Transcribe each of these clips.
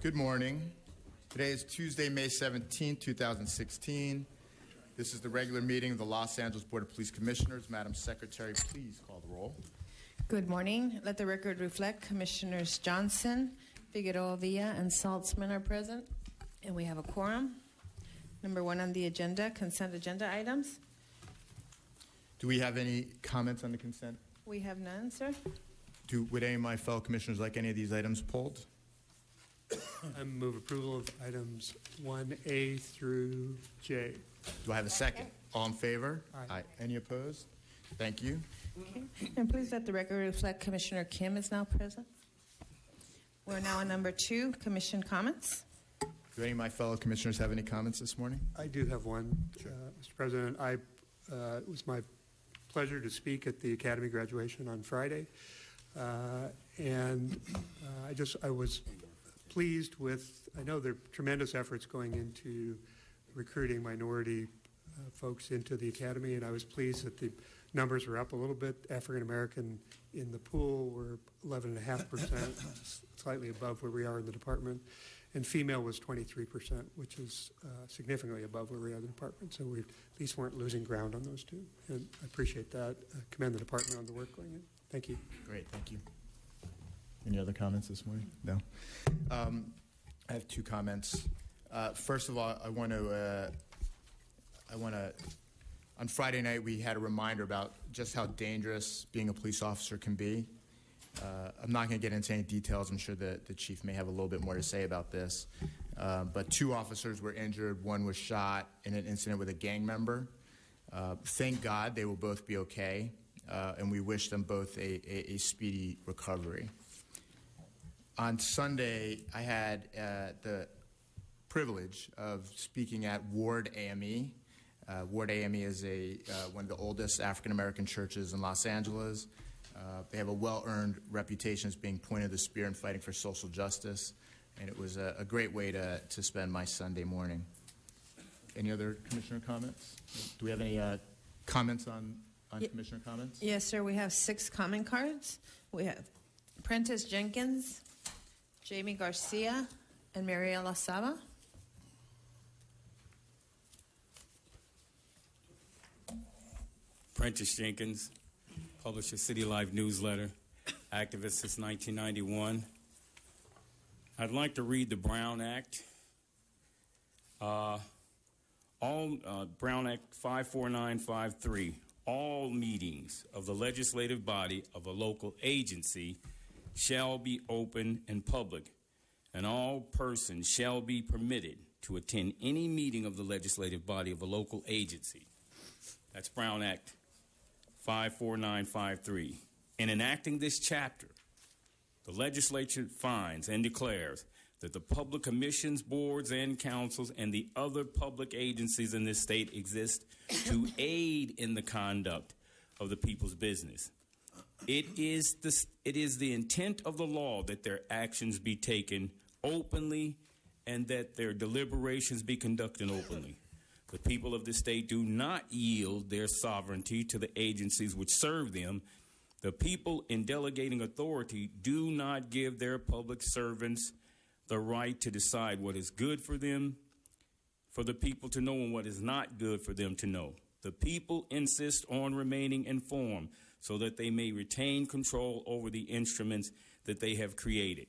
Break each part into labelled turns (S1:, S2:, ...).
S1: Good morning. Today is Tuesday, May 17, 2016. This is the regular meeting of the Los Angeles Board of Police Commissioners. Madam Secretary, please call the roll.
S2: Good morning. Let the record reflect Commissioners Johnson, Figueroa Villa, and Saltzman are present, and we have a quorum. Number one on the agenda, consent agenda items.
S1: Do we have any comments on the consent?
S2: We have none, sir.
S1: Would any of my fellow commissioners like any of these items pulled?
S3: I move approval of items 1A through J.
S1: Do I have a second? All in favor?
S3: Aye.
S1: Any opposed? Thank you.
S2: Okay. And please let the record reflect Commissioner Kim is now present. We're now on number two, commission comments.
S1: Do any of my fellow commissioners have any comments this morning?
S3: I do have one, Mr. President. It was my pleasure to speak at the Academy graduation on Friday, and I was pleased with. I know there are tremendous efforts going into recruiting minority folks into the Academy, and I was pleased that the numbers were up a little bit. African American in the pool were 11.5%, slightly above where we are in the department, and female was 23%, which is significantly above where we are in the department. So we at least weren't losing ground on those two, and I appreciate that. I commend the department on the work going in. Thank you.
S1: Great, thank you. Any other comments this morning? No. I have two comments. First of all, I want to. On Friday night, we had a reminder about just how dangerous being a police officer can be. I'm not going to get into any details. I'm sure that the chief may have a little bit more to say about this. But two officers were injured. One was shot in an incident with a gang member. Thank God they will both be okay, and we wish them both a speedy recovery. On Sunday, I had the privilege of speaking at Ward AME. Ward AME is one of the oldest African-American churches in Los Angeles. They have a well-earned reputation as being point of the spear and fighting for social justice, and it was a great way to spend my Sunday morning. Any other commissioner comments? Do we have any comments on commissioner comments?
S2: Yes, sir. We have 6 comment cards. We have Prentice Jenkins, Jamie Garcia, and Mariela Saba.
S4: Prentice Jenkins, publisher City Life newsletter, activist since 1991. I'd like to read the Brown Act. Brown Act 54953. All meetings of the legislative body of a local agency shall be open and public, and all persons shall be permitted to attend any meeting of the legislative body of a local agency. That's Brown Act 54953. In enacting this chapter, the legislature finds and declares that the public commissions, boards, and councils and the other public agencies in this state exist to aid in the conduct of the people's business. It is the intent of the law that their actions be taken openly and that their deliberations be conducted openly. The people of the state do not yield their sovereignty to the agencies which serve them. The people in delegating authority do not give their public servants the right to decide what is good for them, for the people to know, and what is not good for them to know. The people insist on remaining informed so that they may retain control over the instruments that they have created.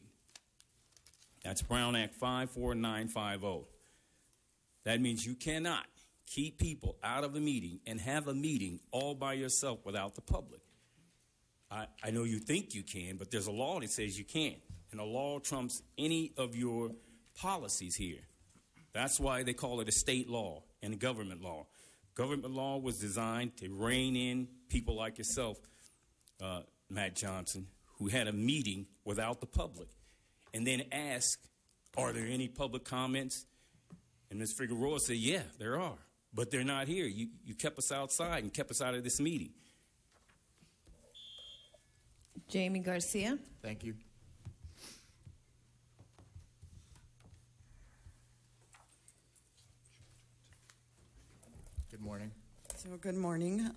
S4: That's Brown Act 54950. That means you cannot keep people out of a meeting and have a meeting all by yourself without the public. I know you think you can, but there's a law that says you can't. And the law trumps any of your policies here. That's why they call it a state law and a government law. Government law was designed to rein in people like yourself, Matt Johnson, who had a meeting without the public, and then ask, are there any public comments? And Ms. Figueroa said, yeah, there are, but they're not here. You kept us outside and kept us out of this meeting.
S2: Jamie Garcia.
S1: Thank you. Good morning.
S5: So good morning.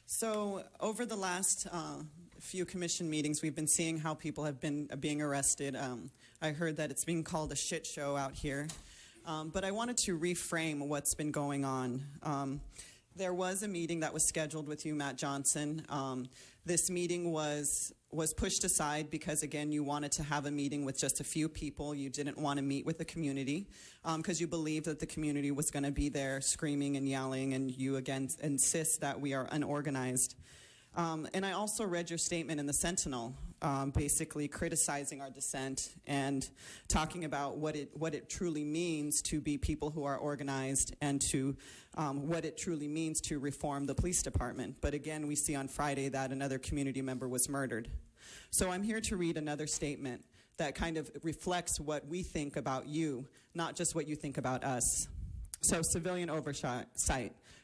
S5: So over the last few commission meetings, we've been seeing how people have been being arrested. I heard that it's being called a shit show out here. But I wanted to reframe what's been going on. There was a meeting that was scheduled with you, Matt Johnson. This meeting was pushed aside because, again, you wanted to have a meeting with just a few people. You didn't want to meet with the community because you believed that the community was going to be there screaming and yelling, and you, again, insist that we are unorganized. And I also read your statement in the Sentinel, basically criticizing our dissent and talking about what it truly means to be people who are organized and to what it truly means to reform the police department. But again, we see on Friday that another community member was murdered. So I'm here to read another statement that kind of reflects what we think about you, not just what you think about us. So civilian oversight,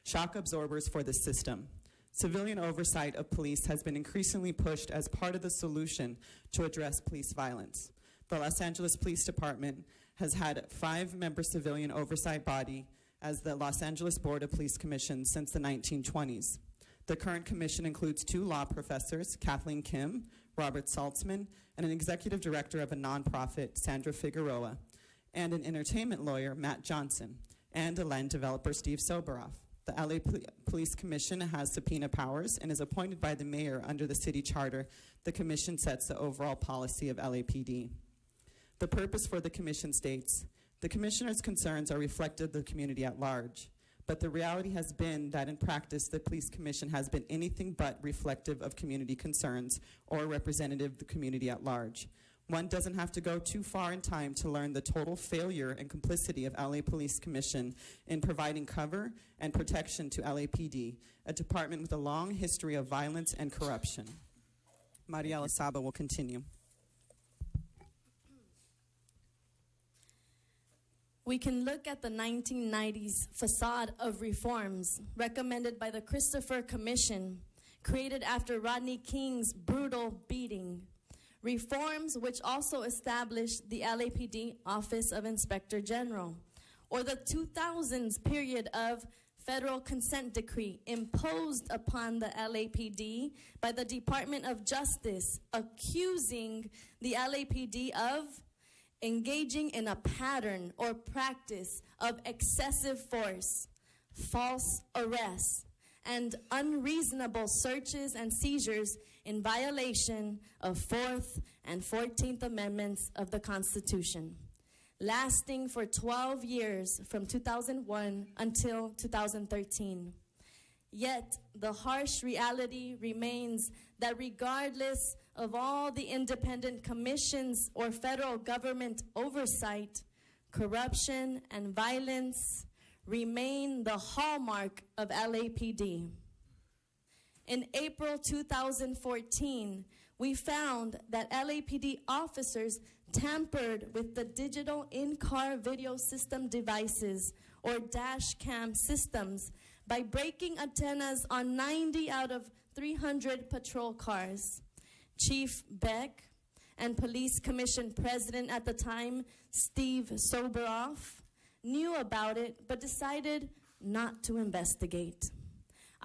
S5: shock absorbers for the system. Civilian oversight of police has been increasingly pushed as part of the solution to address police violence. The Los Angeles Police Department has had a 5-member civilian oversight body as the Los Angeles Board of Police Commissions since the 1920s. The current commission includes 2 law professors, Kathleen Kim, Robert Saltzman, and an executive director of a nonprofit, Sandra Figueroa, and an entertainment lawyer, Matt Johnson, and a land developer, Steve Soboroff. The LA Police Commission has subpoena powers and is appointed by the mayor under the city charter. The commission sets the overall policy of LAPD. The purpose for the commission states, the commissioner's concerns are reflective of the community at large, but the reality has been that in practice, the police commission has been anything but reflective of community concerns or representative of the community at large. One doesn't have to go too far in time to learn the total failure and complicity of LA Police Commission in providing cover and protection to LAPD, a department with a long history of violence and corruption. Mariela Saba will continue.
S6: We can look at the 1990s facade of reforms recommended by the Christopher Commission, created after Rodney King's brutal beating. Reforms which also established the LAPD Office of Inspector General, or the 2000s period of federal consent decree imposed upon the LAPD by the Department of Justice, accusing the LAPD of engaging in a pattern or practice of excessive force, false arrests, and unreasonable searches and seizures in violation of 4th and 14th Amendments of the Constitution, lasting for 12 years from 2001 until 2013. Yet the harsh reality remains that regardless of all the independent commissions or federal government oversight, corruption and violence remain the hallmark of LAPD. In April 2014, we found that LAPD officers tampered with the digital in-car video system devices, or dash cam systems, by breaking antennas on 90 out of 300 patrol cars. Chief Beck and Police Commission President at the time, Steve Soboroff, knew about it but decided not to investigate.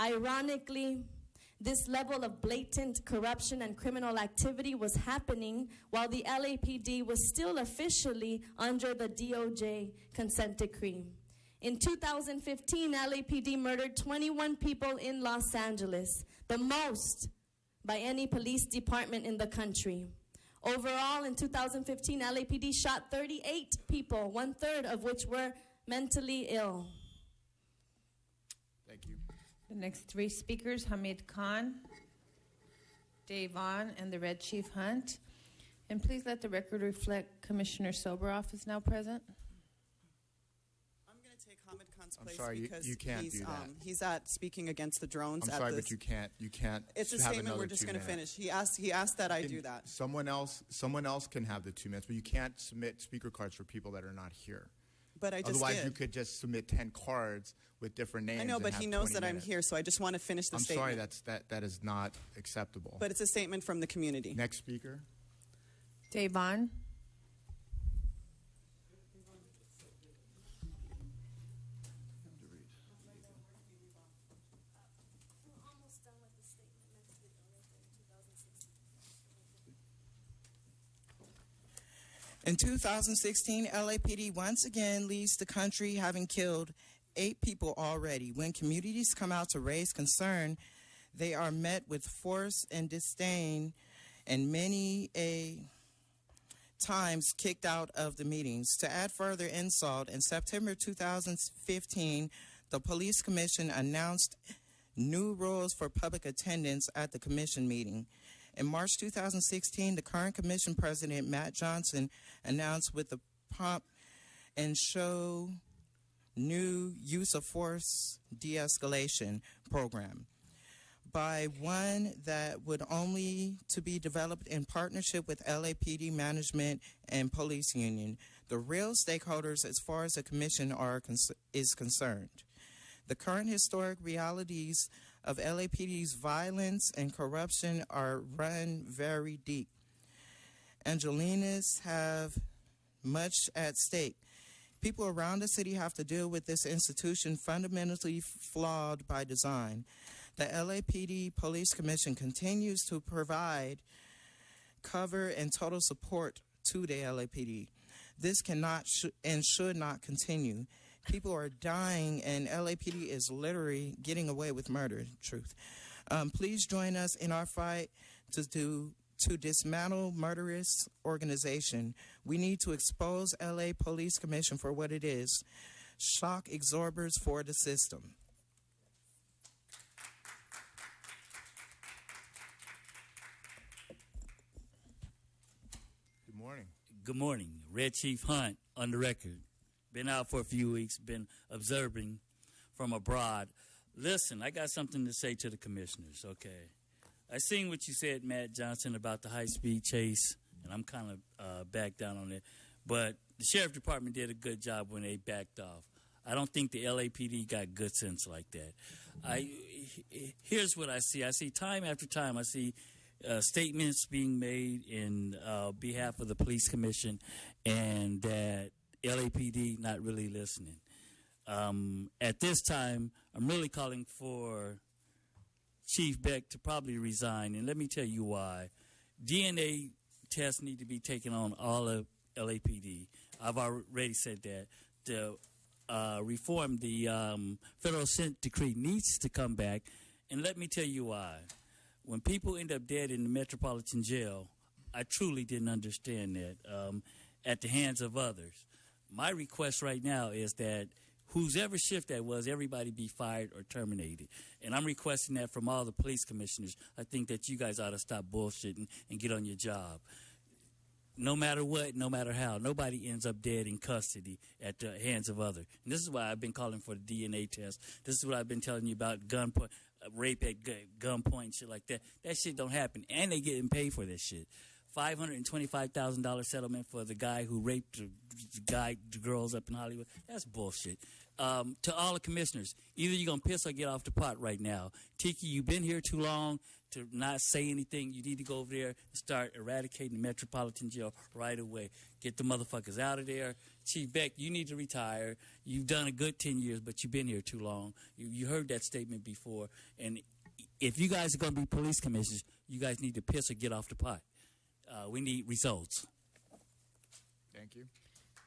S6: Ironically, this level of blatant corruption and criminal activity was happening while the LAPD was still officially under the DOJ consent decree. In 2015, LAPD murdered 21 people in Los Angeles, the most by any police department in the country. Overall, in 2015, LAPD shot 38 people, 1/3 of which were mentally ill.
S1: Thank you.
S2: The next 3 speakers, Hamid Khan, Dave Vaughn, and the Red Chief Hunt. And please let the record reflect Commissioner Soboroff is now present.
S5: I'm going to take Hamid Khan's
S1: I'm
S5: place
S1: sorry,
S5: because
S1: you can't
S5: he's,
S1: do that.
S5: he's at speaking against the drones.
S1: I'm
S5: at
S1: sorry,
S5: this.
S1: but you can't.
S5: It's a
S1: have
S5: statement.
S1: another
S5: We're just
S1: 2
S5: going to
S1: minutes.
S5: finish. He asked that I do that.
S1: Someone else can have the 2 minutes, but you can't submit speaker cards for people that are not here.
S5: But I just
S1: Otherwise,
S5: did.
S1: you could just submit 10 cards with different names.
S5: I know,
S1: and
S5: but
S1: have
S5: he knows
S1: 20
S5: that I'm
S1: minutes.
S5: here, so I just want to finish the
S1: I'm
S5: statement.
S1: sorry, that is not acceptable.
S5: But it's a statement from the community.
S1: Next speaker.
S2: Dave Vaughn.
S7: In 2016, LAPD once again leads the country, having killed 8 people already. When communities come out to raise concern, they are met with force and disdain, and many times kicked out of the meetings. To add further insult, in September 2015, the Police Commission announced new rules for public attendance at the commission meeting. In March 2016, the current commission president, Matt Johnson, announced with the pomp and show new use of force de-escalation program, by one that would only to be developed in partnership with LAPD management and police union, the real stakeholders as far as the commission is concerned. The current historic realities of LAPD's violence and corruption are run very deep. Angelinas have much at stake. People around the city have to deal with this institution fundamentally flawed by design. The LAPD Police Commission continues to provide cover and total support to the LAPD. This cannot and should not continue. People are dying, and LAPD is literally getting away with murder. Truth. Please join us in our fight to dismantle murderous organization. We need to expose LA Police Commission for what it is: shock absorbers for the system.
S1: Good morning.
S8: Good morning. Red Chief Hunt on the record. Been out for a few weeks, been observing from abroad. Listen, I got something to say to the commissioners, okay? I seen what you said, Matt Johnson, about the high-speed chase, and I'm kind of back down on it. But the Sheriff Department did a good job when they backed off. I don't think the LAPD got good sense like that. Here's what I see. I see time after time, I see statements being made in behalf of the police commission, and that LAPD not really listening. At this time, I'm really calling for Chief Beck to probably resign, and let me tell you why. DNA tests need to be taken on all of LAPD. I've already said that. To reform the federal consent decree needs to come back, and let me tell you why. When people end up dead in the Metropolitan Jail, I truly didn't understand that at the hands of others. My request right now is that whoever shift that was, everybody be fired or terminated. And I'm requesting that from all the police commissioners. I think that you guys ought to stop bullshitting and get on your job. No matter what, no matter how, nobody ends up dead in custody at the hands of others. And this is why I've been calling for the DNA test. This is what I've been telling you about rape at gunpoint, shit like that. That shit don't happen. And they getting paid for this shit. $525,000 settlement for the guy who raped the girls up in Hollywood. That's bullshit. To all the commissioners, either you're going to piss or get off the pot right now. Tiki, you've been here too long to not say anything. You need to go over there and start eradicating the Metropolitan Jail right away. Get the motherfuckers out of there. Chief Beck, you need to retire. You've done a good 10 years, but you've been here too long. You heard that statement before. And if you guys are going to be police commissioners, you guys need to piss or get off the pot. We need results.
S1: Thank you.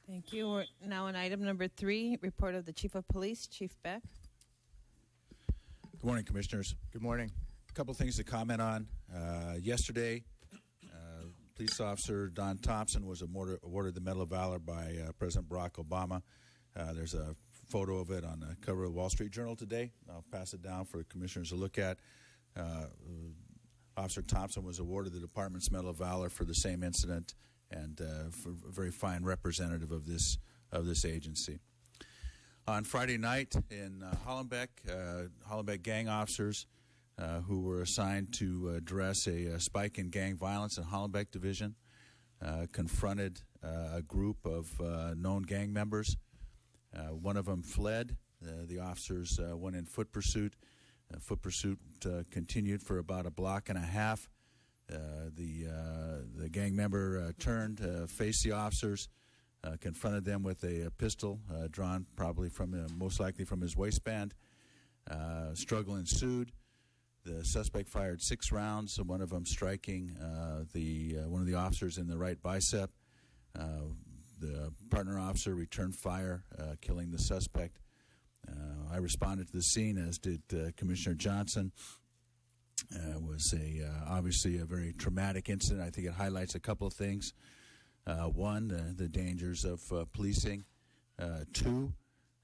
S2: Thank you. We're now on item number 3, report of the Chief of Police, Chief Beck.
S9: Good morning, Commissioners.
S1: Good morning.
S9: A couple of things to comment on. Yesterday, police officer Don Thompson was awarded the Medal of Valor by President Barack Obama. There's a photo of it on the cover of the Wall Street Journal today. I'll pass it down for commissioners to look at. Officer Thompson was awarded the department's Medal of Valor for the same incident, and for a very fine representative of this agency. On Friday night in Hollenbeck gang officers who were assigned to address a spike in gang violence in Hollenbeck Division confronted a group of known gang members. One of them fled. The officers went in foot pursuit. Foot pursuit continued for about a block and a half. The gang member turned, faced the officers, confronted them with a pistol drawn probably most likely from his waistband. Struggle ensued. The suspect fired 6 rounds, one of them striking one of the officers in the right bicep. The partner officer returned fire, killing the suspect. I responded to the scene, as did Commissioner Johnson. It was obviously a very traumatic incident. I think it highlights a couple of things. One, the dangers of policing. Two,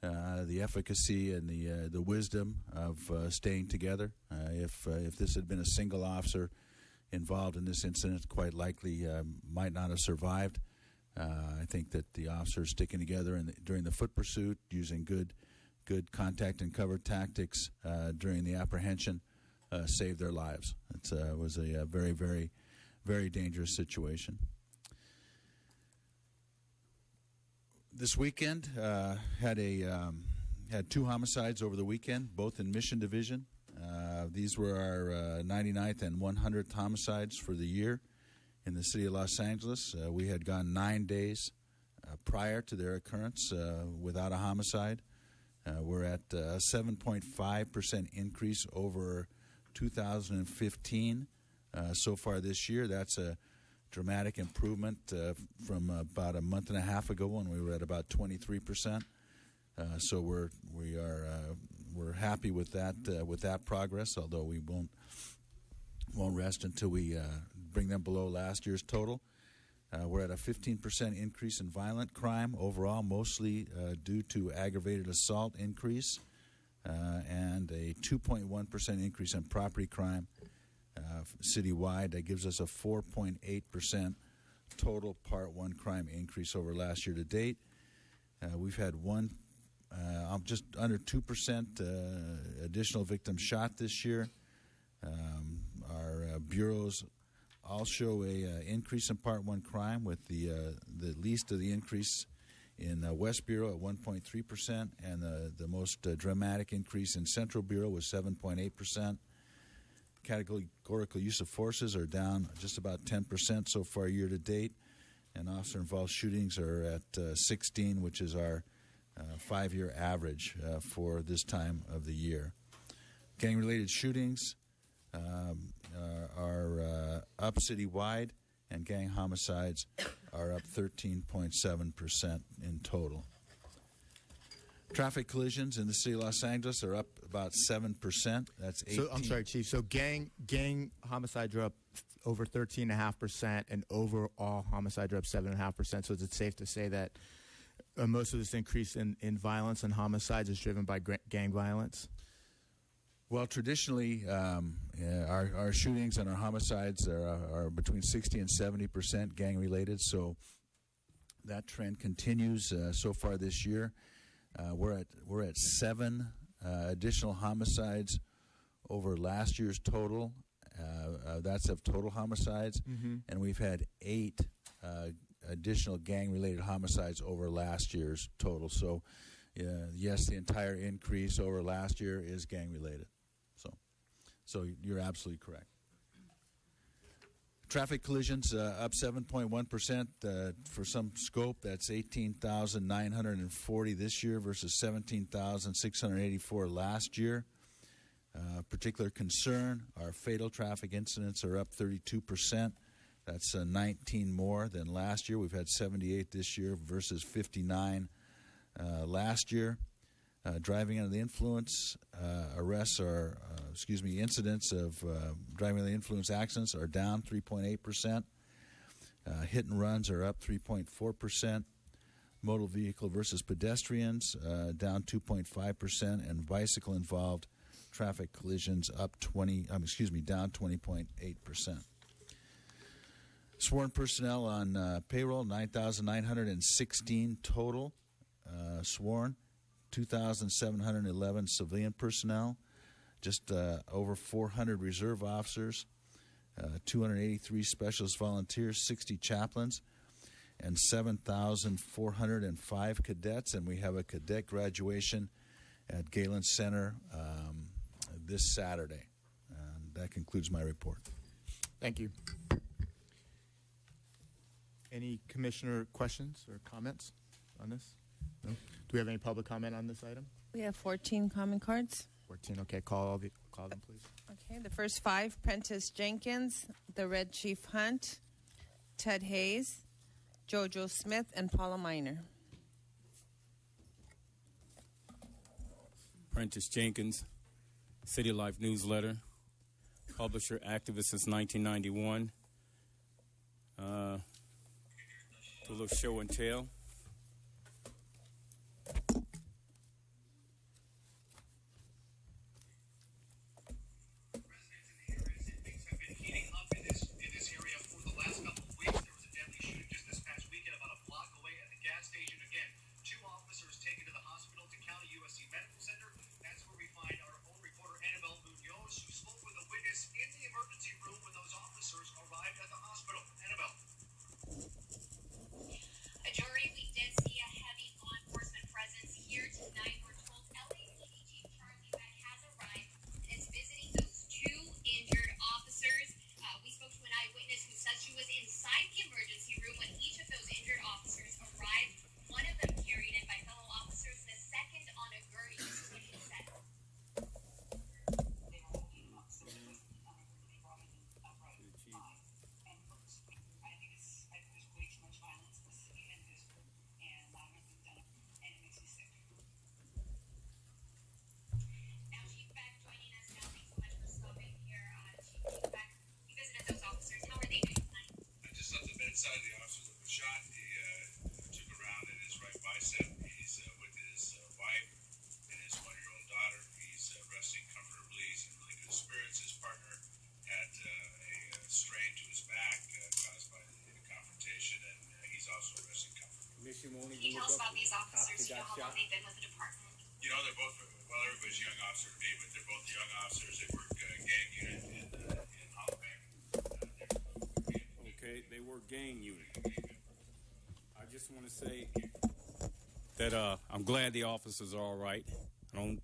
S9: the efficacy and the wisdom of staying together. If this had been a single officer involved in this incident, quite likely might not have survived. I think that the officers sticking together during the foot pursuit, using good contact and cover tactics during the apprehension, saved their lives. It was a very, very, very dangerous situation. This weekend had two homicides over the weekend, both in Mission Division. These were our 99th and 100th homicides for the year in the city of Los Angeles. We had gone 9 days prior to their occurrence without a homicide. We're at a 7.5% increase over 2015 so far this year. That's a dramatic improvement from about a month and a half ago when we were at about 23%. So we're happy with that progress. Although we won't rest until we bring them below last year's total. We're at a 15% increase in violent crime overall, mostly due to aggravated assault increase, and a 2.1% increase in property crime citywide. That gives us a 4.8% total Part 1 crime increase over last year to date. We've had just under 2% additional victims shot this year. Our bureaus all show a increase in Part 1 crime, with the least of the increase in West Bureau at 1.3%, and the most dramatic increase in Central Bureau was 7.8%. Categorical use of forces are down just about 10% so far year to date, and officer-involved shootings are at 16, which is our 5-year average for this time of the year. Gang-related shootings are up citywide, and gang homicides are up 13.7% in total. Traffic collisions in the city of Los Angeles are up about 7%. That's 18.
S1: So I'm sorry, Chief. So gang homicides are up over 13.5%, and overall homicides are up 7.5%. So is it safe to say that most of this increase in violence and homicides is driven by gang violence?
S9: Well, traditionally, our shootings and our homicides are between 60 and 70% gang-related. So that trend continues so far this year. We're at 7 additional homicides over last year's total. That's of total homicides, and we've had 8 additional gang-related homicides over last year's total. So, yes, the entire increase over last year is gang-related. So you're absolutely correct. Traffic collisions up 7.1%. For some scope, that's 18,940 this year versus 17,684 last year. Particular concern, our fatal traffic incidents are up 32%. That's 19 more than last year. We've had 78 this year versus 59 last year. Driving under the influence incidents of driving under the influence accidents are down 3.8%. Hit and runs are up 3.4%. Motor vehicle versus pedestrians down 2.5%, and bicycle involved traffic collisions down 20.8%. Sworn personnel on payroll, 9,916 total sworn. 2,711 civilian personnel, just over 400 reserve officers, 283 specialist volunteers, 60 chaplains, and 7,405 cadets. And we have a cadet graduation at Galen Center this Saturday. And that concludes my report.
S1: Thank you. Any commissioner questions or comments on this? No? Do we have any public comment on this item?
S2: We have 14 comment cards.
S1: 14. Okay, call them, please.
S2: Okay, the first 5, Prentice Jenkins, the Red Chief Hunt, Ted Hayes, Jojo Smith, and Paula Miner.
S4: Prentice Jenkins, City Life newsletter, publisher, activist since 1991. Do a little show and tell.
S10: Can you tell us about these officers? You know how long they've been with the department?
S11: You know, they're both, well, everybody's a young officer to me, but they're both young officers. They work gang unit in Hollenbeck.
S4: Okay, they work gang unit. I just want to say that I'm glad the officers are all right. I don't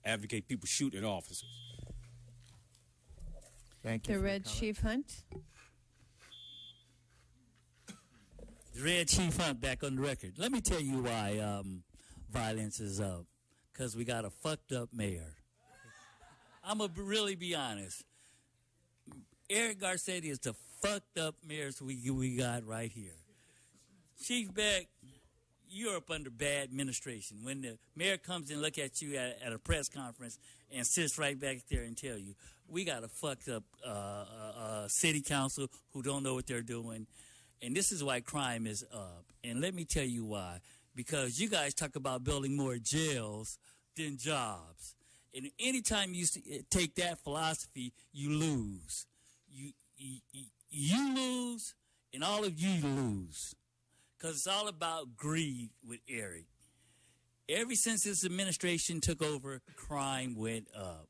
S4: advocate people shooting officers.
S1: Thank you.
S2: The
S1: for your
S2: Red
S1: comment.
S2: Chief Hunt.
S8: The Red Chief Hunt back on the record. Let me tell you why violence is up. Because we got a fucked up mayor. I'm going to really be honest. Eric Garcetti is the fucked up mayor we got right here. Chief Beck, you're up under bad administration. When the mayor comes and look at you at a press conference and sits right back there and tell you, we got a fucked up city council who don't know what they're doing. And this is why crime is up. And let me tell you why. Because you guys talk about building more jails than jobs. And anytime you take that philosophy, you lose. You lose, and all of you lose. Because it's all about greed with Eric. Ever since this administration took over, crime went up.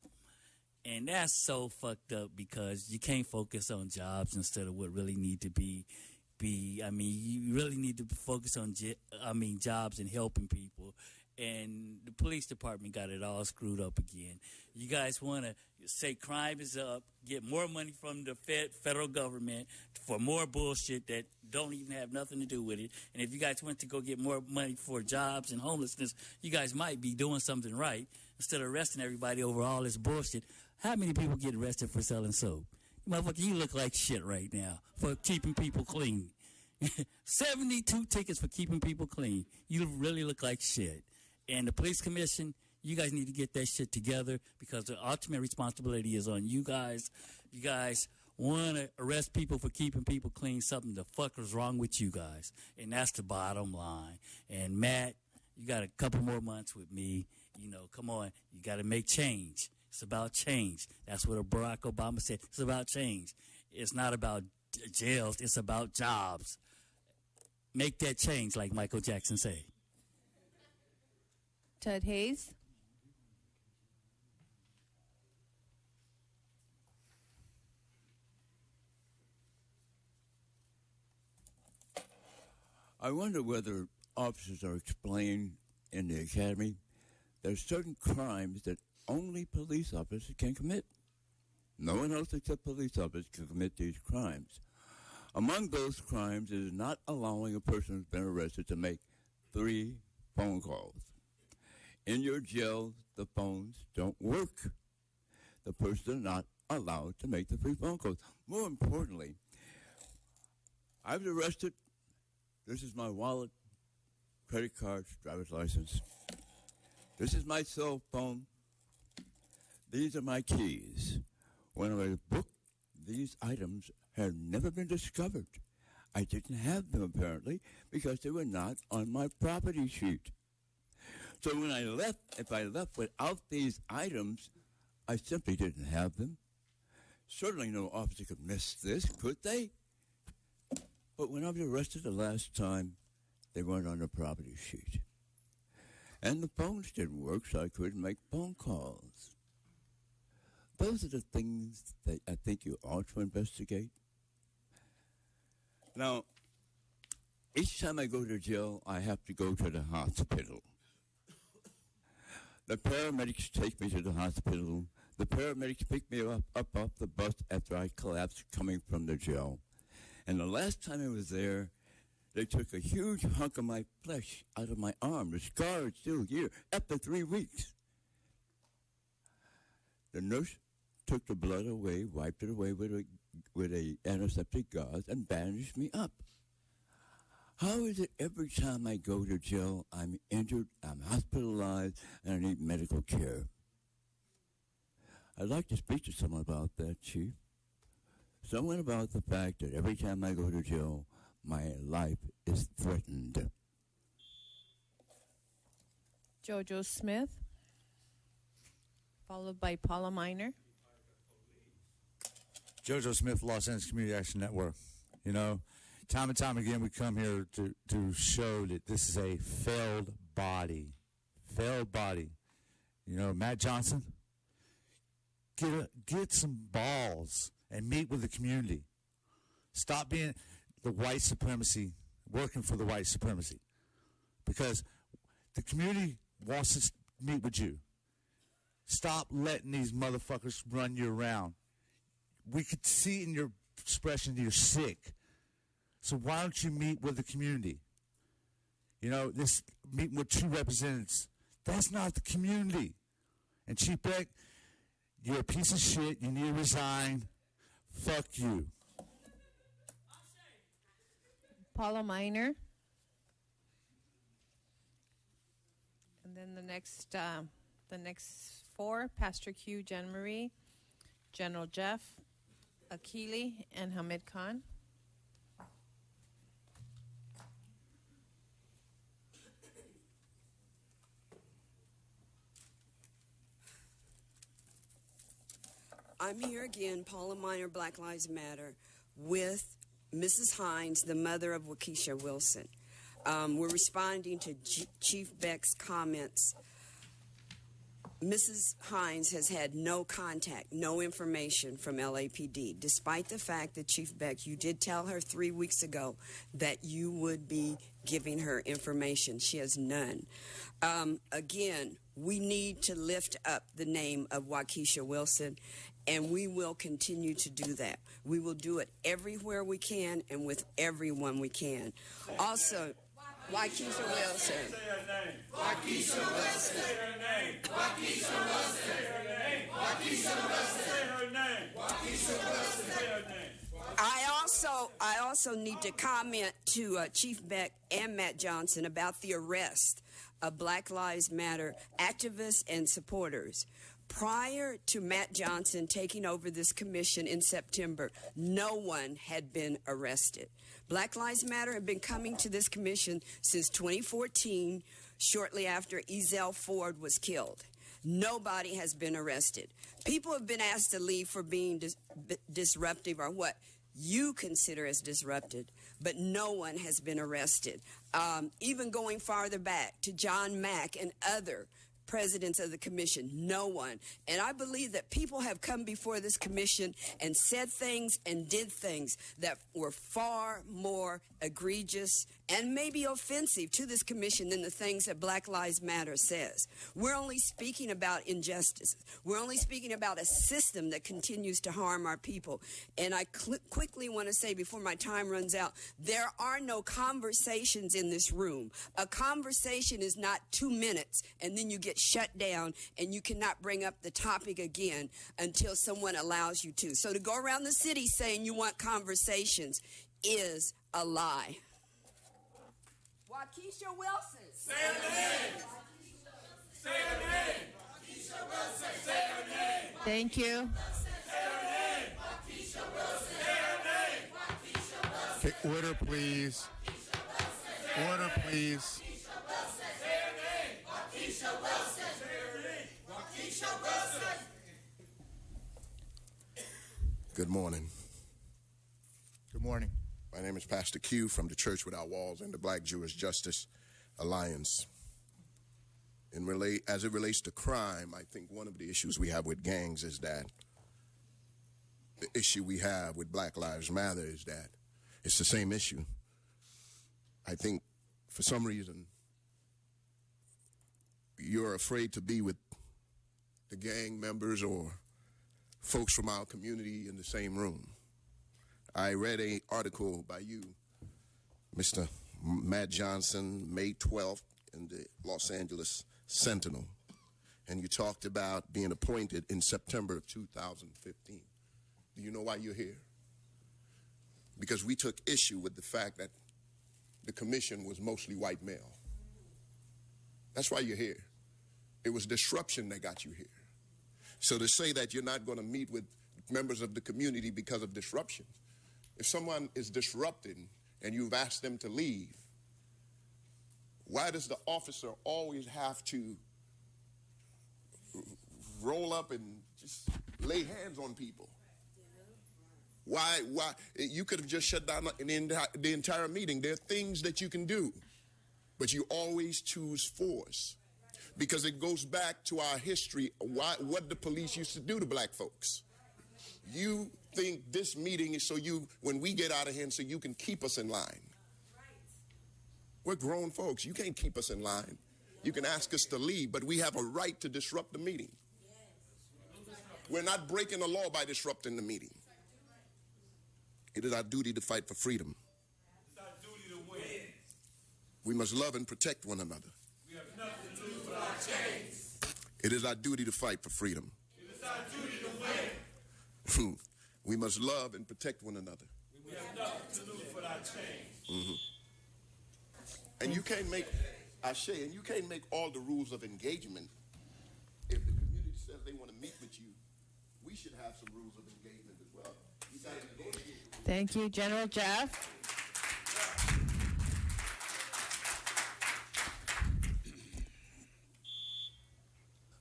S8: And that's so fucked up because you can't focus on jobs instead of what really need to be. You really need to focus on jobs and helping people. And the police department got it all screwed up again. You guys want to say crime is up, get more money from the federal government for more bullshit that don't even have nothing to do with it. And if you guys want to go get more money for jobs and homelessness, you guys might be doing something right instead of arresting everybody over all this bullshit. How many people get arrested for selling soap? Motherfucker, you look like shit right now for keeping people clean. 72 tickets for keeping people clean. You really look like shit. And the police commission, you guys need to get that shit together because the ultimate responsibility is on you guys. You guys want to arrest people for keeping people clean, something the fuck is wrong with you guys. And that's the bottom line. And Matt, you got a couple more months with me. You know, come on, you got to make change. It's about change. That's what Barack Obama said. It's about change. It's not about jails. It's about jobs. Make that change, like Michael Jackson said.
S2: Ted Hayes.
S12: I wonder whether officers are explained in the academy there's certain crimes that only police officers can commit. No one else except police officers can commit these crimes. Among those crimes is not allowing a person who's been arrested to make 3 phone calls. In your jail, the phones don't work. The person is not allowed to make the 3 phone calls. More importantly, I was arrested This is my wallet, credit cards, driver's license. This is my cell phone. These are my keys. When I was booked, these items had never been discovered. I didn't have them, apparently, because they were not on my property sheet. So when I left, if I left without these items, I simply didn't have them. Certainly no officer could miss this, could they? But when I was arrested the last time, they weren't on the property sheet. And the phones didn't work, so I couldn't make phone calls. Those are the things that I think you ought to investigate. Now, each time I go to jail, I have to go to the hospital. The paramedics take me to the hospital. The paramedics pick me up off the bus after I collapsed coming from the jail. And the last time I was there, they took a huge hunk of my flesh out of my arm. The scar is still here after 3 weeks. The nurse took the blood away, wiped it away with a antiseptic gauze, and bandaged me up. How is it every time I go to jail, I'm injured, I'm hospitalized, and I need medical care? I'd like to speak to someone about that, Chief. Someone about the fact that every time I go to jail, my life is threatened.
S2: Jojo Smith, followed by Paula Miner.
S13: Jojo Smith, Los Angeles Community Action Network. You know, time and time again we come here to show that this is a failed body. Failed body. You know, Matt Johnson, get some balls and meet with the community. Stop being the white supremacy, working for the white supremacy. Because the community wants to meet with you. Stop letting these motherfuckers run you around. We could see in your expression you're sick. So why don't you meet with the community? You know, this meeting with two representatives, that's not the community. And Chief Beck, you're a piece of shit. You need to resign. Fuck you.
S2: Paula Miner. And then the next four, Pastor Q, Jen Marie, General Jeff, Akili, and Hamid Khan.
S14: I'm here again, Paula Miner, Black Lives Matter, with Mrs. Hines, the mother of Waukesha Wilson. We're responding to Chief Beck's comments. Mrs. Hines has had no contact, no information from LAPD, despite the fact that, Chief Beck, you did tell her 3 weeks ago that you would be giving her information. She has none. Again, we need to lift up the name of Waukesha Wilson, and we will continue to do that. We will do it everywhere we can and with everyone we can. Also, Waukesha Wilson. Waukesha Wilson. Waukesha Wilson. Waukesha Wilson. I also need to comment to Chief Beck and Matt Johnson about the arrest of Black Lives Matter activists and supporters. Prior to Matt Johnson taking over this commission in September, no one had been arrested. Black Lives Matter had been coming to this commission since 2014, shortly after Ezell Ford was killed. Nobody has been arrested. People have been asked to leave for being disruptive or what you consider as disrupted, but no one has been arrested. Even going farther back to John Mack and other presidents of the commission, no one. And I believe that people have come before this commission and said things and did things that were far more egregious and maybe offensive to this commission than the things that Black Lives Matter says. We're only speaking about injustice. We're only speaking about a system that continues to harm our people. And I quickly want to say before my time runs out, there are no conversations in this room. A conversation is not 2 minutes and then you get shut down and you cannot bring up the topic again until someone allows you to. So to go around the city saying you want conversations is a lie. Waukesha Wilson.
S15: Say her name. Say her name. Waukesha Wilson. Say her name.
S2: Thank you.
S15: Say her name. Waukesha Wilson. Say her name. Waukesha Wilson.
S1: Okay, order, please. Order, please.
S15: Say her name. Waukesha Wilson. Say her name. Waukesha Wilson.
S16: Good morning.
S1: Good morning.
S16: My name is Pastor Q from the Church Without Walls and the Black Jewish Justice Alliance. As it relates to crime, I think one of the issues we have with gangs is that the issue we have with Black Lives Matter is that it's the same issue. I think for some reason you're afraid to be with the gang members or folks from our community in the same room. I read an article by you, Mr. Matt Johnson, May 12th in the Los Angeles Sentinel, and you talked about being appointed in September of 2015. Do you know why you're here? Because we took issue with the fact that the commission was mostly white male. That's why you're here. It was disruption that got you here. So to say that you're not going to meet with members of the community because of disruption, if someone is disrupting and you've asked them to leave, why does the officer always have to roll up and just lay hands on people? Why? You could have just shut down the entire meeting. There are things that you can do, but you always choose force because it goes back to our history, what the police used to do to black folks. You think this meeting is so when we get out of hand, so you can keep us in line. We're grown folks. You can't keep us in line. You can ask us to leave, but we have a right to disrupt the meeting. We're not breaking the law by disrupting the meeting. It is our duty to fight for freedom.
S15: It's our duty to win.
S16: We must love and protect one another.
S15: We have nothing to lose but our chains.
S16: It is our duty to fight for freedom.
S15: It is our duty to win.
S16: We must love and protect one another.
S15: We have nothing to lose but our chains.
S16: Mm-hmm. And you can't make, and you can't make all the rules of engagement. If the community says they want to meet with you, we should have some rules of engagement as well. You got to negotiate.
S2: Thank you, General Jeff.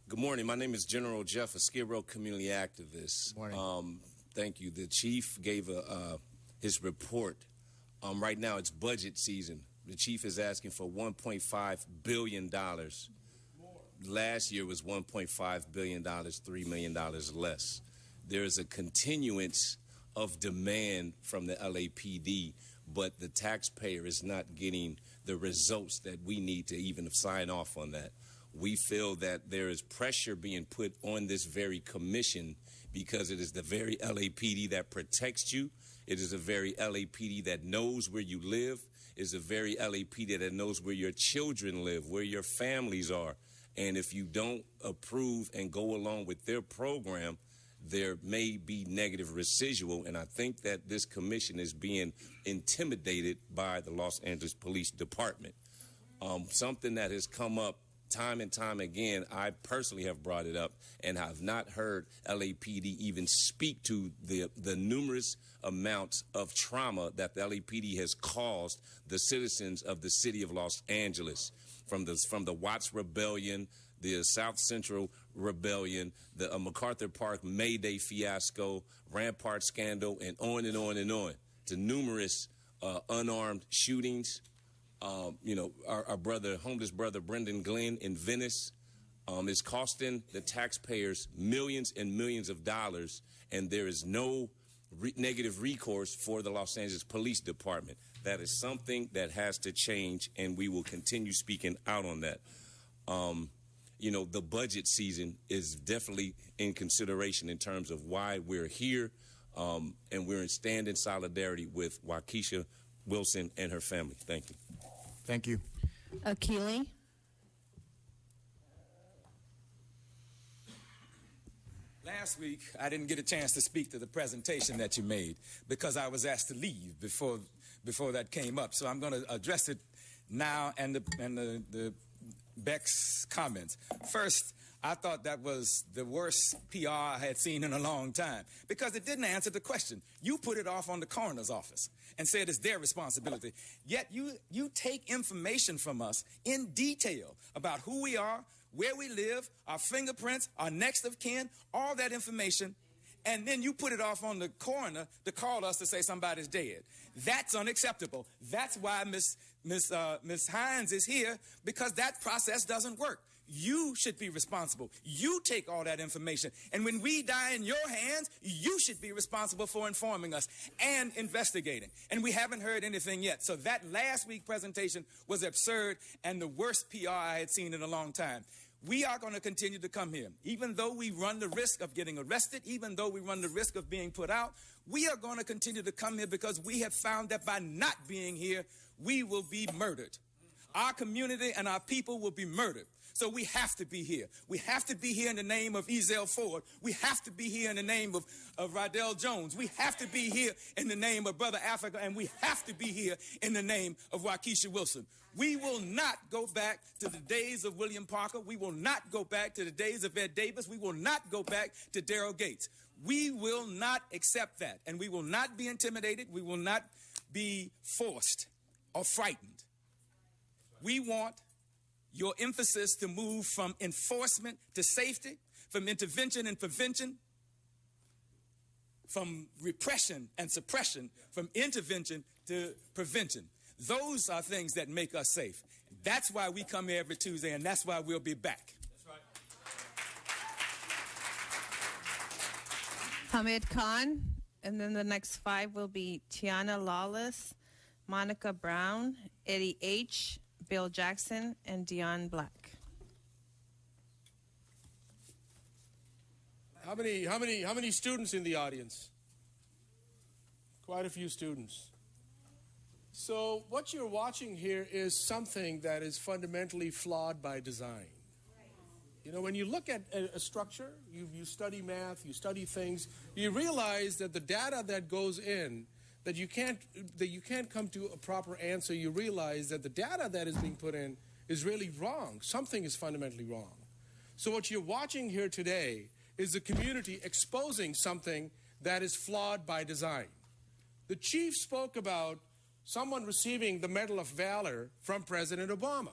S17: Good morning. My name is General Jeff, a Skid Row community activist.
S1: Good morning.
S17: Thank you. The chief gave his report. Right now, it's budget season. The chief is asking for $1.5 billion. Last year was $1.5 billion, $3 million less. There is a continuance of demand from the LAPD, but the taxpayer is not getting the results that we need to even sign off on that. We feel that there is pressure being put on this very commission because it is the very LAPD that protects you. It is the very LAPD that knows where you live. It is the very LAPD that knows where your children live, where your families are. And if you don't approve and go along with their program, there may be negative residual. And I think that this commission is being intimidated by the Los Angeles Police Department. Something that has come up time and time again, I personally have brought it up and have not heard LAPD even speak to the numerous amounts of trauma that the LAPD has caused the citizens of the city of Los Angeles, from the Watts Rebellion, the South Central Rebellion, the MacArthur Park May Day fiasco, Rampart scandal, and on and on and on, to numerous unarmed shootings. Our homeless brother, Brendan Glenn in Venice, is costing the taxpayers millions and millions of dollars, and there is no negative recourse for the Los Angeles Police Department. That is something that has to change, and we will continue speaking out on that. The budget season is definitely in consideration in terms of why we're here, and we're in stand in solidarity with Waukesha Wilson and her family. Thank you.
S1: Thank you.
S2: Akili.
S18: Last week, I didn't get a chance to speak to the presentation that you made because I was asked to leave before that came up. So I'm going to address it now and the Beck's comments. First, I thought that was the worst PR I had seen in a long time because it didn't answer the question. You put it off on the coroner's office and said it's their responsibility. Yet you take information from us in detail about who we are, where we live, our fingerprints, our next of kin, all that information, and then you put it off on the coroner to call us to say somebody's dead. That's unacceptable. That's why Miss Hines is here, because that process doesn't work. You should be responsible. You take all that information. And when we die in your hands, you should be responsible for informing us and investigating. And we haven't heard anything yet. So that last week presentation was absurd and the worst PR I had seen in a long time. We are going to continue to come here. Even though we run the risk of getting arrested, even though we run the risk of being put out, we are going to continue to come here because we have found that by not being here, we will be murdered. Our community and our people will be murdered. So we have to be here. We have to be here in the name of Ezell Ford. We have to be here in the name of Rydell Jones. We have to be here in the name of Brother Africa, and we have to be here in the name of Waukesha Wilson. We will not go back to the days of William Parker. We will not go back to the days of Ed Davis. We will not go back to Daryl Gates. We will not accept that, and we will not be intimidated. We will not be forced or frightened. We want your emphasis to move from enforcement to safety, from intervention and prevention, from repression and suppression, from intervention to prevention. Those are things that make us safe. That's why we come here every Tuesday, and that's why we'll be back.
S2: That's right. Hamid Khan, and then the next 5 will be Tiana Lawless, Monica Brown, Eddie H., Bill Jackson, and Dion Black.
S19: How many students in the audience? Quite a few students. So what you're watching here is something that is fundamentally flawed by design. You know, when you look at a structure, you study math, you study things, you realize that the data that goes in, that you can't come to a proper answer. You realize that the data that is being put in is really wrong. Something is fundamentally wrong. So what you're watching here today is the community exposing something that is flawed by design. The chief spoke about someone receiving the Medal of Valor from President Obama.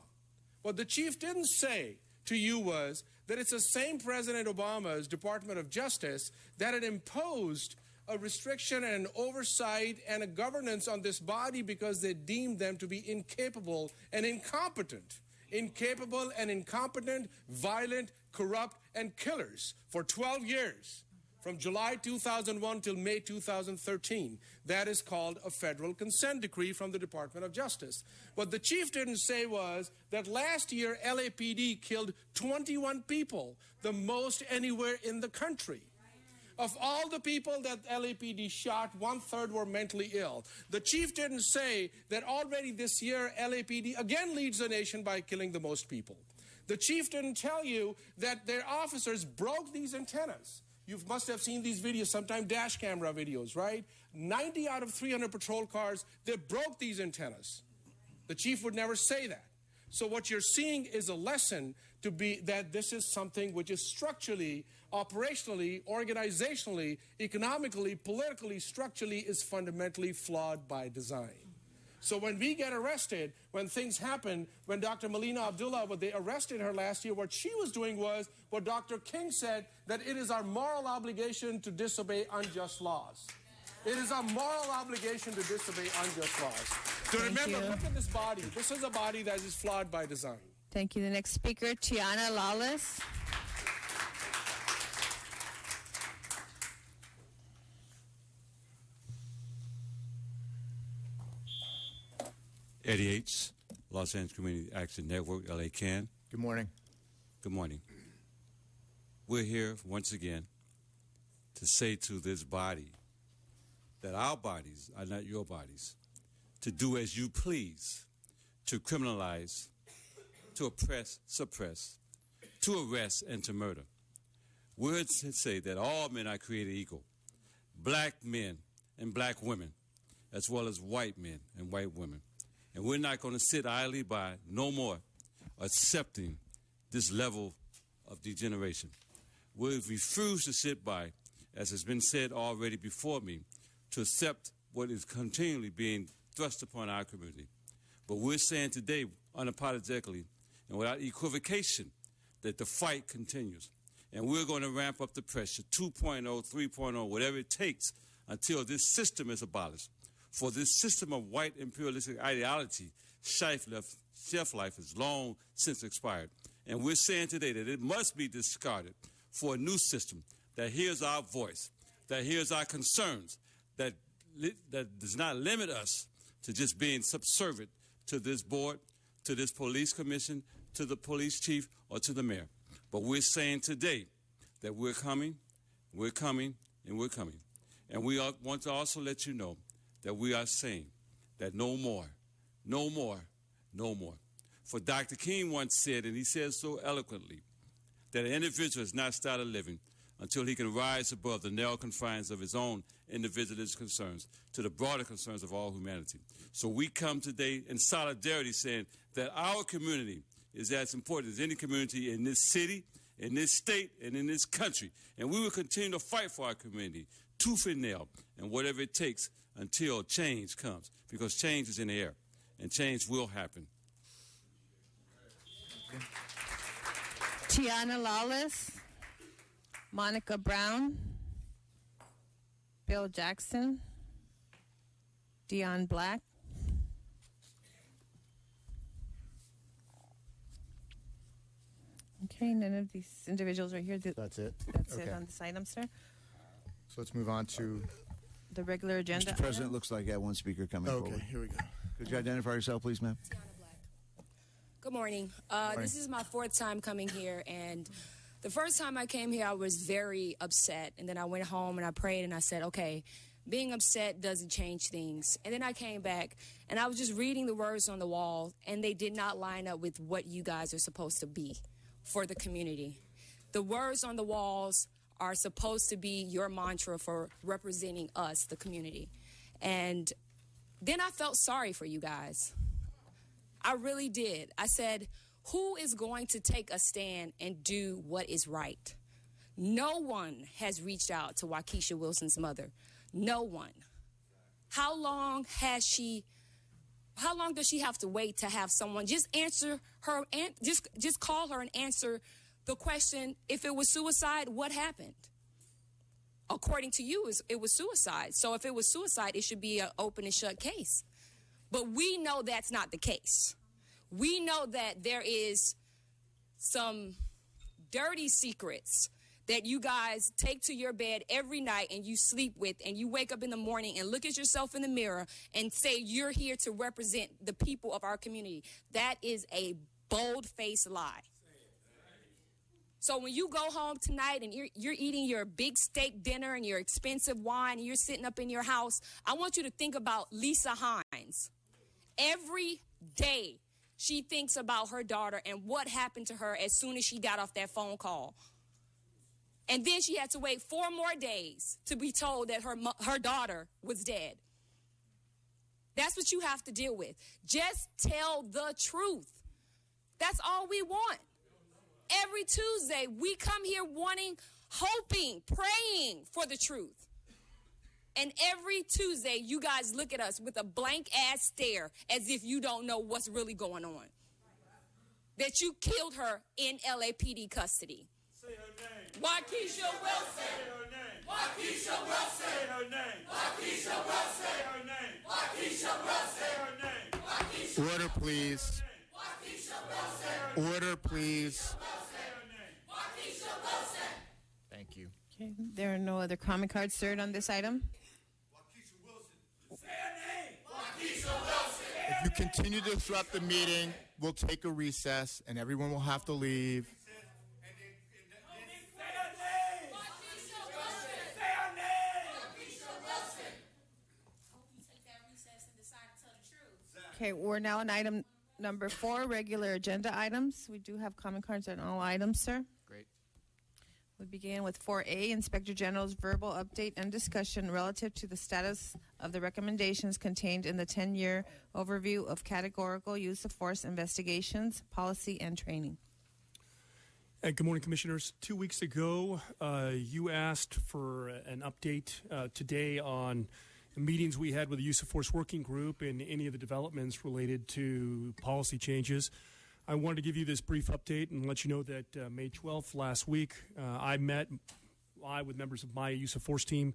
S19: What the chief didn't say to you was that it's the same President Obama's Department of Justice that had imposed a restriction and an oversight and a governance on this body because they deemed them to be incapable and incompetent. Incapable and incompetent, violent, corrupt, and killers for 12 years, from July 2001 till May 2013. That is called a federal consent decree from the Department of Justice. What the chief didn't say was that last year LAPD killed 21 people, the most anywhere in the country. Of all the people that LAPD shot, 1/3 were mentally ill. The chief didn't say that already this year LAPD again leads the nation by killing the most people. The chief didn't tell you that their officers broke these antennas. You must have seen these videos, sometimes dash camera videos, right? 90 out of 300 patrol cars, they broke these antennas. The chief would never say that. So what you're seeing is a lesson to be that this is something which is structurally, operationally, organizationally, economically, politically, structurally is fundamentally flawed by design. So when we get arrested, when things happen, when Dr. Melina Abdullah, when they arrested her last year, what she was doing was what Dr. King said, that it is our moral obligation to disobey unjust laws. It is our moral obligation to disobey unjust laws. So remember, look at this body. This is a body that is flawed by design.
S2: Thank you. The next speaker, Tiana Lawless.
S20: Eddie H., Los Angeles Community Action Network, LA CAN.
S1: Good morning.
S20: Good morning. We're here once again to say to this body that our bodies are not your bodies, to do as you please, to criminalize, to oppress, suppress, to arrest, and to murder. Words that say that all men are created equal, black men and black women, as well as white men and white women. And we're not going to sit idly by no more accepting this level of degeneration. We refuse to sit by, as has been said already before me, to accept what is continually being thrust upon our community. But we're saying today, unapologetically and without equivocation, that the fight continues. And we're going to ramp up the pressure, 2.0, 3.0, whatever it takes, until this system is abolished. For this system of white imperialistic ideology, shelf life is long since expired. And we're saying today that it must be discarded for a new system that hears our voice, that hears our concerns, that does not limit us to just being subservient to this board, to this police commission, to the police chief, or to the mayor. But we're saying today that we're coming, and we're coming. And we want to also let you know that we are saying that no more. For Dr. King once said, and he says so eloquently, that an individual has not started living until he can rise above the narrow confines of his own individualist concerns to the broader concerns of all humanity. So we come today in solidarity saying that our community is as important as any community in this city, in this state, and in this country. And we will continue to fight for our community, tooth and nail, and whatever it takes until change comes, because change is in the air, and change will happen.
S2: Tiana Lawless, Monica Brown, Bill Jackson, Dion Black. Okay, none of these individuals are here.
S1: That's it?
S2: That's
S1: Okay.
S2: it on this item, sir.
S1: So let's move on to,
S2: The regular agenda.
S21: Mr. President,
S2: item.
S21: looks like I have one speaker coming forward.
S1: okay, here we go.
S21: Could you identify yourself, please, ma'am?
S22: Good morning.
S1: Morning.
S22: This is my fourth time coming here, and the first time I came here, I was very upset. And then I went home and I prayed and I said, okay, being upset doesn't change things. And then I came back and I was just reading the words on the wall, and they did not line up with what you guys are supposed to be for the community. The words on the walls are supposed to be your mantra for representing us, the community. And then I felt sorry for you guys. I really did. I said, who is going to take a stand and do what is right? No one has reached out to Waukesha Wilson's mother. No one. How long does she have to wait to have someone just answer her, just call her and answer the question, if it was suicide, what happened? According to you, it was suicide. So if it was suicide, it should be an open and shut case. But we know that's not the case. We know that there is some dirty secrets that you guys take to your bed every night and you sleep with, and you wake up in the morning and look at yourself in the mirror and say you're here to represent the people of our community. That is a bold-faced lie. So when you go home tonight and you're eating your big steak dinner and your expensive wine and you're sitting up in your house, I want you to think about Lisa Hines. Every day she thinks about her daughter and what happened to her as soon as she got off that phone call. And then she had to wait 4 more days to be told that her daughter was dead. That's what you have to deal with. Just tell the truth. That's all we want. Every Tuesday, we come here wanting, hoping, praying for the truth. And every Tuesday, you guys look at us with a blank-ass stare as if you don't know what's really going on. That you killed her in LAPD custody.
S15: Say her name.
S22: Waukesha Wilson.
S15: Say her name. Waukesha Wilson. Say her name. Waukesha Wilson. Say her name. Waukesha Wilson. Say her name. Waukesha.
S1: Order, please.
S15: Waukesha Wilson.
S1: Order, please.
S15: Waukesha Wilson.
S1: Thank you.
S2: Okay, there are no other comment cards, sir, on this item.
S15: Say her name. Waukesha Wilson.
S1: If you continue to disrupt the meeting, we'll take a recess and everyone will have to leave.
S2: Okay, we're now on item number 4, regular agenda items. We do have comment cards on all items, sir.
S1: Great.
S2: We begin with 4A, Inspector General's verbal update and discussion relative to the status of the recommendations contained in the 10-year overview of categorical use of force investigations, policy, and training.
S3: Good morning, Commissioners. 2 weeks ago, you asked for an update today on meetings we had with the Use of Force Working Group and any of the developments related to policy changes. I wanted to give you this brief update and let you know that May 12th, last week, I with members of my Use of Force team,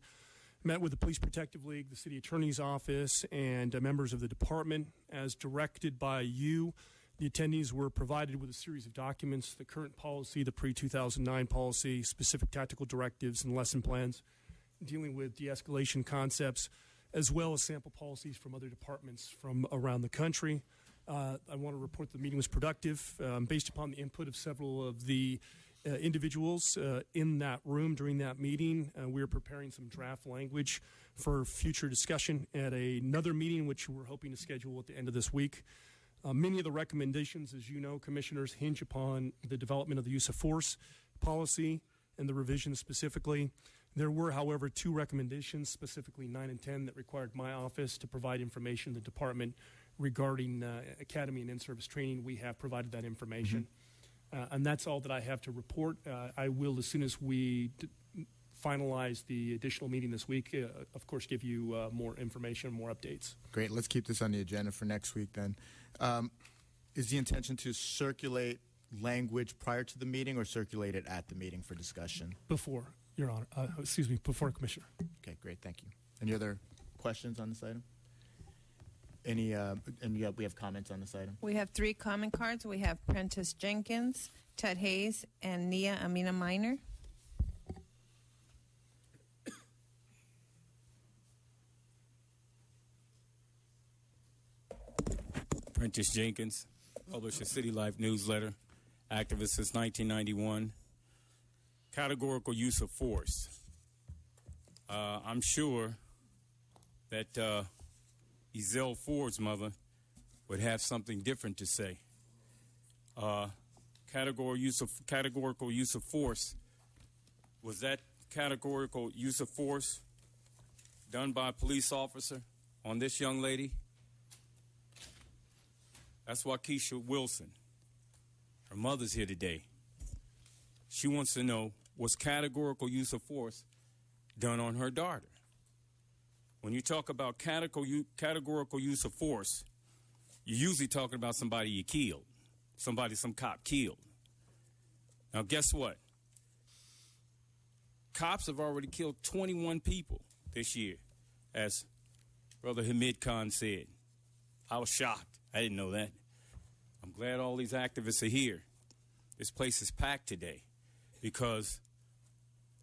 S3: met with the Police Protective League, the City Attorney's Office, and members of the department. As directed by you, the attendees were provided with a series of documents, the current policy, the pre-2009 policy, specific tactical directives and lesson plans dealing with de-escalation concepts, as well as sample policies from other departments from around the country. I want to report the meeting was productive. Based upon the input of several of the individuals in that room during that meeting, we are preparing some draft language for future discussion at another meeting, which we're hoping to schedule at the end of this week. Many of the recommendations, as you know, Commissioners, hinge upon the development of the use of force policy and the revisions specifically. There were, however, 2 recommendations, specifically 9 and 10, that required my office to provide information to the department regarding academy and in-service training. We have provided that information. And that's all that I have to report. I will, as soon as we finalize the additional meeting this week, of course, give you more information, more updates.
S1: Great. Let's keep this on the agenda for next week then. Is the intention to circulate language prior to the meeting or circulate it at the meeting for discussion?
S3: Before, Your Honor. Before, Commissioner.
S1: Okay, great. Thank you. Any other questions on this item? We have comments on this item?
S2: We have 3 comment cards. We have Prentice Jenkins, Ted Hayes, and Nia Amina Minor.
S4: Prentice Jenkins, published a City Life newsletter, activist since 1991. Categorical use of force. I'm sure that Ezell Ford's mother would have something different to say. Categorical use of force. Was that categorical use of force done by a police officer on this young lady? That's Waukesha Wilson. Her mother's here today. She wants to know, was categorical use of force done on her daughter? When you talk about categorical use of force, you're usually talking about somebody you killed, some cop killed. Now, guess what? Cops have already killed 21 people this year, as Brother Hamid Khan said. I was shocked. I didn't know that. I'm glad all these activists are here. This place is packed today because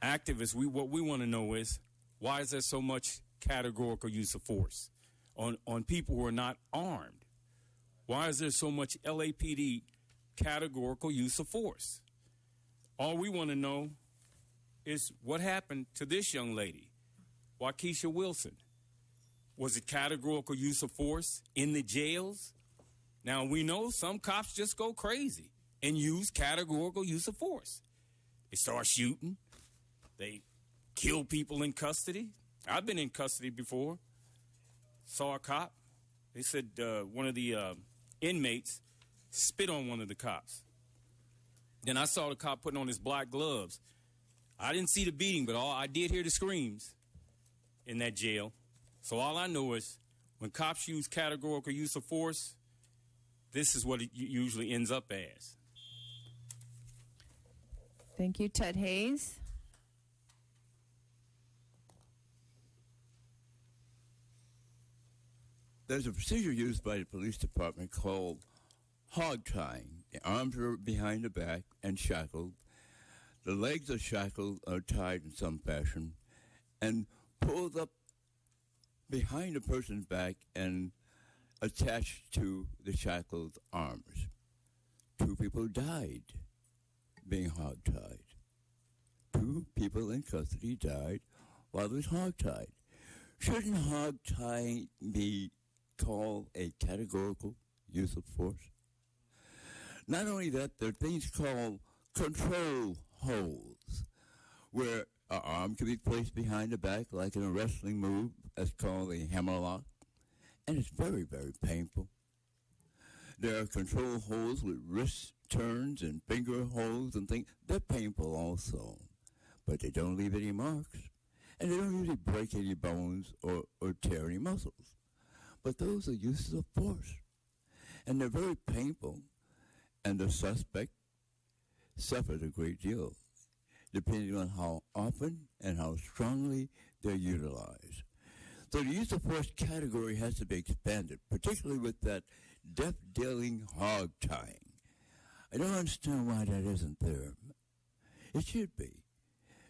S4: activists, what we want to know is, why is there so much categorical use of force on people who are not armed? Why is there so much LAPD categorical use of force? All we want to know is what happened to this young lady, Waukesha Wilson. Was it categorical use of force in the jails? Now, we know some cops just go crazy and use categorical use of force. They start shooting. They kill people in custody. I've been in custody before. Saw a cop. They said one of the inmates spit on one of the cops. Then I saw the cop putting on his black gloves. I didn't see the beating, but I did hear the screams in that jail. So all I know is when cops use categorical use of force, this is what it usually ends up as.
S2: Thank you. Ted Hayes.
S12: There's a procedure used by the police department called hog tying. The arms are behind the back and shackled. The legs are shackled or tied in some fashion and pulled up behind the person's back and attached to the shackled arms. 2 people died being hog-tied. 2 people in custody died while they was hog-tied. Shouldn't hog-tying be called a categorical use of force? Not only that, there are things called control holds. where an arm can be placed behind the back like in a wrestling move that's called a hammerlock, and it's very, very painful. There are control holds with wrist turns and finger holds and things. They're painful also, but they don't leave any marks, and they don't usually break any bones or tear any muscles. But those are uses of force, and they're very painful, and the suspect suffers a great deal, depending on how often and how strongly they're utilized. So the use of force category has to be expanded, particularly with that death-dealing hog tying. I don't understand why that isn't there. It should be.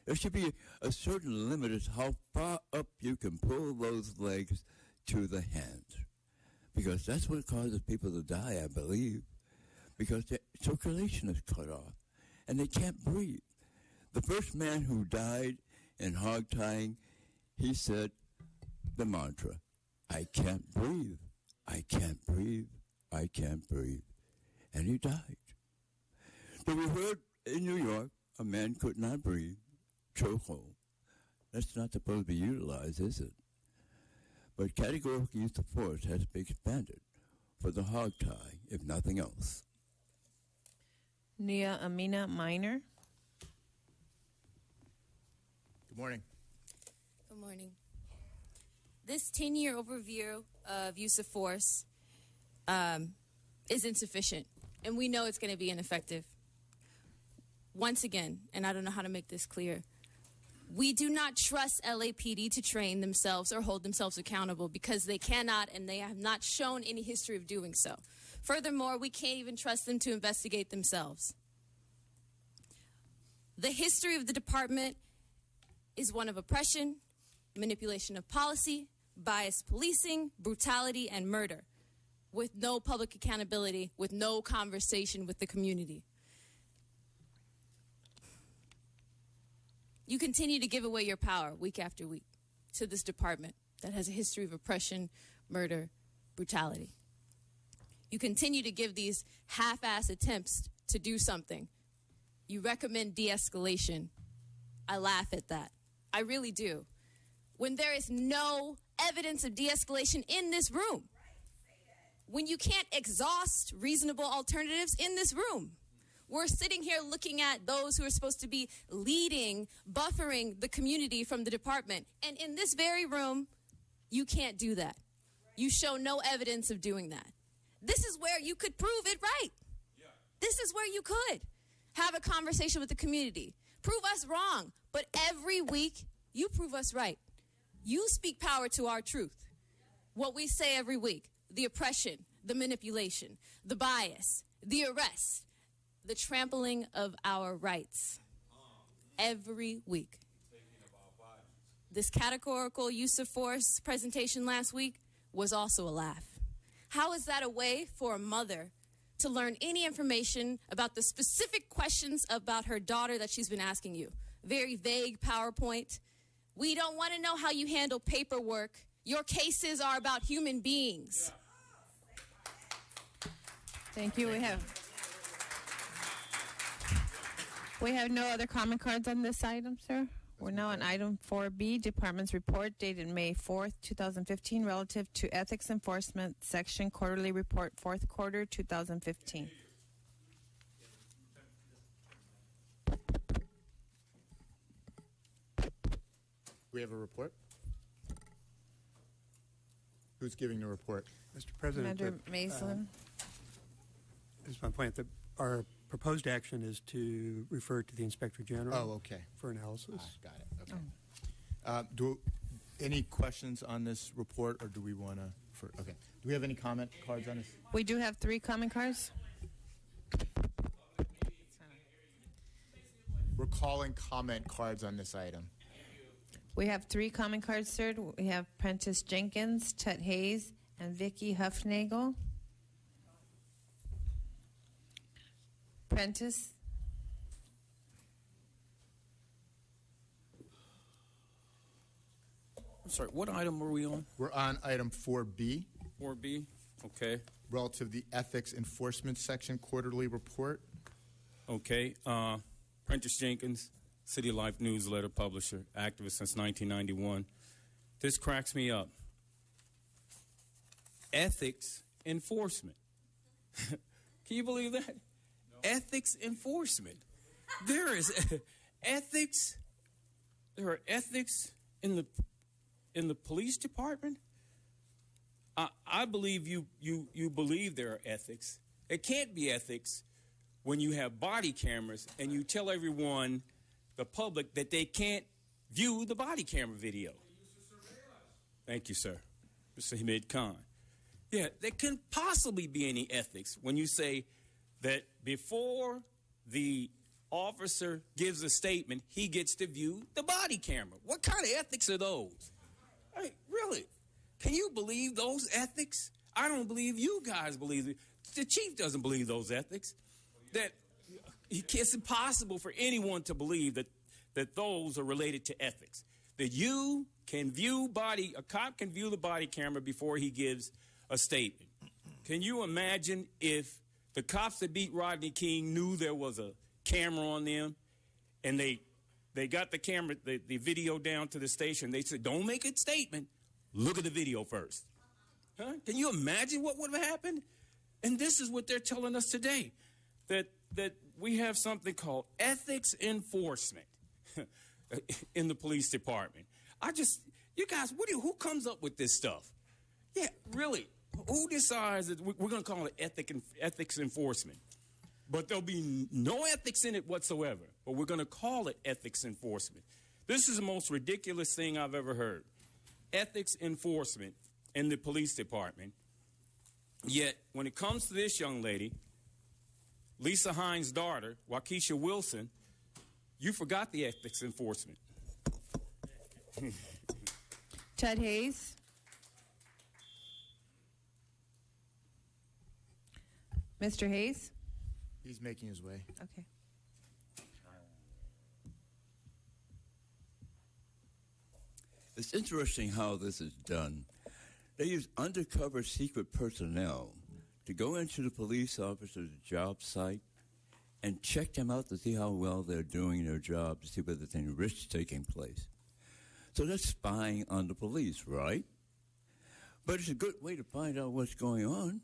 S12: There should be a certain limit as how far up you can pull those legs to the hands, because that's what causes people to die, I believe, because their circulation is cut off and they can't breathe. The first man who died in hog tying, he said the mantra, "I can't breathe, I can't breathe, I can't breathe," and he died. So we heard in New York a man could not breathe, chokehold. That's not supposed to be utilized, is it? But categorical use of force has to be expanded for the hog tie, if nothing else.
S2: Nia Amina Minor.
S1: Good morning.
S5: Good morning. This 10-year overview of use of force is insufficient, and we know it's going to be ineffective. Once again, and I don't know how to make this clear, we do not trust LAPD to train themselves or hold themselves accountable because they cannot and they have not shown any history of doing so. Furthermore, we can't even trust them to investigate themselves. The history of the department is one of oppression, manipulation of policy, biased policing, brutality, and murder, with no public accountability, with no conversation with the community. You continue to give away your power week after week to this department that has a history of oppression, murder, brutality. You continue to give these half-ass attempts to do something. You recommend de-escalation. I laugh at that. I really do. When there is no evidence of de-escalation in this room, when you can't exhaust reasonable alternatives in this room, we're sitting here looking at those who are supposed to be leading, buffering the community from the department. And in this very room, you can't do that. You show no evidence of doing that. This is where you could prove it right. Yeah. This is where you could have a conversation with the community. Prove us wrong. But every week, you prove us right. You speak power to our truth. What we say every week, the oppression, the manipulation, the bias, the arrest, the trampling of our rights every week. This categorical use of force presentation last week was also a laugh. How is that a way for a mother to learn any information about the specific questions about her daughter that she's been asking you? Very vague PowerPoint. We don't want to know how you handle paperwork. Your cases are about human beings.
S2: Thank you. We have no other comment cards on this item, sir. We're now on item 4B, Department's Report dated May 4th, 2015, relative to Ethics Enforcement Section Quarterly Report, 4th Quarter, 2015.
S1: We have a report? Who's giving the report?
S6: Mr. President,
S2: Commander Mason.
S6: This is my point. Our proposed action is to refer to the Inspector General.
S1: Oh, okay.
S6: For analysis.
S1: Got it. Okay. Any questions on this report, or do we want to? Okay. Do we have any comment cards on this?
S2: We do have 3 comment cards.
S1: We're calling comment cards on this item.
S2: We have 3 comment cards, sir. We have Prentice Jenkins, Tut Hayes, and Vicky Huffnagel. Prentice.
S4: I'm sorry, what item were we on?
S1: We're on item 4B.
S4: 4B, okay.
S1: Relative to the Ethics Enforcement Section Quarterly Report.
S4: Okay. Prentice Jenkins, City Life newsletter publisher, activist since 1991. This cracks me up. Ethics enforcement. Can you believe that? No. Ethics enforcement. There is ethics. There are ethics in the police department. I believe you believe there are ethics. It can't be ethics when you have body cameras and you tell everyone, the public, that they can't view the body camera video. Thank you, sir. Mr. Hamid Khan. Yeah, there couldn't possibly be any ethics when you say that before the officer gives a statement, he gets to view the body camera. What kind of ethics are those? I mean, really? Can you believe those ethics? I don't believe you guys believe it. The chief doesn't believe those ethics. That it's impossible for anyone to believe that those are related to ethics. That you can view a cop can view the body camera before he gives a statement. Can you imagine if the cops that beat Rodney King knew there was a camera on them and they got the camera, the video down to the station? They said, don't make a statement. Look at the video first. Huh? Can you imagine what would have happened? And this is what they're telling us today, that we have something called ethics enforcement in the police department. You guys, who comes up with this stuff? Yeah, really, who decides that we're going to call it ethics enforcement? But there'll be no ethics in it whatsoever, but we're going to call it ethics enforcement. This is the most ridiculous thing I've ever heard. Ethics enforcement in the police department. Yet, when it comes to this young lady, Lisa Hines' daughter, Waukesha Wilson, you forgot the ethics enforcement.
S2: Ted Hayes. Mr. Hayes?
S1: He's making his way.
S2: Okay.
S12: It's interesting how this is done. They use undercover secret personnel to go into the police officer's job site and check them out to see how well they're doing their job, to see whether there's any risks taking place. So that's spying on the police, right? But it's a good way to find out what's going on.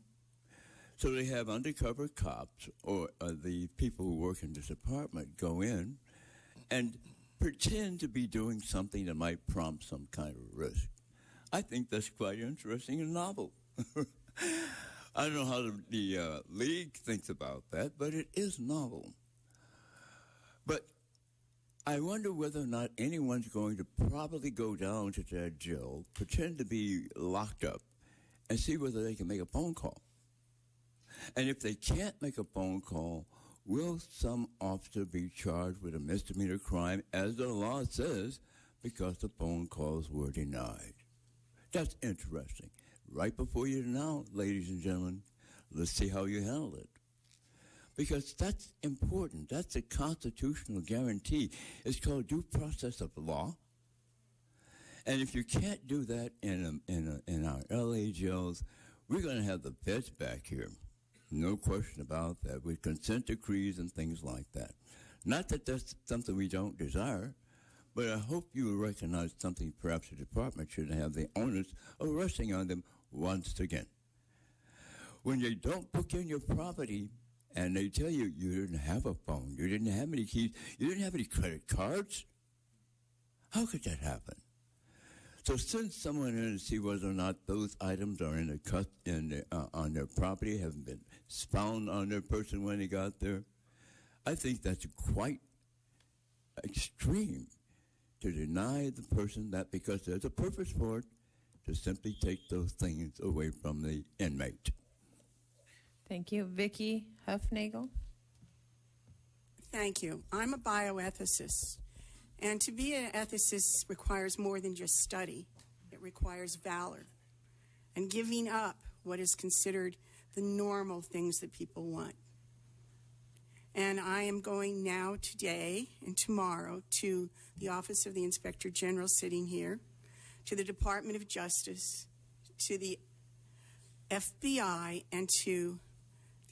S12: So they have undercover cops or the people who work in this department go in and pretend to be doing something that might prompt some kind of risk. I think that's quite interesting and novel. I don't know how the league thinks about that, but it is novel. But I wonder whether or not anyone's going to probably go down to that jail, pretend to be locked up, and see whether they can make a phone call. And if they can't make a phone call, will some officer be charged with a misdemeanor crime, as the law says, because the phone calls were denied? That's interesting. Right before you now, ladies and gentlemen, let's see how you handle it. Because that's important. That's a constitutional guarantee. It's called due process of law. And if you can't do that in our LA jails, we're going to have the feds back here. No question about that, with consent decrees and things like that. Not that that's something we don't desire, but I hope you will recognize something perhaps the department should have the onus of resting on them once again. When they don't book in your property and they tell you you didn't have a phone, you didn't have any keys, you didn't have any credit cards, how could that happen? So send someone in and see whether or not those items are on their property, haven't been found on their person when they got there. I think that's quite extreme to deny the person that, because there's a purpose for it, to simply take those things away from the inmate.
S2: Thank you. Vicki Huffnagel.
S7: Thank you. I'm a bioethicist. And to be an ethicist requires more than just study. It requires valor and giving up what is considered the normal things that people want. And I am going now today and tomorrow to the Office of the Inspector General sitting here, to the Department of Justice, to the FBI, and to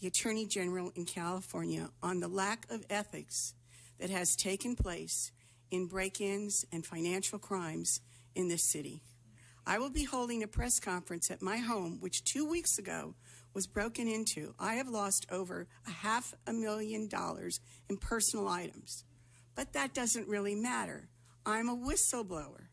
S7: the Attorney General in California on the lack of ethics that has taken place in break-ins and financial crimes in this city. I will be holding a press conference at my home, which 2 weeks ago was broken into. I have lost over $500,000 in personal items. But that doesn't really matter. I'm a whistleblower.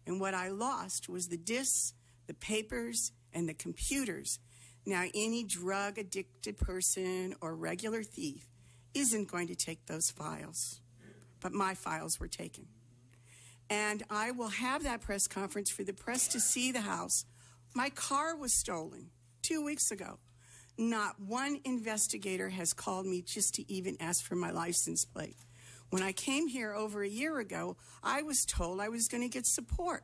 S7: And what I lost was the discs, the papers, and the computers. Now, any drug-addicted person or regular thief isn't going to take those files. But my files were taken. And I will have that press conference for the press to see the house. My car was stolen 2 weeks ago. Not one investigator has called me just to even ask for my license plate. When I came here over a year ago, I was told I was going to get support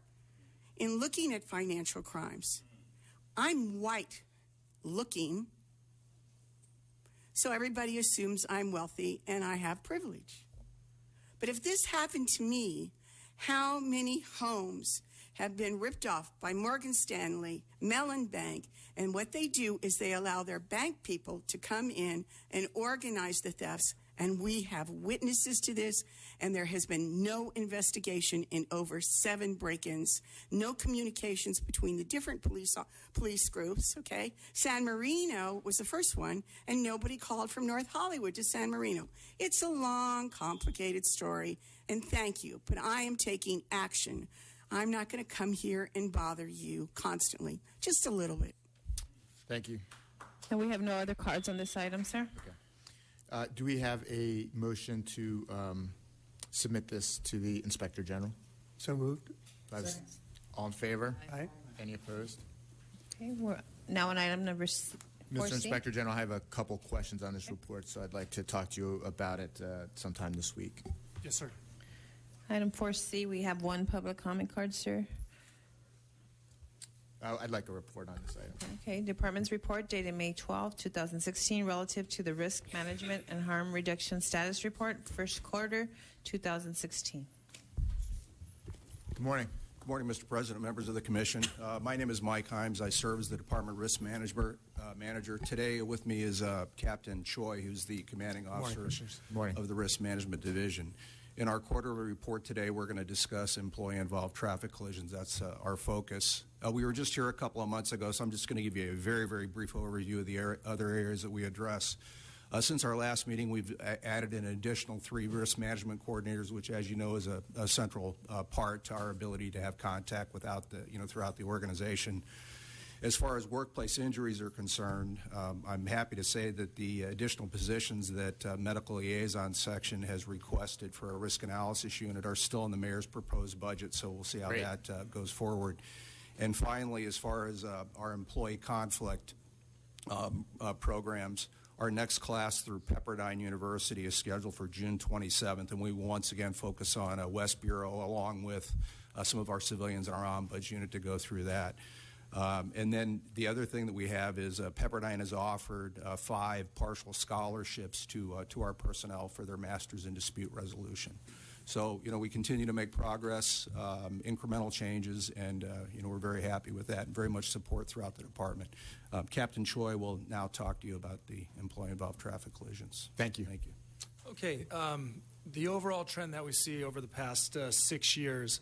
S7: in looking at financial crimes. I'm white looking, so everybody assumes I'm wealthy and I have privilege. But if this happened to me, how many homes have been ripped off by Morgan Stanley, Mellon Bank, and what they do is they allow their bank people to come in and organize the thefts, and we have witnesses to this, and there has been no investigation in over 7 break-ins, no communications between the different police groups, okay? San Marino was the first one, and nobody called from North Hollywood to San Marino. It's a long, complicated story, and thank you, but I am taking action. I'm not going to come here and bother you constantly, just a little bit.
S1: Thank you.
S2: And we have no other cards on this item, sir.
S1: Okay. Do we have a motion to submit this to the Inspector General?
S6: So moved.
S1: All in favor?
S6: Aye.
S1: Any opposed?
S2: Okay, we're now on item number 4C.
S1: Mr. Inspector General, I have a couple questions on this report, so I'd like to talk to you about it sometime this week.
S3: Yes, sir.
S2: Item 4C, we have one public comment card, sir.
S1: I'd like a report on this item.
S2: Okay, Department's report dated May 12, 2016, relative to the Risk Management and Harm Reduction Status Report, first quarter 2016.
S1: Good morning.
S9: Good morning, Mr. President, members of the Commission. My name is Mike Himes. I serve as the Department Risk Management Manager. Today with me is Captain Choi, who's the commanding officer of the Risk Management Division. In our quarterly report today, we're going to discuss employee-involved traffic collisions. That's our focus. We were just here a couple of months ago, so I'm just going to give you a very, very brief overview of the other areas that we address. Since our last meeting, we've added an additional 3 risk management coordinators, which, as you know, is a central part to our ability to have contact throughout the organization. As far as workplace injuries are concerned, I'm happy to say that the additional positions that Medical Liaison Section has requested for a risk analysis unit are still in the Mayor's proposed budget, so we'll see how that goes forward. And finally, as far as our employee conflict programs, our next class through Pepperdine University is scheduled for June 27th, and we will once again focus on West Bureau along with some of our civilians in our ombuds unit to go through that. And then the other thing that we have is Pepperdine has offered 5 partial scholarships to our personnel for their Masters in Dispute Resolution. So, we continue to make progress, incremental changes, and, we're very happy with that and very much support throughout the department. Captain Choi will now talk to you about the employee-involved traffic collisions.
S1: Thank you.
S9: Thank you.
S3: Okay. The overall trend that we see over the past 6 years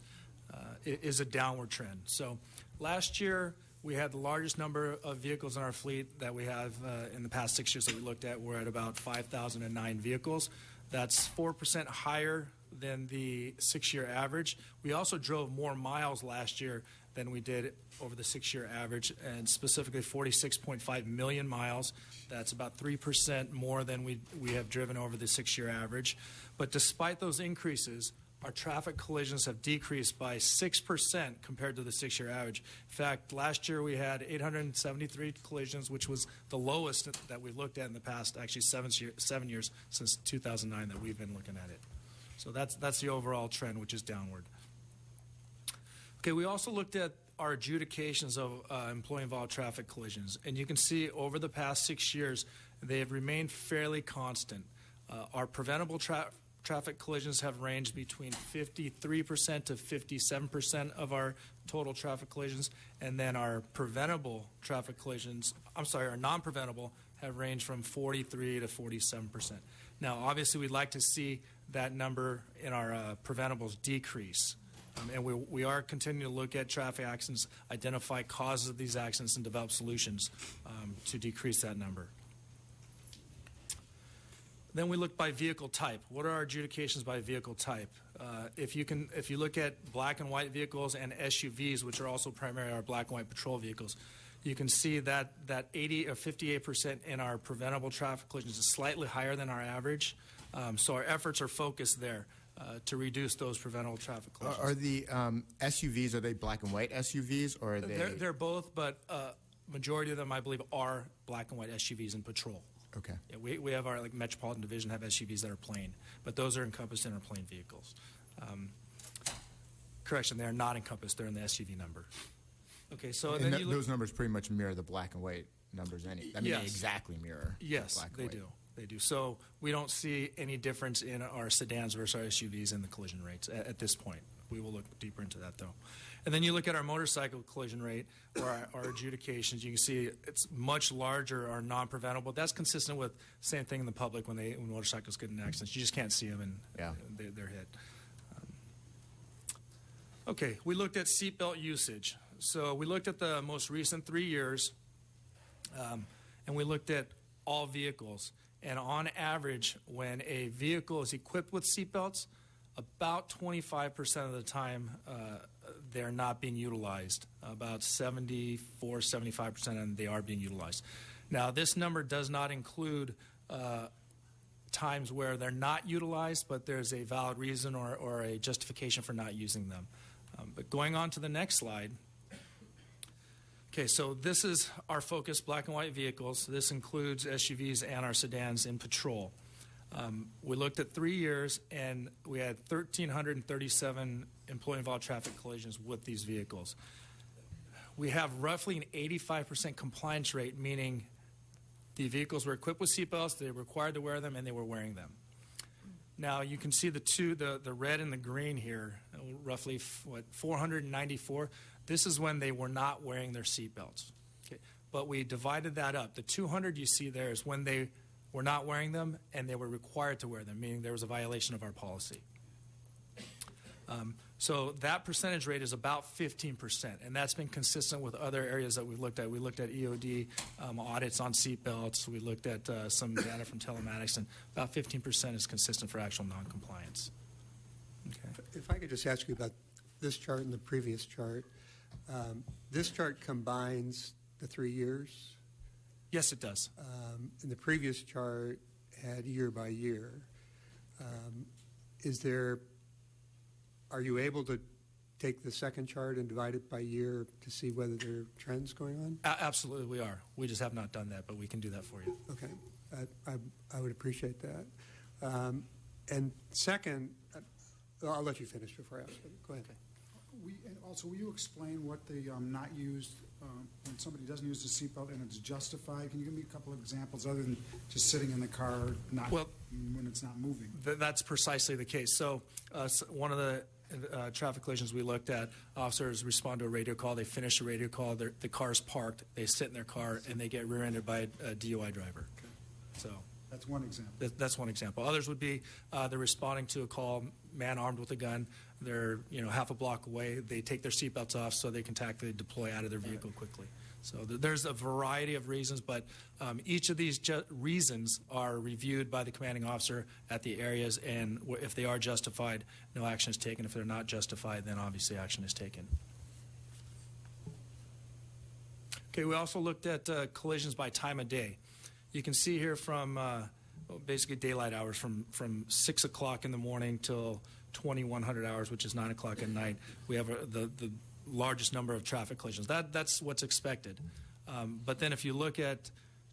S3: is a downward trend. So last year, we had the largest number of vehicles in our fleet that we have in the past 6 years that we looked at. We're at about 5,009 vehicles. That's 4% higher than the 6-year average. We also drove more miles last year than we did over the 6-year average, and specifically 46.5 million miles. That's about 3% more than we have driven over the 6-year average. But despite those increases, our traffic collisions have decreased by 6% compared to the 6-year average. In fact, last year we had 873 collisions, which was the lowest that we've looked at in the past, actually 7 years since 2009 that we've been looking at it. So that's the overall trend, which is downward. Okay, we also looked at our adjudications of employee-involved traffic collisions, and you can see over the past 6 years they have remained fairly constant. Our preventable traffic collisions have ranged between 53% to 57% of our total traffic collisions, and then our preventable traffic collisions, our non-preventable, have ranged from 43 to 47%. Now, obviously, we'd like to see
S10: that number in our preventables decrease. And we are continuing to look at traffic accidents, identify causes of these accidents, and develop solutions to decrease that number. Then we look by vehicle type. What are our adjudications by vehicle type? If you look at black and white vehicles and SUVs, which are also primarily our black and white patrol vehicles, you can see that 80 or 58% in our preventable traffic collisions is slightly higher than our average. So our efforts are focused there to reduce those preventable traffic collisions.
S1: Are the SUVs, are they black and white SUVs, or are they?
S10: They're both, but majority of them, I believe, are black and white SUVs in patrol.
S1: Okay.
S10: Yeah, we have our Metropolitan Division have SUVs that are plain, but those are encompassed in our plain vehicles. Correction, they are not encompassed. They're in the SUV number. Okay, so
S1: And
S10: then
S1: those numbers pretty much mirror the black and white numbers. They
S10: Yes.
S1: exactly mirror.
S10: Yes,
S1: black and
S10: they
S1: white.
S10: do. They do. So we don't see any difference in our sedans versus our SUVs in the collision rates at this point. We will look deeper into that, though. And then you look at our motorcycle collision rate or our adjudications. You can see it's much larger, our non-preventable. That's consistent with same thing in the public when motorcycles get in accidents. You just can't see them and they're hit. Okay, we looked at seatbelt usage. So we looked at the most recent 3 years, and we looked at all vehicles. And on average, when a vehicle is equipped with seatbelts, about 25% of the time they're not being utilized. About 74, 75% of them, they are being utilized. Now, this number does not include times where they're not utilized, but there's a valid reason or a justification for not using them. But going on to the next slide. Okay, so this is our focus, black and white vehicles. This includes SUVs and our sedans in patrol. We looked at 3 years, and we had 1,337 employee-involved traffic collisions with these vehicles. We have roughly an 85% compliance rate, meaning the vehicles were equipped with seatbelts, they were required to wear them, and they were wearing them. Now, you can see the red and the green here, roughly 494. This is when they were not wearing their seatbelts. Okay. But we divided that up. The 200 you see there is when they were not wearing them and they were required to wear them, meaning there was a violation of our policy. So that percentage rate is about 15%, and that's been consistent with other areas that we've looked at. We looked at EOD audits on seatbelts. We looked at some data from telematics, and about 15% is consistent for actual noncompliance. Okay.
S6: If I could just ask you about this chart and the previous chart. This chart combines the 3 years.
S10: Yes, it does.
S6: And the previous chart had year by year. Are you able to take the second chart and divide it by year to see whether there are trends going on?
S10: Absolutely, we are. We just have not done that, but we can do that for you.
S6: Okay. I would appreciate that. And second, I'll let you finish before I ask you. Go ahead. Okay.
S11: Will you explain what the not used, when somebody doesn't use the seatbelt and it's justified? Can you give me a couple of examples other than just sitting in the car when it's not moving?
S10: That's precisely the case. So one of the traffic collisions we looked at, officers respond to a radio call. They finish a radio call. The car's parked. They sit in their car, and they get rear-ended by a DUI driver. Okay. So
S11: that's one example.
S10: That's one example. Others would be they're responding to a call, man armed with a gun. They're half a block away. They take their seatbelts off so they can tactically deploy out of their vehicle quickly. So there's a variety of reasons, but each of these reasons are reviewed by the commanding officer at the areas, and if they are justified, no action is taken. If they're not justified, then obviously action is taken. Okay, we also looked at collisions by time of day. You can see here from basically daylight hours from 6 o'clock in the morning till 2100 hours, which is 9 o'clock at night. We have the largest number of traffic collisions. That's what's expected. But then if you look at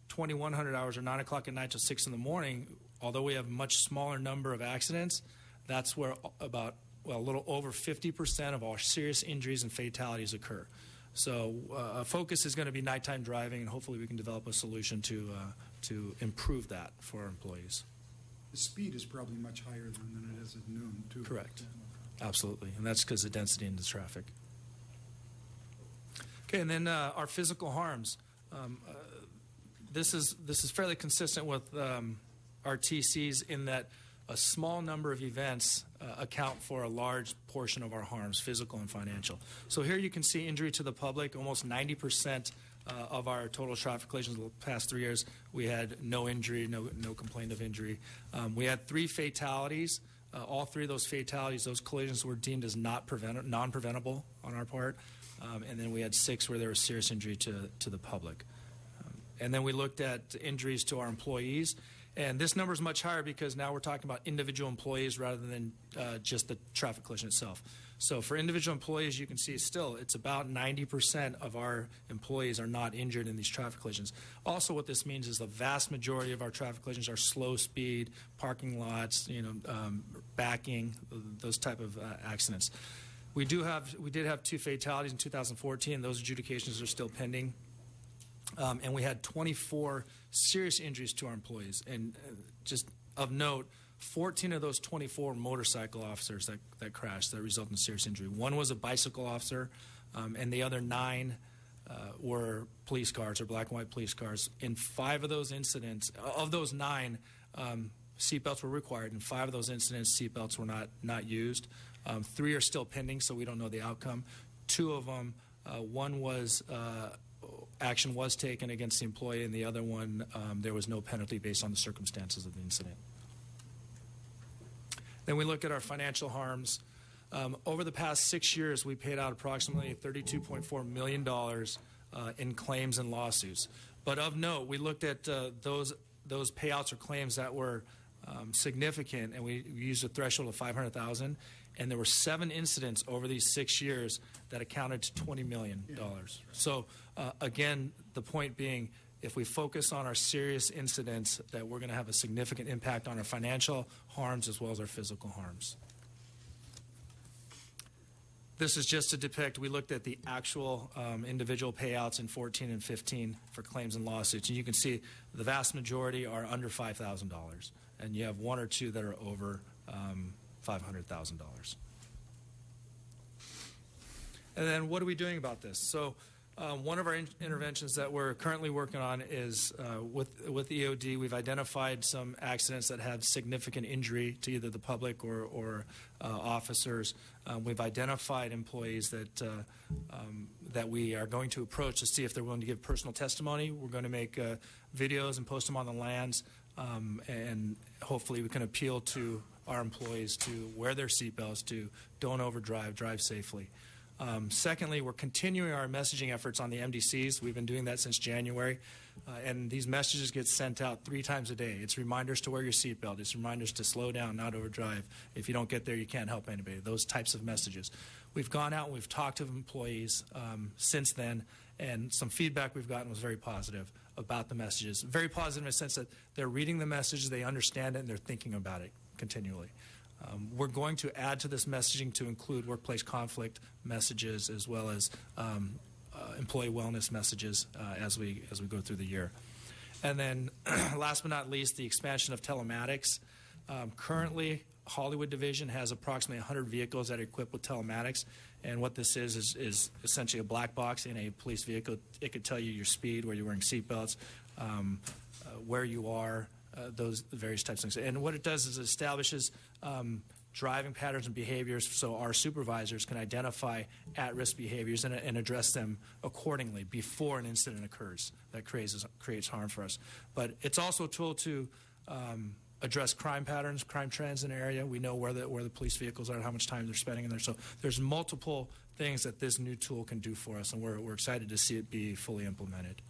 S10: 2100 hours or 9 o'clock at night till 6 in the morning, although we have a much smaller number of accidents, that's where a little over 50% of all serious injuries and fatalities occur. So a focus is going to be nighttime driving, and hopefully we can develop a solution to improve that for our employees.
S11: The speed is probably much higher than it is at noon, too.
S10: Correct. Absolutely. And that's because of density in the traffic. Okay, and then our physical harms. This is fairly consistent with our TCs in that a small number of events account for a large portion of our harms, physical and financial. So here you can see injury to the public. Almost 90% of our total traffic collisions in the past 3 years, we had no injury, no complaint of injury. We had 3 fatalities. All 3 of those fatalities, those collisions were deemed as non-preventable on our part. And then we had 6 where there was serious injury to the public. And then we looked at injuries to our employees. And this number is much higher because now we're talking about individual employees rather than just the traffic collision itself. So for individual employees, you can see it's about 90% of our employees are not injured in these traffic collisions. Also, what this means is the vast majority of our traffic collisions are slow speed, parking lots, backing, those type of accidents. We did have 2 fatalities in 2014. Those adjudications are still pending. And we had 24 serious injuries to our employees. And just of note, 14 of those 24 motorcycle officers that crashed that resulted in serious injury. 1 was a bicycle officer, and the other 9 were police cars or black and white police cars. In 5 of those incidents, of those 9, seatbelts were required. In 5 of those incidents, seatbelts were not used. 3 are still pending, so we don't know the outcome. 2 of them, one was action was taken against the employee, and the other one, there was no penalty based on the circumstances of the incident. Then we look at our financial harms. Over the past 6 years, we paid out approximately $32.4 million in claims and lawsuits. But of note, we looked at those payouts or claims that were significant, and we used a threshold of $500,000. And there were 7 incidents over these 6 years that accounted to $20 million. So again, the point being, if we focus on our serious incidents, that we're going to have a significant impact on our financial harms as well as our physical harms. This is just to depict, we looked at the actual individual payouts in 14 and 15 for claims and lawsuits. And you can see the vast majority are under $5,000. And you have 1 or 2 that are over $500,000. And then what are we doing about this? So one of our interventions that we're currently working on is with EOD, we've identified some accidents that have significant injury to either the public or officers. We've identified employees that we are going to approach to see if they're willing to give personal testimony. We're going to make videos and post them on the lands, and hopefully we can appeal to our employees to wear their seatbelts, to don't overdrive, drive safely. Secondly, we're continuing our messaging efforts on the MDCs. We've been doing that since January, and these messages get sent out 3 times a day. It's reminders to wear your seatbelt. It's reminders to slow down, not overdrive. If you don't get there, you can't help anybody. Those types of messages. We've gone out and we've talked to employees since then, and some feedback we've gotten was very positive about the messages. Very positive in the sense that they're reading the message, they understand it, and they're thinking about it continually. We're going to add to this messaging to include workplace conflict messages as well as employee wellness messages as we go through the year. And then last but not least, the expansion of telematics. Currently, Hollywood Division has approximately 100 vehicles that are equipped with telematics, and what this is essentially a black box in a police vehicle. It could tell you your speed, where you're wearing seatbelts, where you are, those various types of things. And what it does is it establishes driving patterns and behaviors so our supervisors can identify at-risk behaviors and address them accordingly before an incident occurs that creates harm for us. But it's also a tool to address crime patterns, crime trends in the area. We know where the police vehicles are, how much time they're spending in there. So there's multiple things that this new tool can do for us, and we're excited to see it be fully implemented.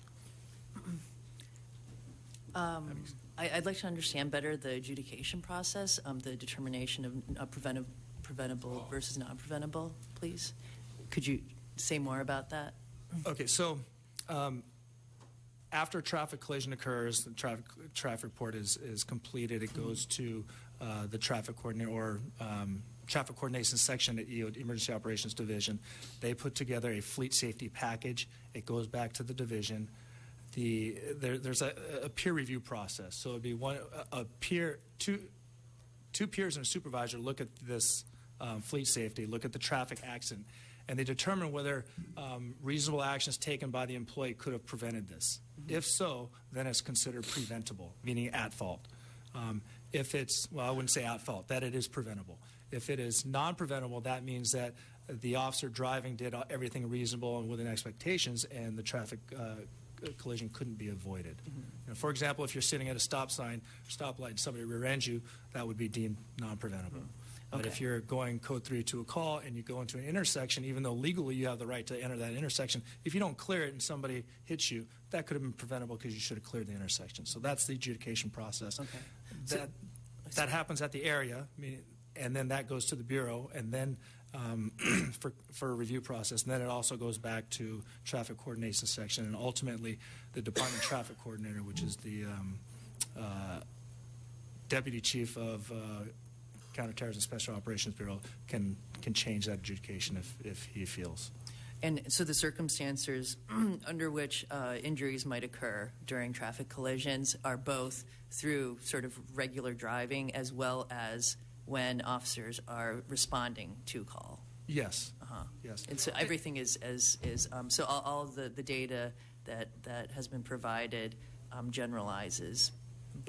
S8: I'd like to understand better the adjudication process, the determination of preventable versus non-preventable, please. Could you say more about that?
S10: Okay, so after a traffic collision occurs, the traffic report is completed. It goes to the traffic coordinator or traffic coordination section at EOD, Emergency Operations Division. They put together a fleet safety package. It goes back to the division. There's a peer review process. So it'd be two peers and a supervisor look at this fleet safety, look at the traffic accident, and they determine whether reasonable actions taken by the employee could have prevented this. If so, then it's considered preventable, meaning at fault. If it's, well, I wouldn't say at fault, that it is preventable. If it is non-preventable, that means that the officer driving did everything reasonable and within expectations, and the traffic collision couldn't be avoided. You know, for example, if you're sitting at a stoplight and somebody rear-ends you, that would be deemed non-preventable. But if you're going code 3 to a call and you go into an intersection, even though legally you have the right to enter that intersection, if you don't clear it and somebody hits you, that could have been preventable because you should have cleared the intersection. So that's the adjudication process. That happens at the area, and then that goes to the Bureau, and then for a review process, and then it also goes back to traffic coordination section, and ultimately the Department Traffic Coordinator, which is the Deputy Chief of Counterterrorism Special Operations Bureau, can change that adjudication if he feels.
S8: And so the circumstances under which injuries might occur during traffic collisions are both through sort of regular driving as well as when officers are responding to call.
S10: Yes. Yes.
S8: And so everything is so all of the data that has been provided generalizes.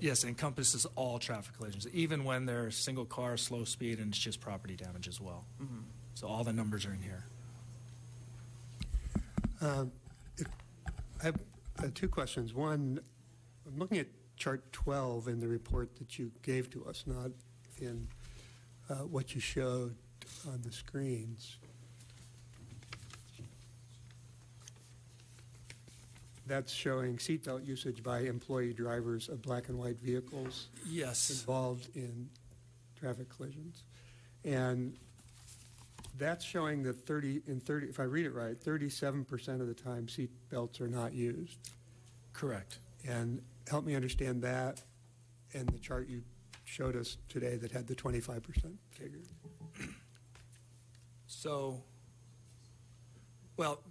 S10: Yes, it encompasses all traffic collisions, even when they're single car, slow speed, and it's just property damage as well. So all the numbers are in here.
S6: I have two questions. One, I'm looking at chart 12 in the report that you gave to us, not in what you showed on the screens. That's showing seatbelt usage by employee drivers of black and white vehicles involved in traffic collisions. And that's showing that if I read it right, 37% of the time seatbelts are not used.
S10: Correct.
S6: And help me understand that and the chart you showed us today that had the 25% figure.
S10: So, well,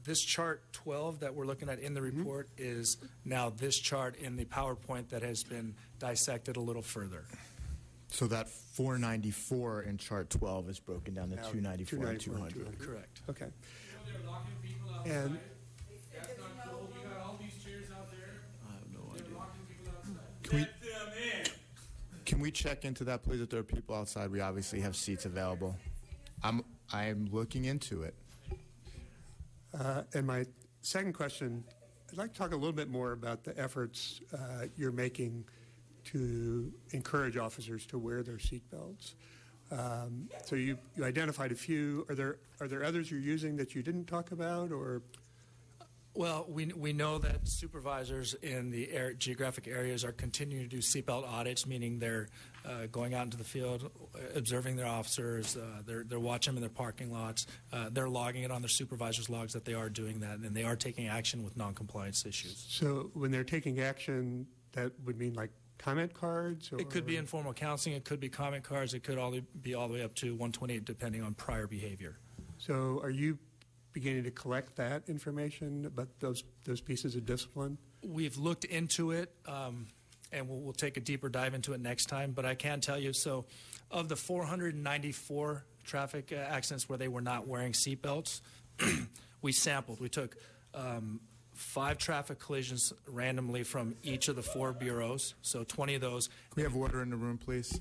S10: this chart 12 that we're looking at in the report is now this chart in the PowerPoint that has been dissected a little further.
S1: So that 494 in chart 12 is broken down to 294 and 200.
S10: Correct.
S6: Okay.
S19: They're locking people outside.
S6: And
S19: That's not cool. We got all these chairs out there.
S1: I have no idea.
S19: They're locking people outside. Let them in.
S1: Can we check into that, please? If there are people outside, we obviously have seats available. I'm looking into it.
S6: And my second question, I'd like to talk a little bit more about the efforts you're making to encourage officers to wear their seatbelts. So you identified a few. Are there others you're using that you didn't talk about, or?
S10: Well, we know that supervisors in the geographic areas are continuing to do seatbelt audits, meaning they're going out into the field, observing their officers, they're watching them in their parking lots, they're logging it on their supervisors' logs that they are doing that, and they are taking action with noncompliance issues.
S6: So when they're taking action, that would mean like comment cards? Or?
S10: It could be informal counseling, it could be comment cards, it could be all the way up to 128 depending on prior behavior.
S6: So are you beginning to collect that information about those pieces of discipline?
S10: We've looked into it, and we'll take a deeper dive into it next time. But I can tell you, so of the 494 traffic accidents where they were not wearing seatbelts, we sampled. We took 5 traffic collisions randomly from each of the 4 bureaus, so 20 of those.
S1: Can we have order in the room, please?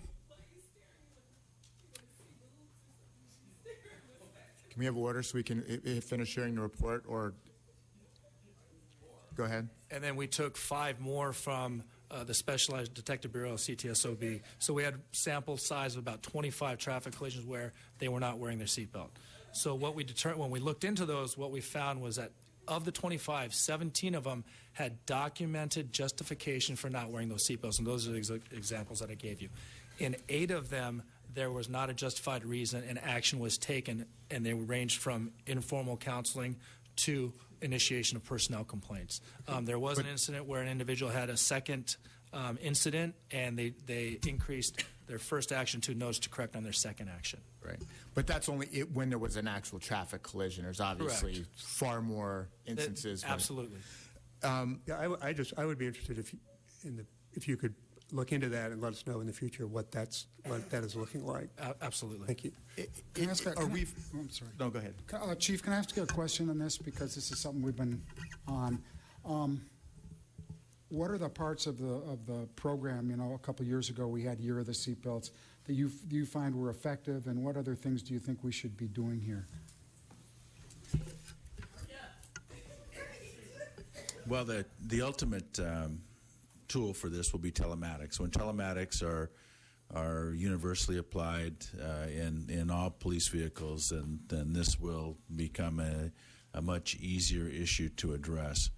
S1: Can we have order so we can finish sharing the report, or go ahead?
S10: And then we took 5 more from the Specialized Detective Bureau, CTSOB. So we had sample size of about 25 traffic collisions where they were not wearing their seatbelt. So what we determined when we looked into those, what we found was that of the 25, 17 of them had documented justification for not wearing those seatbelts, and those are the examples that I gave you. In 8 of them, there was not a justified reason, and action was taken, and they ranged from informal counseling to initiation of personnel complaints. There was an incident where an individual had a second incident, and they increased their first action to notice to correct on their second action.
S1: Right. But that's only when there was an actual traffic collision. There's obviously far more instances.
S10: Absolutely.
S6: Yeah, I would be interested if you could look into that and let us know in the future what that is looking like.
S10: Absolutely.
S6: Thank you.
S11: Can I ask I'm sorry.
S1: No, go ahead.
S11: Chief, can I ask you a question on this, because this is something we've been on. what are the parts of the program? You know, a couple years ago we had Year of the Seatbelts that you find were effective, and what other things do you think we should be doing here?
S13: Well, the ultimate tool for this will be telematics. When telematics are universally applied in all police vehicles, then this will become a much easier issue to address.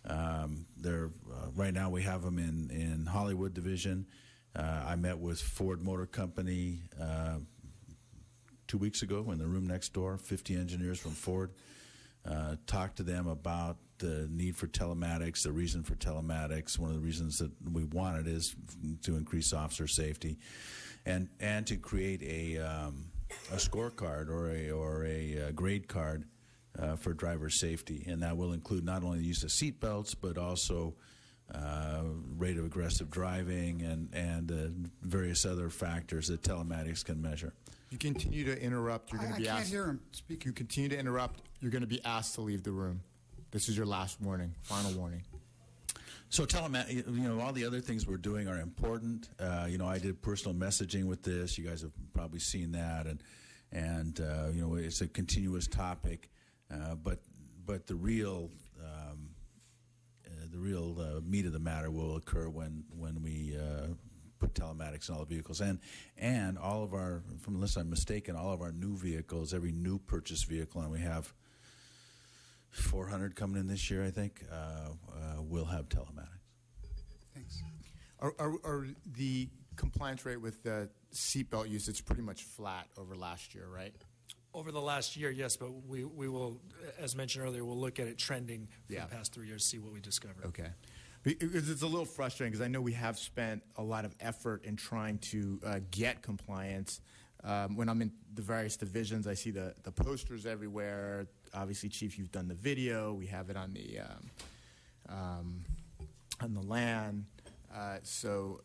S13: Right now we have them in Hollywood Division. I met with Ford Motor Company 2 weeks ago in the room next door, 50 engineers from Ford. Talked to them about the need for telematics, the reason for telematics. One of the reasons that we want it is to increase officer safety and to create a scorecard or a grade card for driver safety, and that will include not only the use of seat belts but also rate of aggressive driving and various other factors that telematics can measure.
S1: You continue to interrupt, you're going to be asked. I can't
S11: hear him speak.
S1: You continue to interrupt, you're going to be asked to leave the room. This is your last warning, final warning.
S13: So all the other things we're doing are important. I did personal messaging with this. You guys have probably seen that, and it's a continuous topic. But the real meat of the matter will occur when we put telematics in all the vehicles, and all of our, unless I'm mistaken, all of our new vehicles, every new purchased vehicle, and we have 400 coming in this year, I think, will have telematics.
S11: Thanks.
S1: Are the compliance rate with the seatbelt use, it's pretty much flat over last year, right?
S10: Over the last year, yes, but we will, as mentioned earlier, we'll look at it trending for the past 3 years, see what we discover.
S1: Okay. Because it's a little frustrating because I know we have spent a lot of effort in trying to get compliance. When I'm in the various divisions, I see the posters everywhere. Obviously, Chief, you've done the video. We have it on the LAN. So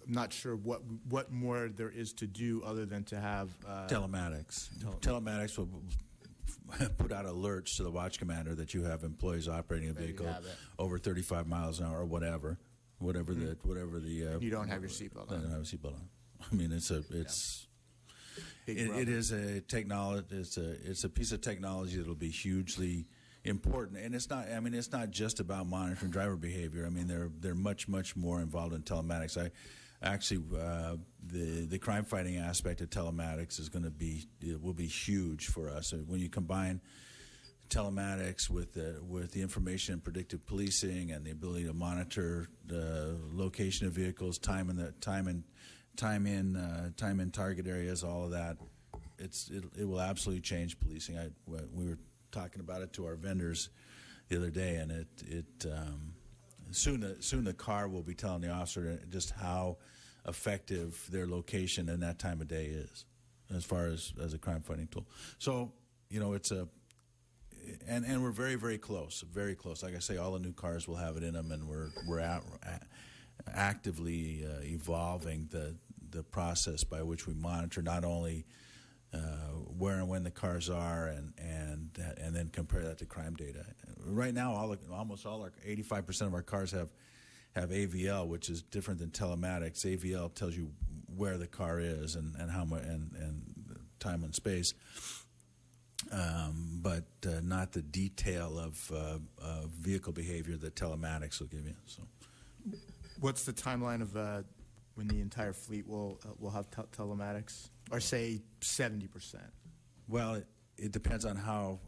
S1: I'm not sure what more there is to do other than to have
S13: telematics. Telematics will put out alerts to the watch commander that you have employees operating a vehicle over 35 miles an hour or whatever the
S1: you don't have your seatbelt on.
S13: Don't have a seatbelt on. I mean, it is a technology. It's a piece of technology that will be hugely important, and it's not. I mean, it's not just about monitoring driver behavior. I mean, they're much more involved in telematics. The crime fighting aspect of telematics will be huge for us. When you combine telematics with the information and predictive policing and the ability to monitor the location of vehicles, time in target areas, all of that, it will absolutely change policing. We were talking about it to our vendors the other day, and soon the car will be telling the officer just how effective their location and that time of day is, as far as a crime fighting tool. So it's and we're very close. Like I say, all the new cars will have it in them, and we're actively evolving the process by which we monitor not only where and when the cars are, and then compare that to crime data. Right now, almost all our 85% of our cars have AVL, which is different than telematics. AVL tells you where the car is and how much and time and space, but not the detail of vehicle behavior that telematics will give you. So,
S1: what's the timeline of when the entire fleet will have telematics, or say 70%?
S13: Well, it depends on how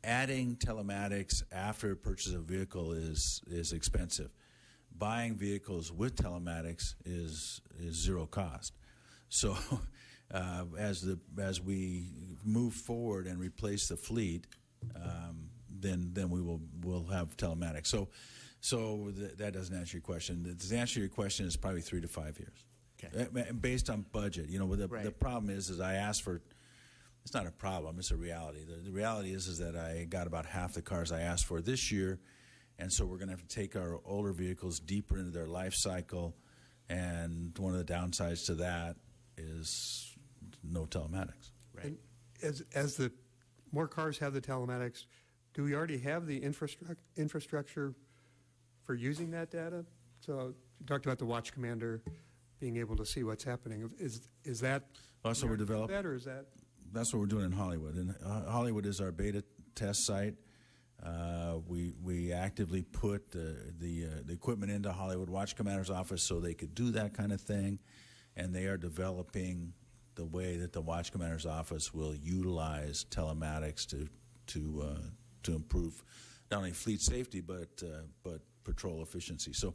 S13: adding telematics after purchase of a vehicle is expensive. Buying vehicles with telematics is zero cost. So as we move forward and replace the fleet, then we'll have telematics. So that doesn't answer your question. The answer to your question is probably 3 to 5 years. Okay. Based on budget. The problem is I asked for. It's not a problem. It's a reality. The reality is that I got about half the cars I asked for this year, and so we're going to have to take our older vehicles deeper into their life cycle, and one of the downsides to that is no telematics.
S6: Right. And as the more cars have the telematics, do we already have the infrastructure for using that data? So you talked about the watch commander being able to see what's happening. Is that
S13: also we're developing
S6: that, or is that?
S13: That's what we're doing in Hollywood. And Hollywood is our beta test site. We actively put the equipment into Hollywood Watch Commander's office so they could do that kind of thing, and they are developing the way that the Watch Commander's office will utilize telematics to improve not only fleet safety but patrol efficiency. So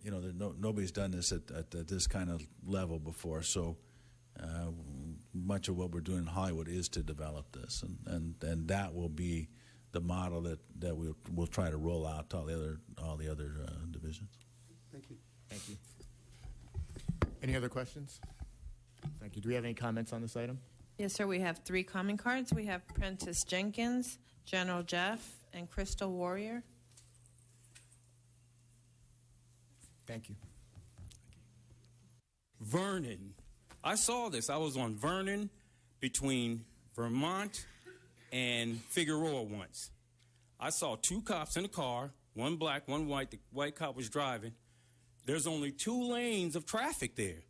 S13: nobody's done this at this kind of level before. So much of what we're doing in Hollywood is to develop this, and that will be the model that we'll try to roll out to all the other divisions.
S6: Thank you.
S1: Thank you. Any other questions? Thank you. Do we have any comments on this item?
S2: Yes, sir. We have 3 comment cards. We have Prentice Jenkins, General Jeff, and Crystal Warrior.
S1: Thank you.
S4: Vernon. I saw this. I was on Vernon between Vermont and Figueroa once. I saw 2 cops in a car, one black, one white. The white cop was driving. There's only 2 lanes of traffic there.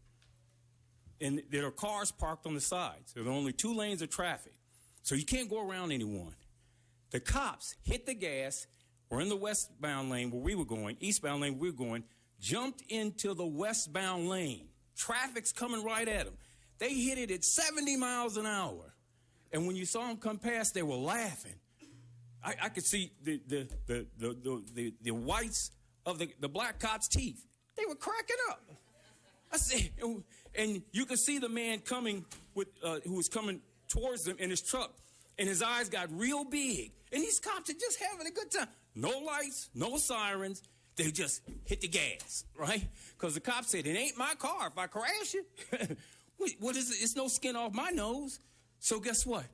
S4: And there are cars parked on the sides. There are only 2 lanes of traffic. So you can't go around anyone. The cops hit the gas, were in the westbound lane where we were going, eastbound lane where we were going, jumped into the westbound lane. Traffic's coming right at them. They hit it at 70 miles an hour. And when you saw them come past, they were laughing. I could see the whites of the black cop's teeth. They were cracking up. I said, and you could see the man coming who was coming towards them in his truck, and his eyes got real big. And these cops are just having a good time. No lights, no sirens. They just hit the gas, right? Because the cop said, it ain't my car. If I crash it, what is it? It's no skin off my nose. So guess what?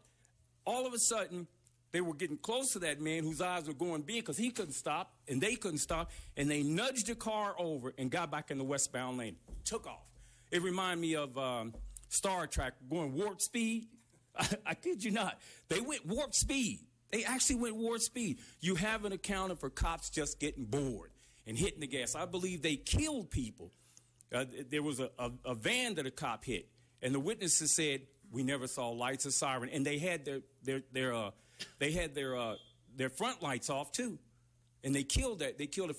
S4: All of a sudden, they were getting close to that man whose eyes were going big because he couldn't stop, and they couldn't stop, and they nudged the car over and got back in the westbound lane. Took off. It reminded me of Star Trek going warp speed. I kid you not. They went warp speed. They actually went warp speed. You haven't accounted for cops just getting bored and hitting the gas. I believe they killed people. There was a van that a cop hit, and the witnesses said we never saw lights or siren, and they had their front lights off too, and they killed that. They killed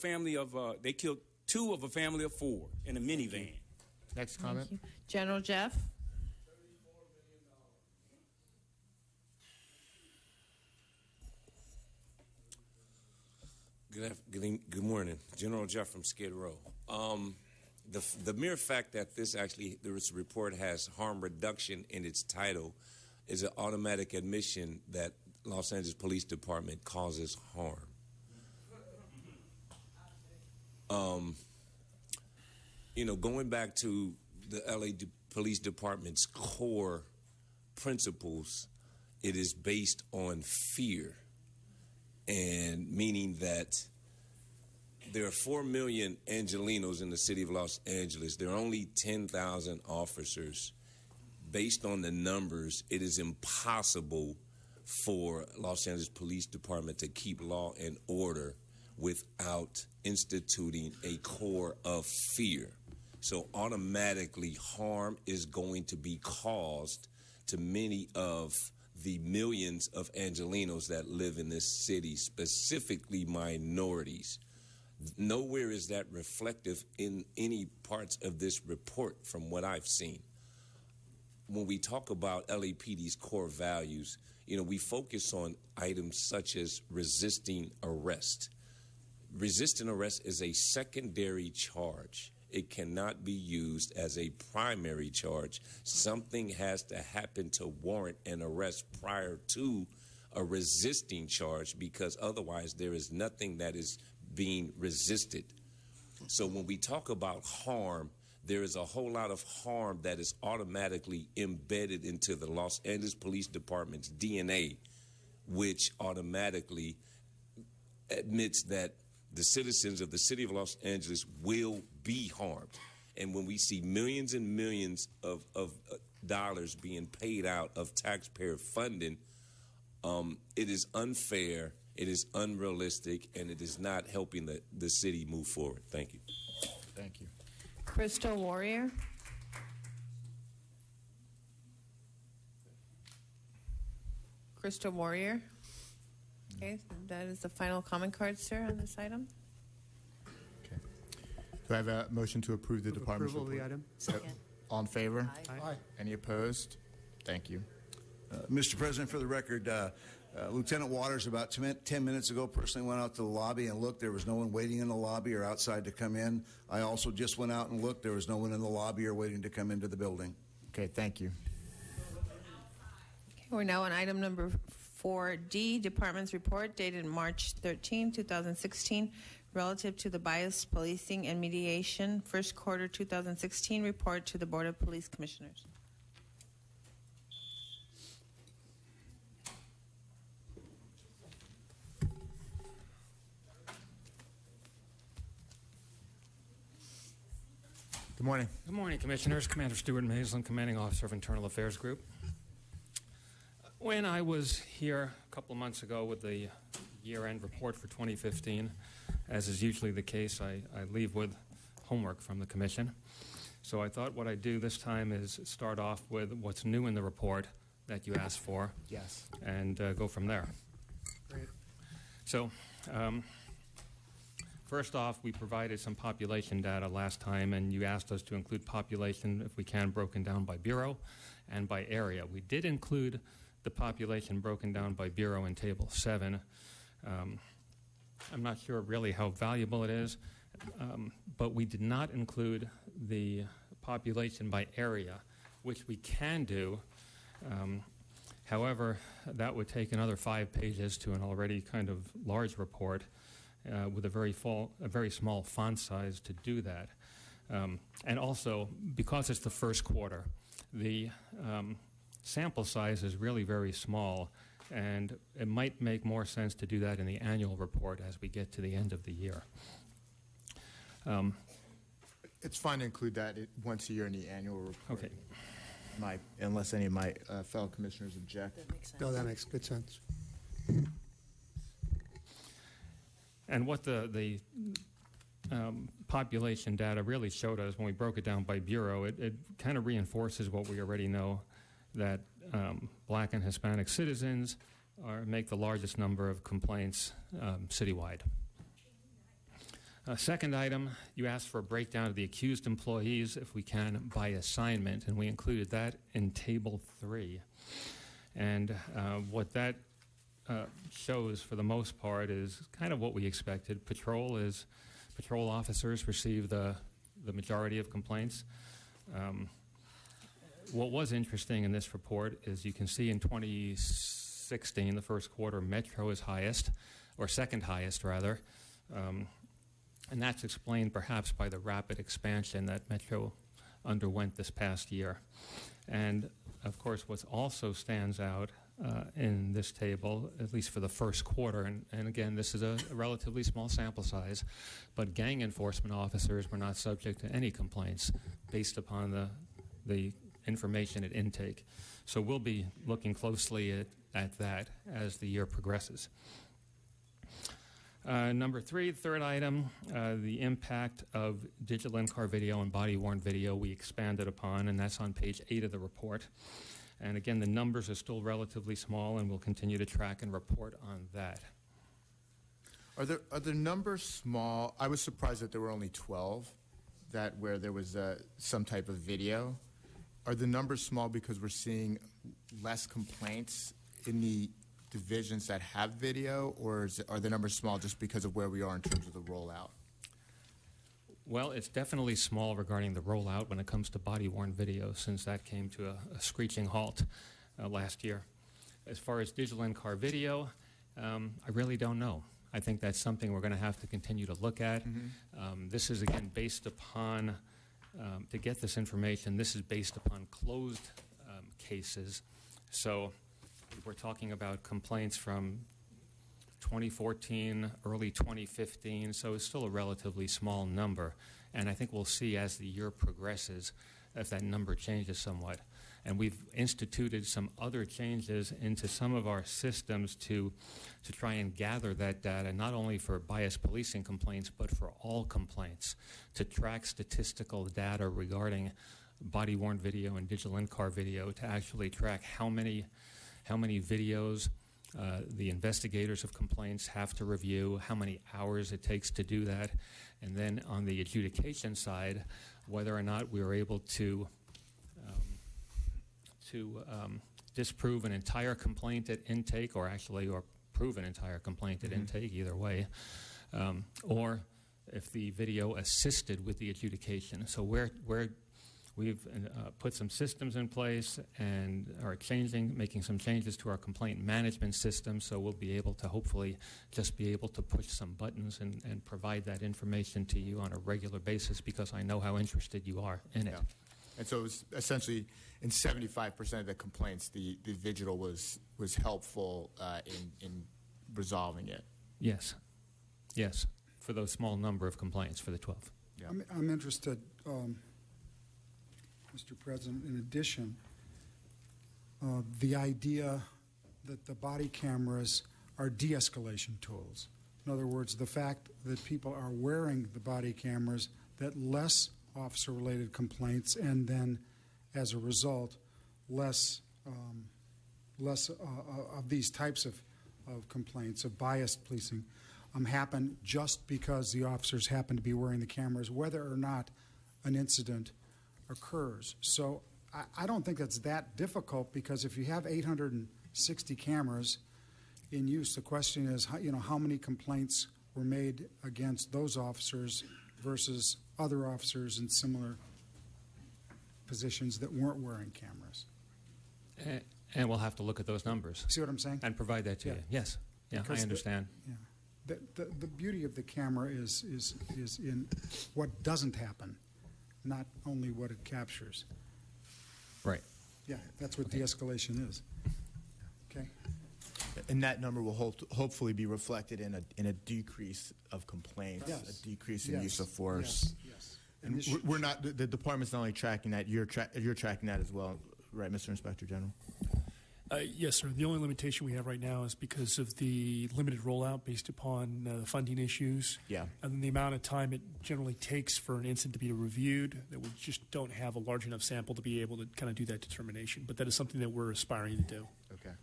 S4: they killed 2 of a family of 4 in a minivan.
S1: Next comment.
S2: Thank you. General Jeff.
S17: Good morning. General Jeff from Skid Row. The mere fact that this report has harm reduction in its title is an automatic admission that Los Angeles Police Department causes harm. Going back to the LA Police Department's core principles, it is based on fear. And meaning that there are 4 million Angelenos in the city of Los Angeles. There are only 10,000 officers. Based on the numbers, it is impossible for Los Angeles Police Department to keep law and order without instituting a core of fear. So automatically harm is going to be caused to many of the millions of Angelenos that live in this city, specifically minorities. Nowhere is that reflective in any parts of this report from what I've seen. When we talk about LAPD's core values, we focus on items such as resisting arrest. Resisting arrest is a secondary charge. It cannot be used as a primary charge. Something has to happen to warrant an arrest prior to a resisting charge, because otherwise there is nothing that is being resisted. So when we talk about harm, there is a whole lot of harm that is automatically embedded into the Los Angeles Police Department's DNA, which automatically admits that the citizens of the city of Los Angeles will be harmed. And when we see millions and millions of dollars being paid out of taxpayer funding It is unfair, it is unrealistic, and it is not helping the city move forward. Thank you.
S1: Thank you.
S2: Crystal Warrior. Crystal Warrior. Okay, that is the final comment card, sir, on this item.
S1: Do I have a motion to approve the department's
S6: Approval of the
S1: report?
S6: item?
S2: Second.
S1: All in favor?
S11: Aye.
S1: Any opposed? Thank you.
S21: Mr. President, for the record, Lieutenant Waters, about 10 minutes ago, personally went out to the lobby and looked. There was no one waiting in the lobby or outside to come in. I also just went out and looked. There was no one in the lobby or waiting to come into the building.
S1: Okay, thank you.
S2: Okay, we're now on item number 4D, Department's Report dated March 13, 2016, relative to the Bias Policing and Mediation First Quarter 2016 Report to the Board of Police Commissioners.
S1: Good morning.
S14: Good morning, Commissioners. Commander Stuart Maisland, Commanding Officer of Internal Affairs Group. When I was here a couple of months ago with the year-end report for 2015, as is usually the case, I leave with homework from the Commission. So I thought what I'd do this time is start off with what's new in the report that you asked for.
S1: Yes.
S14: And go from there.
S6: Great.
S14: So, first off, we provided some population data last time, and you asked us to include population, if we can, broken down by bureau and by area. We did include the population broken down by bureau in Table 7. I'm not sure really how valuable it is, but we did not include the population by area, which we can do. However, that would take another 5 pages to an already kind of large report. With a very small font size to do that. And also, because it's the first quarter, the sample size is really very small, and it might make more sense to do that in the annual report as we get to the end of the year.
S1: It's fine to include that once a year in the annual report.
S14: Okay.
S1: Unless any of my fellow commissioners object.
S8: That makes sense.
S6: No, that makes good sense.
S14: And what the population data really showed us when we broke it down by bureau, it kind of reinforces what we already know, that Black and Hispanic citizens make the largest number of complaints citywide. Second item, you asked for a breakdown of the accused employees, if we can, by assignment, and we included that in Table 3. And what that shows, for the most part, is kind of what we expected. Patrol officers receive the majority of complaints. What was interesting in this report is you can see in 2016, the first quarter, Metro is highest, or second highest, rather. And that's explained perhaps by the rapid expansion that Metro underwent this past year. And, of course, what also stands out in this table, at least for the first quarter, and again, this is a relatively small sample size, but gang enforcement officers were not subject to any complaints based upon the information at intake. So we'll be looking closely at that as the year progresses. Number 3, third item, the impact of digital in-car video and body-worn video we expanded upon, and that's on page 8 of the report. And again, the numbers are still relatively small, and we'll continue to track and report on that.
S1: Are the numbers small? I was surprised that there were only 12 where there was some type of video. Are the numbers small because we're seeing less complaints in the divisions that have video, or are the numbers small just because of where we are in terms of the rollout?
S14: Well, it's definitely small regarding the rollout when it comes to body-worn video, since that came to a screeching halt last year. As far as digital in-car video, I really don't know. I think that's something we're going to have to continue to look at. Mm-hmm. This is, again, based upon, to get this information, this is based upon closed cases. So we're talking about complaints from 2014, early 2015, so it's still a relatively small number. And I think we'll see as the year progresses if that number changes somewhat. And we've instituted some other changes into some of our systems to try and gather that data, not only for bias policing complaints, but for all complaints, to track statistical data regarding body-worn video and digital in-car video, to actually track how many videos the investigators of complaints have to review, how many hours it takes to do that, and then on the adjudication side, whether or not we were able to disprove an entire complaint at intake, or prove an entire complaint at intake, either way, or if the video assisted with the adjudication. So we've put some systems in place and are making some changes to our complaint management system, so we'll be able to hopefully just be able to push some buttons and provide that information to you on a regular basis, because I know how interested you are in it.
S1: And so it was essentially in 75% of the complaints, the digital was helpful in resolving it.
S14: Yes, for those small number of complaints, for the 12.
S11: Yeah. I'm interested, Mr. President, in addition, the idea that the body cameras are de-escalation tools. In other words, the fact that people are wearing the body cameras, that less officer-related complaints, and then, as a result, less of these types of complaints, of biased policing, happen just because the officers happen to be wearing the cameras, whether or not an incident occurs. So I don't think that's that difficult, because if you have 860 cameras in use, the question is, how many complaints were made against those officers versus other officers in similar positions that weren't wearing cameras.
S14: And we'll have to look at those numbers.
S11: See what I'm saying?
S14: And provide that to you. Yes. Yeah, because I understand.
S11: The beauty of the camera is in what doesn't happen, not only what it captures.
S14: Right.
S11: Yeah, that's what de-escalation is. Okay.
S1: And that number will hopefully be reflected in a decrease of complaints, a decrease in use of force.
S11: Yes.
S1: And we're not, the department's not only tracking that, you're tracking that as well, right, Mr. Inspector General?
S3: Yes, sir. The only limitation we have right now is because of the limited rollout based upon funding issues.
S1: Yeah.
S3: And then the amount of time it generally takes for an incident to be reviewed, that we just don't have a large enough sample to be able to kind of do that determination. But that is something that we're aspiring to do.
S1: Okay.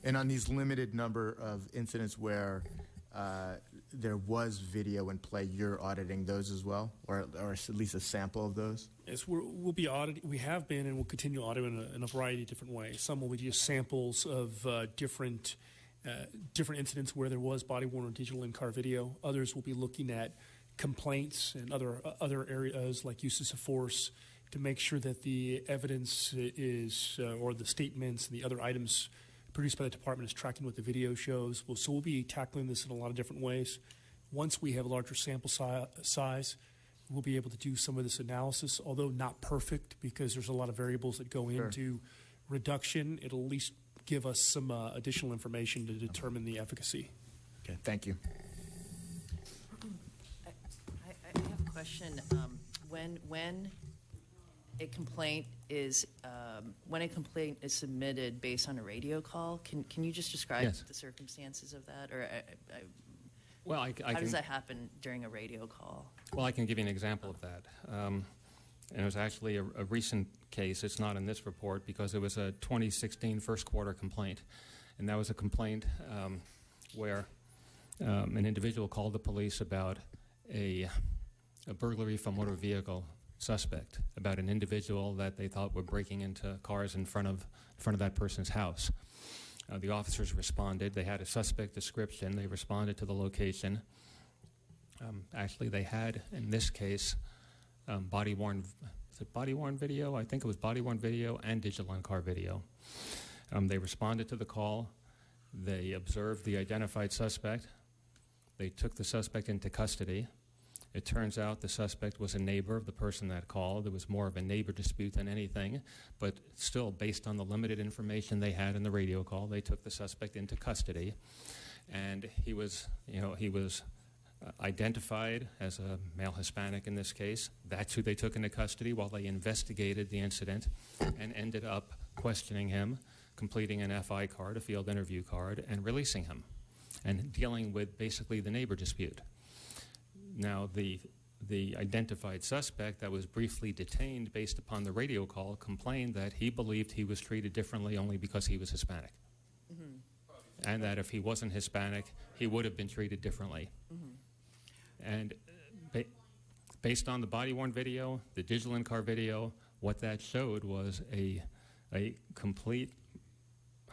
S1: And on these limited number of incidents where there was video in play, you're auditing those as well, or at least a sample of those?
S3: Yes, we'll be auditing. We have been and will continue auditing in a variety of different ways. Some will be just samples of different incidents where there was body-worn or digital in-car video. Others will be looking at complaints and other areas like uses of force to make sure that the evidence is or the statements and the other items produced by the department is tracking what the video shows. So we'll be tackling this in a lot of different ways. Once we have a larger sample size, we'll be able to do some of this analysis, although not perfect because there's a lot of variables that go into reduction. It'll at least give us some additional information to determine the efficacy.
S1: Okay, thank you.
S8: I have a question. When a complaint is submitted based on a radio call, can you just describe the circumstances of that, or how does that happen during a radio call?
S14: Well, I can give you an example of that. And it was actually a recent case. It's not in this report because it was a 2016 first quarter complaint, and that was a complaint where an individual called the police about a burglary from motor vehicle suspect, about an individual that they thought were breaking into cars in front of that person's house. The officers responded. They had a suspect description. They responded to the location. Actually, they had, in this case, body-worn video? I think it was body-worn video and digital in-car video. They responded to the call. They observed the identified suspect. They took the suspect into custody. It turns out the suspect was a neighbor of the person that called. It was more of a neighbor dispute than anything, but still, based on the limited information they had in the radio call, they took the suspect into custody, and he was identified as a male Hispanic in this case. That's who they took into custody while they investigated the incident and ended up questioning him, completing an FI card, a field interview card, and releasing him and dealing with basically the neighbor dispute. Now, the identified suspect that was briefly detained based upon the radio call complained that he believed he was treated differently only because he was Hispanic. And that if he wasn't Hispanic, he would have been treated differently. And based on the body-worn video, the digital in-car video, what that showed was a complete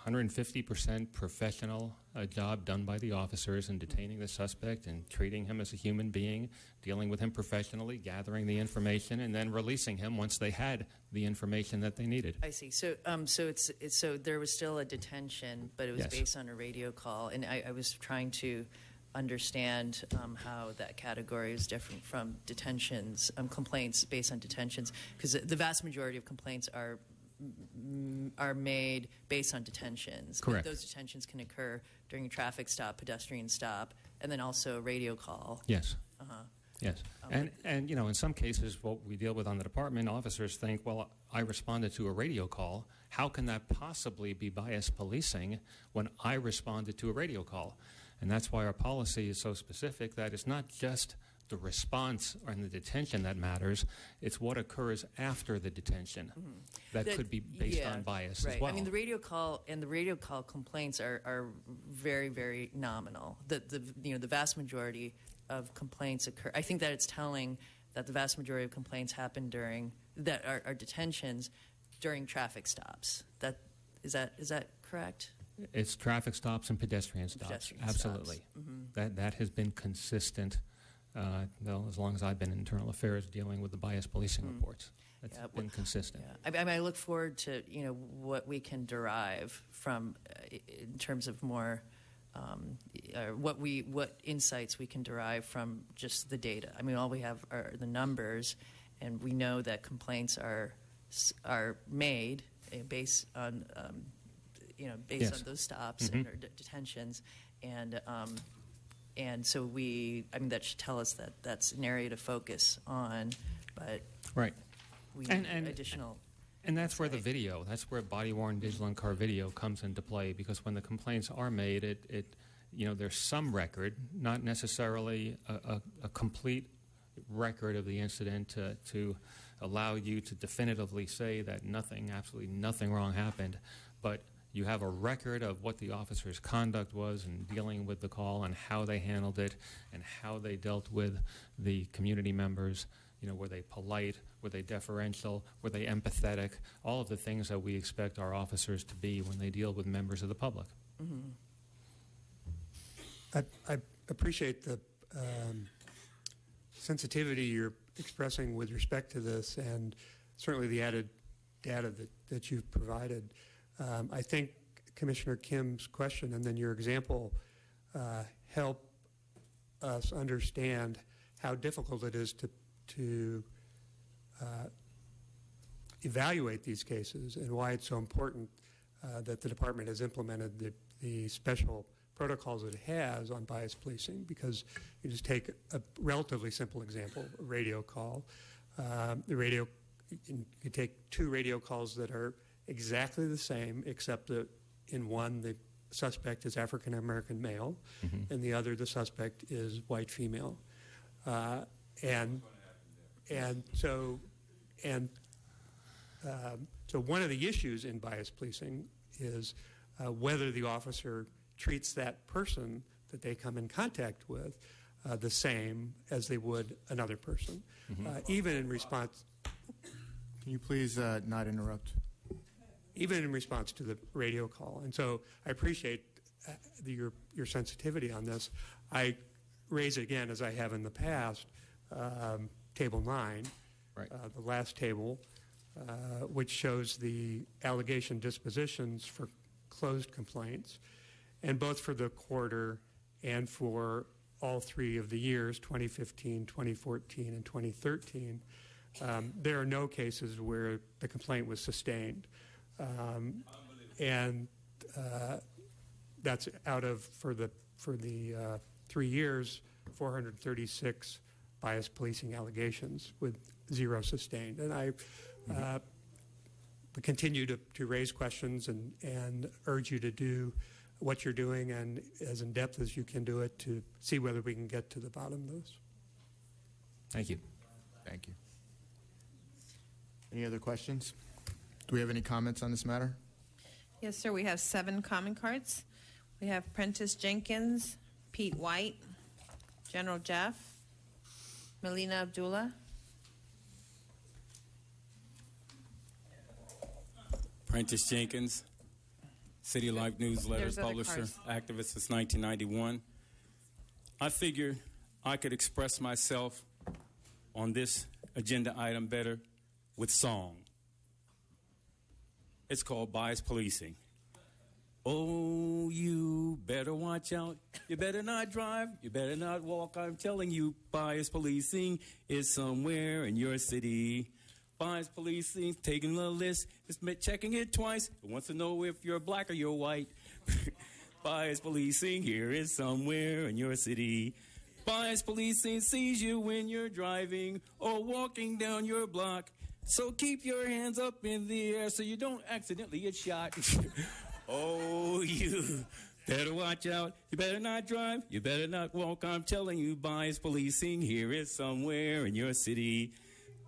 S14: 150% professional job done by the officers in detaining the suspect and treating him as a human being, dealing with him professionally, gathering the information, and then releasing him once they had the information that they needed.
S8: I see. So, so there was still a detention, but it was
S14: Yes.
S8: based on a radio call, and I was trying to understand how that category is different from detentions, complaints based on detentions, because the vast majority of complaints are made based on detentions.
S14: Correct.
S8: Those detentions can occur during a traffic stop, pedestrian stop, and then also a radio call.
S14: Yes. Yes. And you know, in some cases, what we deal with on the department, officers think, well, I responded to a radio call. How can that possibly be bias policing when I responded to a radio call? And that's why our policy is so specific that it's not just the response and the detention that matters. It's what occurs after the detention that could be based on bias
S8: right.
S14: as well.
S8: I mean, the radio call and the radio call complaints are very, very nominal. The vast majority of complaints occur. I think that it's telling that the vast majority of complaints happen during that are detentions during traffic stops. Is that correct?
S14: It's traffic stops and pedestrian stops.
S8: Pedestrian
S14: Absolutely.
S8: stops.
S14: That has been consistent. As long as I've been in internal affairs dealing with the bias policing reports, that's been consistent.
S8: I mean, I look forward to what we can derive from in terms of more what insights we can derive from just the data. I mean, all we have are the numbers, and we know that complaints are made based on based on those stops and detentions, and so that should tell us that that's an area to focus on, but we need additional.
S14: And that's where the video, that's where body-worn digital in-car video comes into play, because when the complaints are made, there's some record, not necessarily a complete record of the incident to allow you to definitively say that absolutely nothing wrong happened, but you have a record of what the officer's conduct was in dealing with the call and how they handled it and how they dealt with the community members. Were they polite? Were they deferential? Were they empathetic? All of the things that we expect our officers to be when they deal with members of the public.
S6: I appreciate the sensitivity you're expressing with respect to this, and certainly the added data that you've provided. I think Commissioner Kim's question and then your example help us understand how difficult it is to evaluate these cases, and why it's so important that the department has implemented the special protocols it has on bias policing. Because you just take a relatively simple example, a radio call. You could take two radio calls that are exactly the same, except that in one the suspect is African American male, and the other the suspect is white female, so one of the issues in bias policing is whether the officer treats that person that they come in contact with the same as they would another person, even in response.
S1: Can you please not interrupt?
S6: Even in response to the radio call. And so I appreciate your sensitivity on this. I raise it again, as I have in the past, Table 9, the last table, which shows the allegation dispositions for closed complaints, and both for the quarter and for all three of the years, 2015, 2014, and 2013, there are no cases where the complaint was sustained. That's out of, for the 3 years, 436 bias policing allegations with 0 sustained. And I continue to raise questions and urge you to do what you're doing and as in depth as you can do it to see whether we can get to the bottom of this.
S14: Thank you.
S1: Thank you. Any other questions? Do we have any comments on this matter?
S2: Yes, sir. We have 7 comment cards. We have Prentice Jenkins, Pete White, General Jeff, Melina Abdullah.
S4: Prentice Jenkins, City Life newsletter
S2: There's other
S4: publisher,
S2: cards.
S4: activist since 1991. I figure I could express myself on this agenda item better with song. It's called Bias Policing. Oh, you better watch out. You better not drive. You better not walk. I'm telling you, bias policing is somewhere in your city. Bias policing, taking the list, just checking it twice. It wants to know if you're black or you're white. Bias policing here is somewhere in your city. Bias policing sees you when you're driving or walking down your block. So keep your hands up in the air so you don't accidentally get shot. Oh, you better watch out. You better not drive. You better not walk. I'm telling you, bias policing here is somewhere in your city.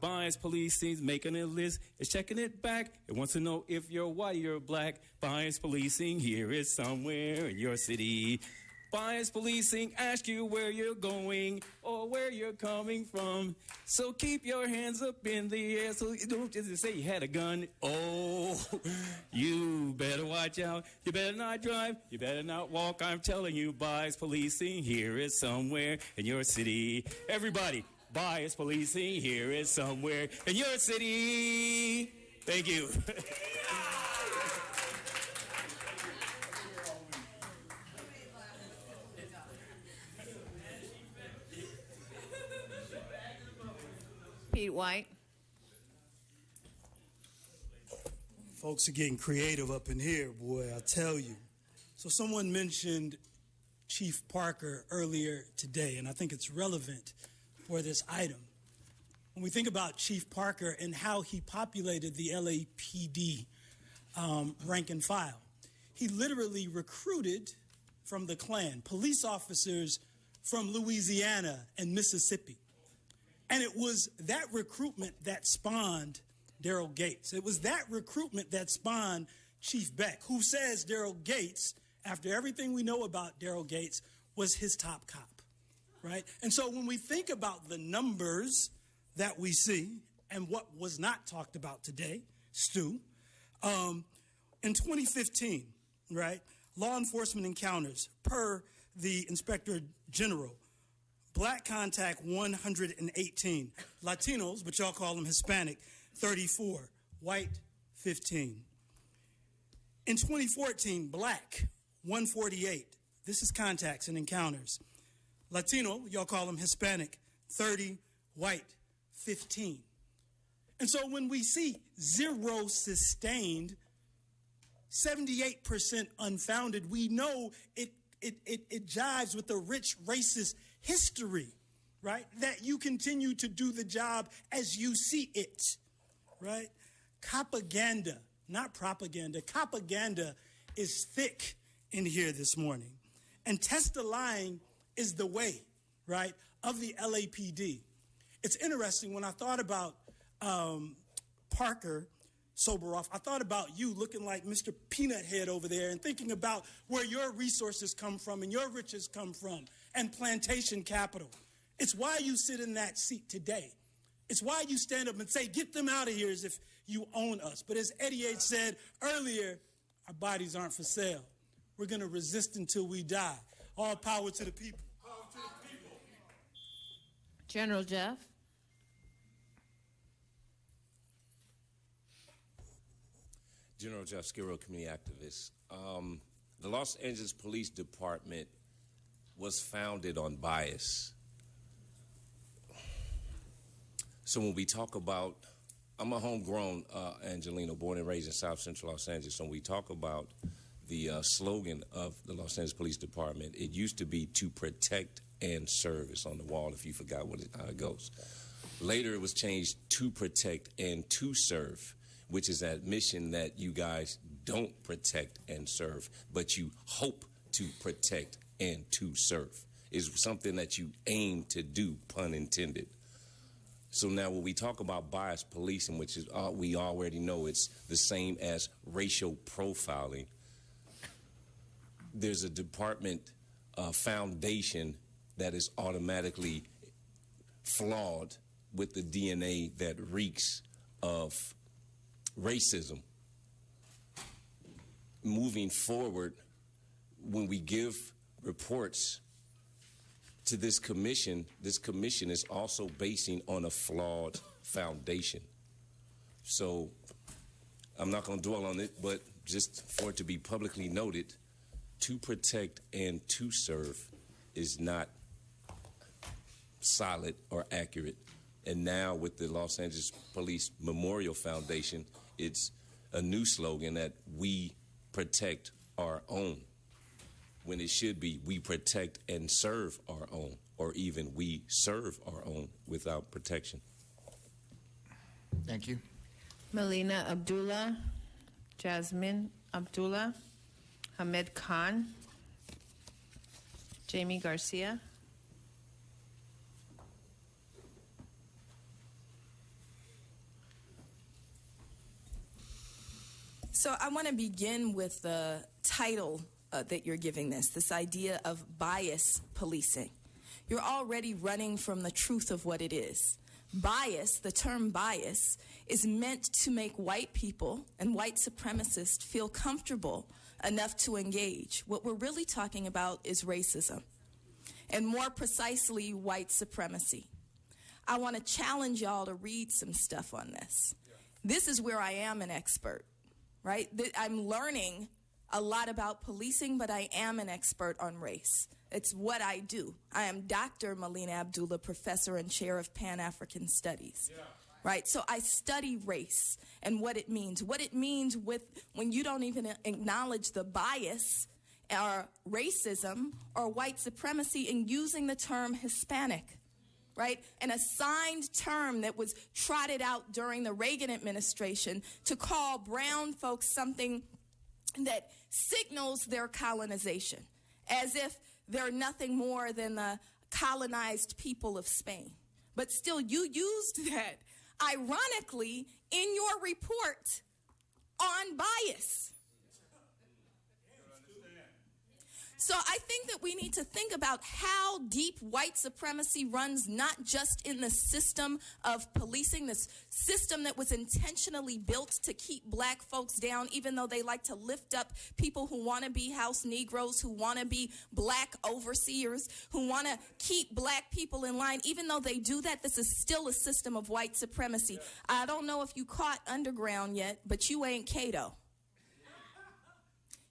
S4: Bias policing's making a list. It's checking it back. It wants to know if you're white or you're black. Bias policing here is somewhere in your city. Bias policing asks you where you're going or where you're coming from. So keep your hands up in the air so you don't just say you had a gun. Oh, you better watch out. You better not drive. You better not walk. I'm telling you, bias policing here is somewhere in your city. Everybody, bias policing here is somewhere in your city. Thank you.
S2: Pete White.
S16: Folks are getting creative up in here, boy, I'll tell you. So someone mentioned Chief Parker earlier today, and I think it's relevant for this item. When we think about Chief Parker and how he populated the LAPD rank and file, he literally recruited from the Klan police officers from Louisiana and Mississippi. And it was that recruitment that spawned Daryl Gates. It was that recruitment that spawned Chief Beck, who says Daryl Gates, after everything we know about Daryl Gates, was his top cop, right? And so when we think about the numbers that we see and what was not talked about today, Stu, in 2015, right, law enforcement encounters per the Inspector General, Black contact 118, Latinos, but y'all call them Hispanic, 34, white 15. In 2014, Black 148. This is contacts and encounters. Latino, y'all call them Hispanic, 30, white 15. And so when we see 0 sustained, 78% unfounded, we know it jives with the rich racist history, right? That you continue to do the job as you see it, right? Propaganda, not propaganda. Propaganda is thick in here this morning. And test the lying is the way, right, of the LAPD. It's interesting, when I thought about Parker Soberoff, I thought about you looking like Mr. Peanut Head over there and thinking about where your resources come from and your riches come from and plantation capital. It's why you sit in that seat today. It's why you stand up and say, get them out of here as if you own us. But as Eddie H. said earlier, our bodies aren't for sale. We're going to resist until we die. All power to the people. Power to the people.
S2: General Jeff.
S17: General Jeff Skiro, community activist. The Los Angeles Police Department was founded on bias. So when we talk about, I'm a homegrown Angelino, born and raised in South Central Los Angeles. So when we talk about the slogan of the Los Angeles Police Department, it used to be to protect and serve. It's on the wall if you forgot how it goes. Later, it was changed to protect and to serve, which is that mission that you guys don't protect and serve, but you hope to protect and to serve. Is something that you aim to do, pun intended. So now when we talk about bias policing, which is we already know it's the same as racial profiling, there's a department foundation that is automatically flawed with the DNA that reeks of racism. Moving forward, when we give reports to this commission is also basing on a flawed foundation. So I'm not going to dwell on it, but just for it to be publicly noted, to protect and to serve is not solid or accurate. And now with the Los Angeles Police Memorial Foundation, it's a new slogan that we protect our own, when it should be we protect and serve our own, or even we serve our own without protection.
S1: Thank you.
S2: Melina Abdullah, Jasmine Abdullah, Hamed Khan, Jamie Garcia.
S18: So I want to begin with the title that you're giving this idea of bias policing. You're already running from the truth of what it is. Bias, the term bias, is meant to make white people and white supremacists feel comfortable enough to engage. What we're really talking about is racism, and more precisely, white supremacy. I want to challenge y'all to read some stuff on this. This is where I am an expert, right? I'm learning a lot about policing, but I am an expert on race. It's what I do. I am Dr. Melina Abdullah, professor and chair of Pan-African Studies. Right? So I study race and what it means. What it means when you don't even acknowledge the bias or racism or white supremacy in using the term Hispanic. Right? An assigned term that was trotted out during the Reagan administration to call brown folks something that signals their colonization, as if they're nothing more than the colonized people of Spain. But still, you used that, ironically, in your report on bias. So I think that we need to think about how deep white supremacy runs, not just in the system of policing, this system that was intentionally built to keep black folks down, even though they like to lift up people who want to be house Negroes, who want to be black overseers, who want to keep black people in line. Even though they do that, this is still a system of white supremacy. I don't know if you caught Underground yet, but you ain't Cato.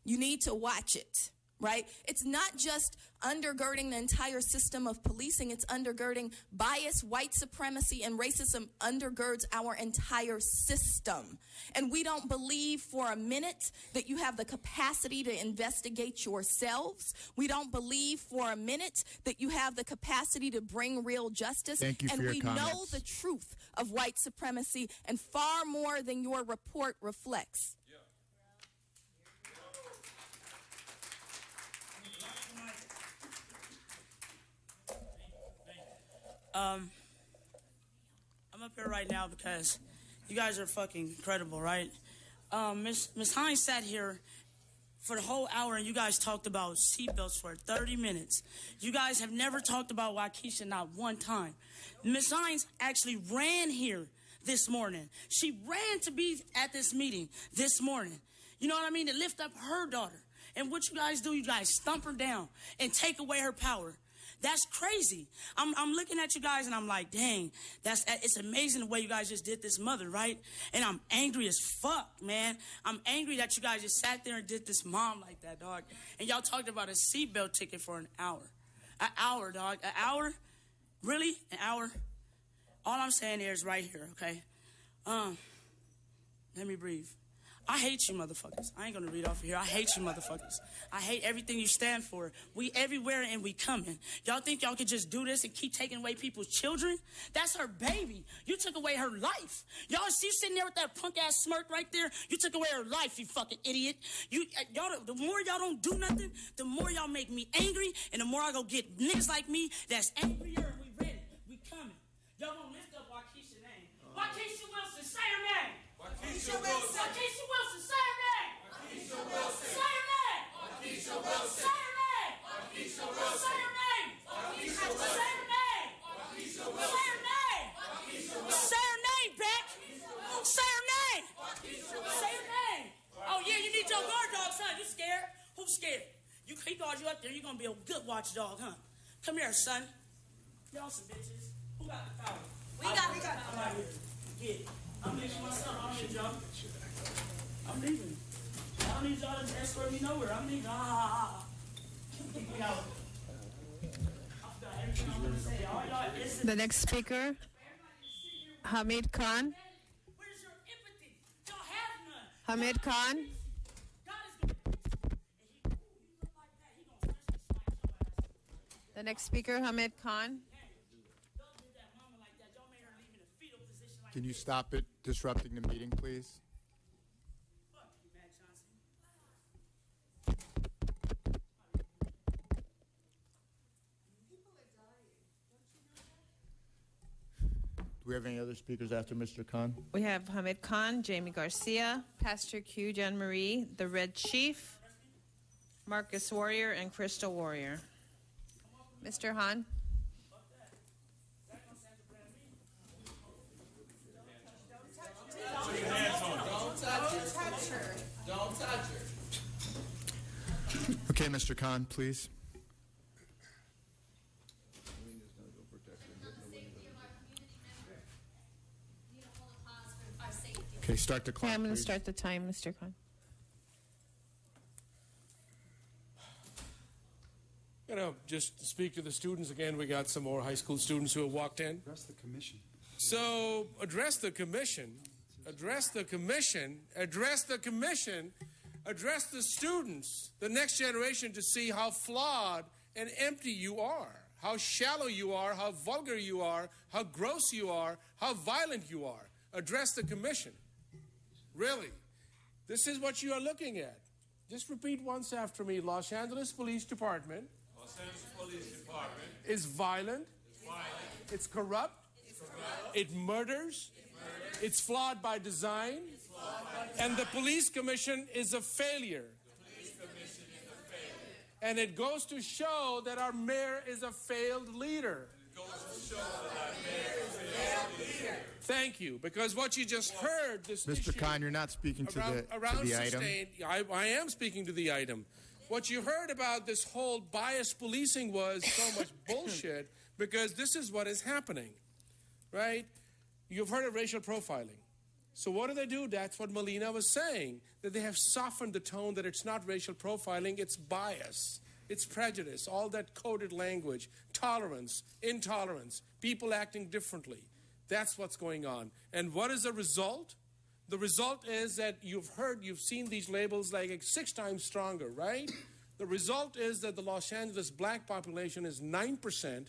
S18: You need to watch it. Right? It's not just undergirding the entire system of policing. It's undergirding bias, white supremacy, and racism undergirds our entire system. And we don't believe for a minute that you have the capacity to investigate yourselves. We don't believe for a minute that you have the capacity to bring real justice.
S1: Thank you for your comments.
S18: And we know the truth of white supremacy, and far more than your report reflects.
S20: I'm up here right now because you guys are fucking incredible, right? Miss Hines sat here for the whole hour and you guys talked about seatbelts for 30 minutes. You guys have never talked about Waukesha not one time. Miss Hines actually ran here this morning. She ran to be at this meeting this morning. You know what I mean? To lift up her daughter. And what you guys do, you guys stump her down and take away her power. That's crazy. I'm looking at you guys and I'm like, dang, it's amazing the way you guys just did this mother, right? And I'm angry as fuck, man. I'm angry that you guys just sat there and did this mom like that, dog. And y'all talked about a seatbelt ticket for an hour. An hour, dog. An hour? Really? An hour? All I'm saying here is right here, okay? Let me breathe. I hate you motherfuckers. I ain't gonna read off of here. I hate you motherfuckers. I hate everything you stand for. We everywhere and we coming. Y'all think y'all could just do this and keep taking away people's children? That's her baby. You took away her life. Y'all see you sitting there with that punk ass smirk right there? You took away her life, you fucking idiot. Y'all, the more y'all don't do nothing, the more y'all make me angry, and the more I go get niggas like me that's angrier. We ready. We coming. Y'all gonna lift up Waukesha's name. Waukesha Wilson, say her name. Waukesha Wilson. Waukesha Wilson, say her name. Waukesha Wilson. Say her name. Waukesha Wilson. Say her name. Waukesha Wilson. Say her name. Waukesha Wilson. Say her name. Waukesha Wilson. Say her name. Waukesha Wilson. Say her name, Beck. Say her name. Say her name. Oh yeah, you need your guard dog, son. You scared? Who's scared? He guards you up there. You're gonna be a good watchdog, huh? Come here, son. Y'all some bitches. Who got the power? We got the power. I'm out here. Get it. I'm leaving myself. I don't need y'all. I'm leaving. I don't need y'all to escort me nowhere. I'm leaving. Kick me out. I've got everything I'm going to say. All y'all listen.
S2: The next speaker, Hamid Khan.
S20: Where's your empathy? Y'all have none.
S2: Hamid Khan. The next speaker, Hamid Khan.
S1: Can you stop it disrupting the meeting, please? Do we have any other speakers after Mr. Khan?
S2: We have Hamid Khan, Jamie Garcia, Pastor Q, Jan Marie, the Red Chief, Marcus Warrior, and Crystal Warrior. Mr. Han.
S15: Don't touch her.
S1: Okay, Mr. Khan, please. Okay, start the clock,
S2: Okay, I'm going to
S1: please.
S2: start the time, Mr. Khan.
S19: You know, just to speak to the students again, we got some more high school students who have walked in.
S11: Address the commission.
S19: So, address the commission, address the commission, address the commission, address the students, the next generation, to see how flawed and empty you are, how shallow you are, how vulgar you are, how gross you are, how violent you are. Address the commission. Really. This is what you are looking at. Just repeat once after me. Los Angeles Police Department.
S15: Los Angeles Police Department
S19: Is violent. It's corrupt. It murders. It's flawed by design. And the police commission is a failure. And it goes to show that our mayor is a failed leader. Thank you, because what you just heard, this
S1: Mr.
S19: issue
S1: Khan, you're not speaking to the item.
S19: sustained, I am speaking to the item. What you heard about this whole bias policing was so much bullshit, because this is what is happening, right? You've heard of racial profiling. So what do? That's what Melina was saying, that they have softened the tone, that it's not racial profiling, it's bias. It's prejudice, all that coded language, tolerance, intolerance, people acting differently. That's what's going on. And what is the result? The result is that you've seen these labels like 6 times stronger, right? The result is that the Los Angeles black population is 9%,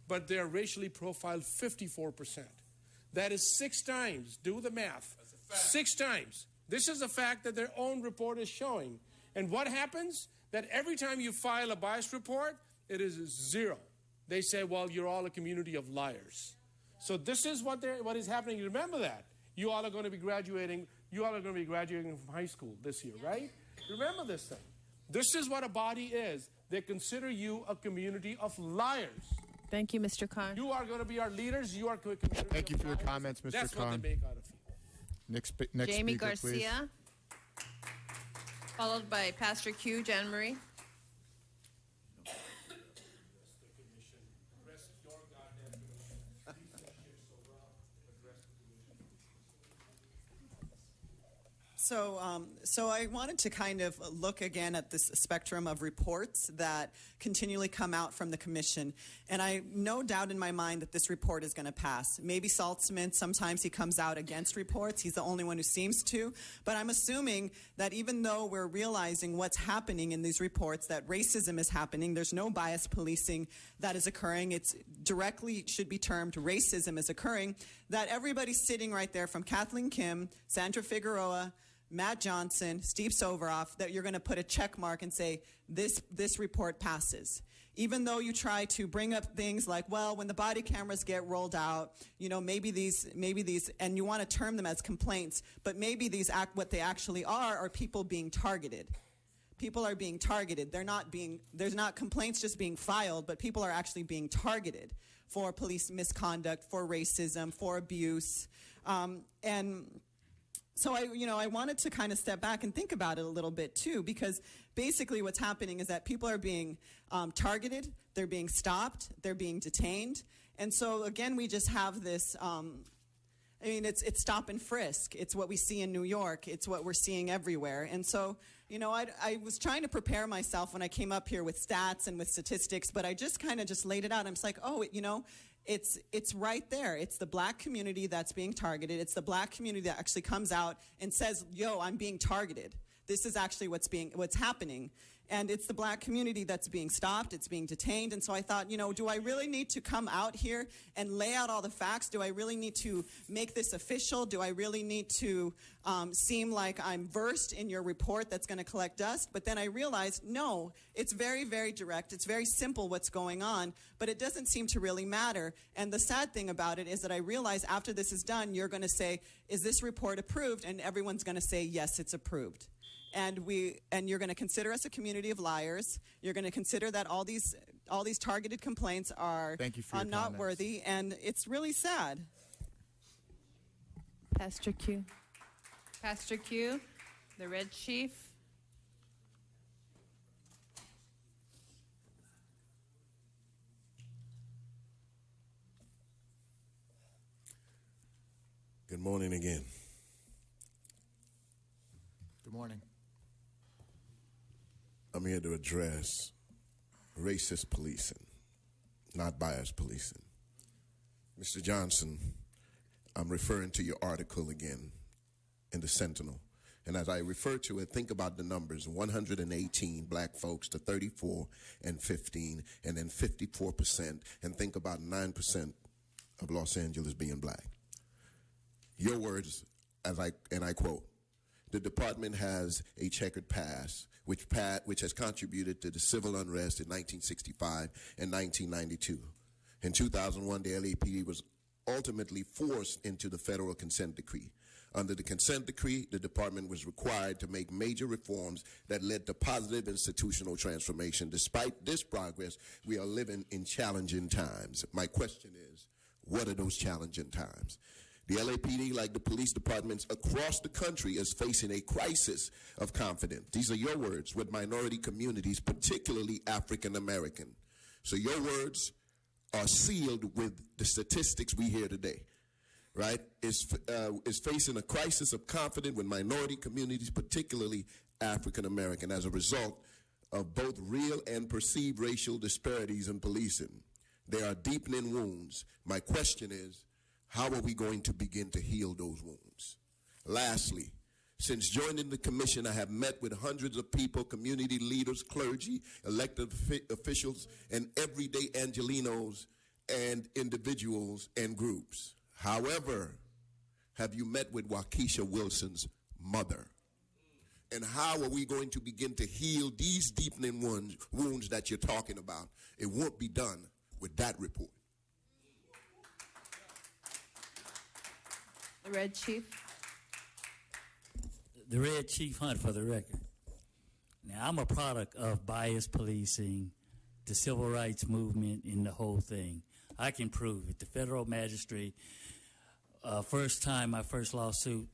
S19: but they're racially profiled 54%. That is 6 times. Do the math. 6 times. This is a fact that their own report is showing. And what happens? That every time you file a bias report, it is 0. They say, well, you're all a community of liars. So this is what is happening. Remember that. You all are going to be graduating. You all are going to be graduating from high school this year, right? Remember this thing. This is what a body is. They consider you a community of liars.
S2: Thank you, Mr. Khan.
S19: You are going to be our leaders. You are a community
S1: Thank you
S19: of
S1: for your
S19: liars.
S1: comments, Mr.
S19: That's
S1: Khan.
S19: what they make out of you.
S1: Next
S2: Jamie
S1: speaker,
S2: Garcia,
S1: please.
S2: followed by Pastor Q, Jan Marie.
S5: So I wanted to kind of look again at this spectrum of reports that continually come out from the commission. And I no doubt in my mind that this report is going to pass. Maybe Saltzman, sometimes he comes out against reports. He's the only one who seems to. But I'm assuming that even though we're realizing what's happening in these reports, that racism is happening, there's no bias policing that is occurring. It's directly should be termed racism is occurring, that everybody's sitting right there from Kathleen Kim, Sandra Figueroa, Matt Johnson, Steve Soveroff, that you're going to put a check mark and say, this report passes. Even though you try to bring up things like, well, when the body cameras get rolled out, maybe these, and you want to term them as complaints, but maybe what they actually are people being targeted. People are being targeted. There's not complaints just being filed, but people are actually being targeted for police misconduct, for racism, for abuse, So I wanted to kind of step back and think about it a little bit too, because basically what's happening is that people are being targeted, they're being stopped, they're being detained, and so again we just have this. It's stop and frisk. It's what we see in New York. It's what we're seeing everywhere. And so, I was trying to prepare myself when I came up here with stats and with statistics, but I just kind of just laid it out. I'm just like, it's right there. It's the black community that's being targeted. It's the black community that actually comes out and says, yo, I'm being targeted. This is actually what's happening. And it's the black community that's being stopped, it's being detained. And so I thought, do I really need to come out here and lay out all the facts? Do I really need to make this official? Do I really need to seem like I'm versed in your report that's going to collect dust? But then I realized, no, it's very, very direct. It's very simple what's going on, but it doesn't seem to really matter. And the sad thing about it is that I realize after this is done, you're going to say, is this report approved? And everyone's going to say, yes, it's approved. And you're going to consider us a community of liars. You're going to consider that all these targeted complaints are not worthy, and it's really sad.
S2: Pastor Q, the Red Chief.
S22: Good morning again.
S1: Good morning.
S22: I'm here to address racist policing, not biased policing. Mr. Johnson, I'm referring to your article again in the Sentinel. And as I refer to it, think about the numbers, 118 black folks to 34 and 15, and then 54%, and think about 9% of Los Angeles being black. Your words, and I quote, the department has a checkered past, which has contributed to the civil unrest in 1965 and 1992. In 2001, the LAPD was ultimately forced into the federal consent decree. Under the consent decree, the department was required to make major reforms that led to positive institutional transformation. Despite this progress, we are living in challenging times. My question is, what are those challenging times? The LAPD, like the police departments across the country, is facing a crisis of confidence. These are your words, with minority communities, particularly African American. So your words are sealed with the statistics we hear today, right? Is facing a crisis of confidence with minority communities, particularly African American, as a result of both real and perceived racial disparities in policing. There are deepening wounds. My question is, how are we going to begin to heal those wounds? Lastly, since joining the commission, I have met with hundreds of people, community leaders, clergy, elected officials, and everyday Angelenos and individuals and groups. However, have you met with Waukesha Wilson's mother? And how are we going to begin to heal these deepening wounds that you're talking about? It won't be done with that report.
S2: The Red Chief.
S23: The Red Chief Hunt, for the record. Now, I'm a product of bias policing, the civil rights movement, and the whole thing. I can prove it. The federal magistrate, my first lawsuit,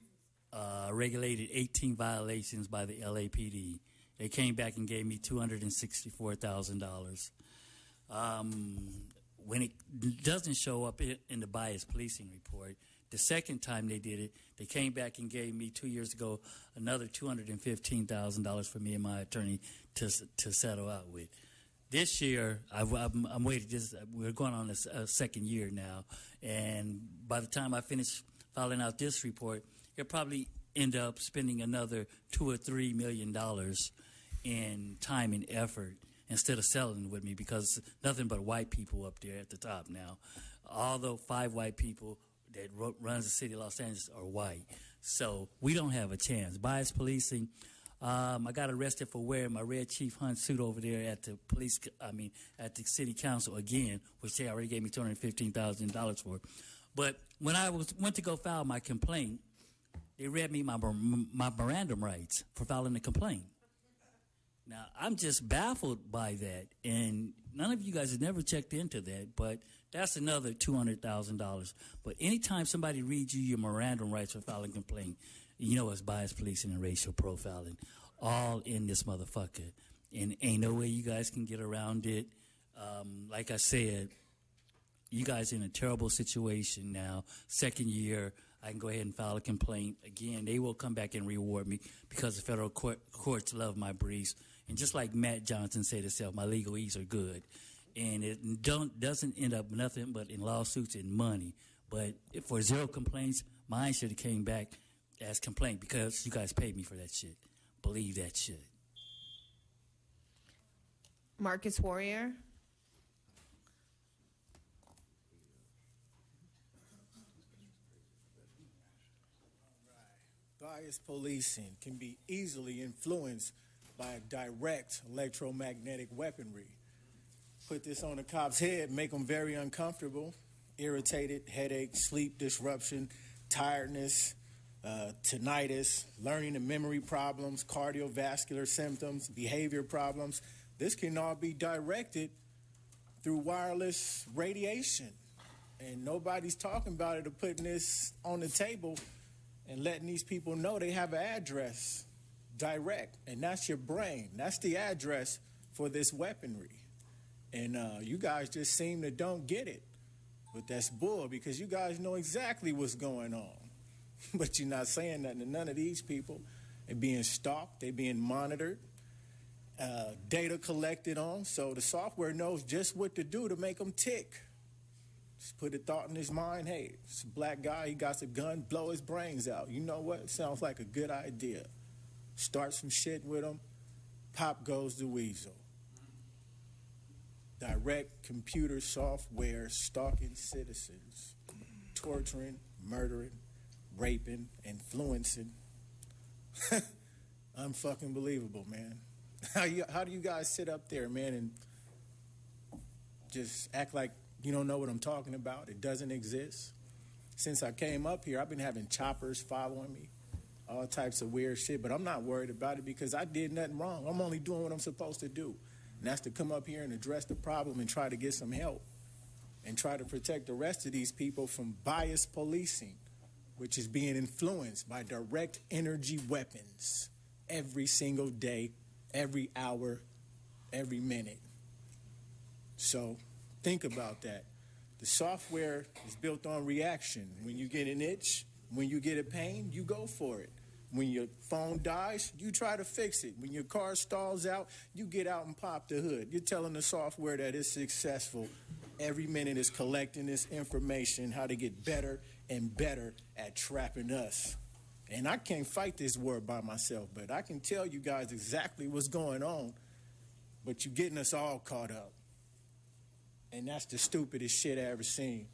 S23: regulated 18 violations by the LAPD. They came back and gave me $264,000. When it doesn't show up in the bias policing report, The second time they did it, they came back and gave me 2 years ago another $215,000 for me and my attorney to settle out with. This year, I'm waiting. We're going on a second year now, and by the time I finish filing out this report, it'll probably end up spending another $2 or $3 million in time and effort instead of settling with me, because nothing but white people up there at the top now. All the 5 white people that runs the city of Los Angeles are white, so we don't have a chance. Bias policing. I got arrested for wearing my red Chief Hunt suit over there at the at the city council again, which they already gave me $215,000 for. But when I went to go file my complaint, they read me my Miranda rights for filing the complaint. Now, I'm just baffled by that, and none of you guys have never checked into that, but that's another $200,000. But anytime somebody reads you your Miranda rights for filing a complaint, you know it's bias policing and racial profiling all in this motherfucker. And ain't no way you guys can get around it. Like I said, you guys are in a terrible situation now. Second year, I can go ahead and file a complaint. Again, they will come back and reward me because the federal courts love my briefs. And just like Matt Johnson said himself, my legal ease are good. And it doesn't end up nothing but in lawsuits and money. But for 0 complaints, mine should have came back as complaint because you guys paid me for that shit. Believe that shit.
S2: Marcus Warrior.
S7: Bias policing can be easily influenced by direct electromagnetic weaponry. Put this on a cop's head, make them very uncomfortable, irritated, headache, sleep disruption, tiredness, tinnitus, learning and memory problems, cardiovascular symptoms, behavior problems. This can all be directed through wireless radiation. And nobody's talking about it or putting this on the table and letting these people know they have an address direct. And that's your brain. That's the address for this weaponry. And you guys just seem to don't get it. But that's bull, because you guys know exactly what's going on. But you're not saying nothing to none of these people. They're being stalked. They're being monitored. Data collected on. So the software knows just what to do to make them tick. Just put a thought in his mind. Hey, it's a black guy. He got a gun. Blow his brains out. You know what? Sounds like a good idea. Start some shit with him. Pop goes the weasel. Direct computer software stalking citizens. Torturing, murdering, raping, influencing. Unfucking believable, man. How do you guys sit up there, man, and just act like you don't know what I'm talking about? It doesn't exist. Since I came up here, I've been having choppers following me, all types of weird shit, but I'm not worried about it because I did nothing wrong. I'm only doing what I'm supposed to do, and that's to come up here and address the problem and try to get some help and try to protect the rest of these people from bias policing, which is being influenced by direct energy weapons every single day, every hour, every minute. So think about that. The software is built on reaction. When you get an itch, when you get a pain, you go for it. When your phone dies, you try to fix it. When your car stalls out, you get out and pop the hood. You're telling the software that it's successful. Every minute is collecting this information, how to get better and better at trapping us. And I can't fight this war by myself, but I can tell you guys exactly what's going on, but you're getting us all caught up. And that's the stupidest shit I ever seen.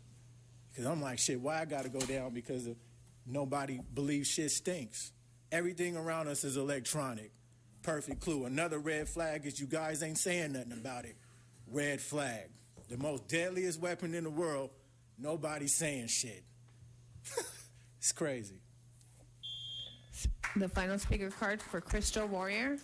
S7: Because I'm like, shit, why I got to go down because nobody believes shit stinks. Everything around us is electronic. Perfect clue. Another red flag is you guys ain't saying nothing about it. Red flag. The most deadliest weapon in the world, nobody's saying shit. It's crazy.
S2: The final speaker card for Crystal Warrior.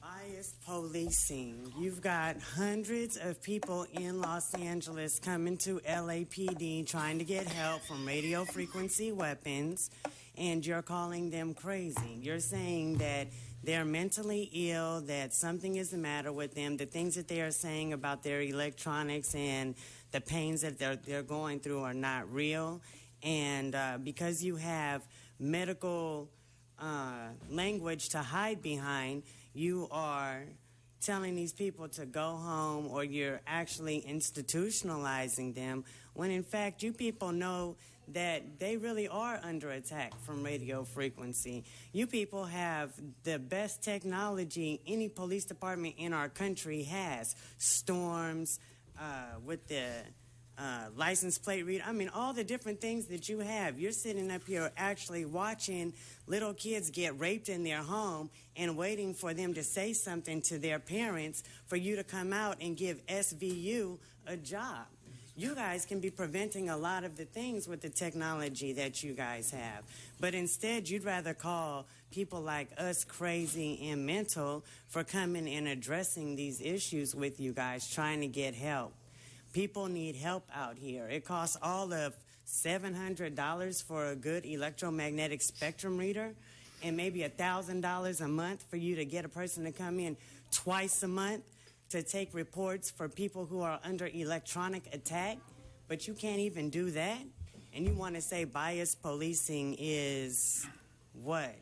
S9: Bias policing. You've got hundreds of people in Los Angeles coming to LAPD trying to get help from radio frequency weapons. and you're calling them crazy. You're saying that they're mentally ill, that something is the matter with them, the things that they are saying about their electronics and the pains that they're going through are not real. And because you have medical language to hide behind, you are telling these people to go home, or you're actually institutionalizing them, when in fact you people know that they really are under attack from radio frequency. You people have the best technology any police department in our country has. Storms, with the license plate reader. I mean, all the different things that you have. You're sitting up here actually watching little kids get raped in their home and waiting for them to say something to their parents for you to come out and give SVU a job. You guys can be preventing a lot of the things with the technology that you guys have. But instead, you'd rather call people like us crazy and mental for coming and addressing these issues with you guys, trying to get help. People need help out here. It costs all of $700 for a good electromagnetic spectrum reader, and maybe $1,000 a month for you to get a person to come in twice a month to take reports for people who are under electronic attack. But you can't even do that? And you want to say bias policing is what?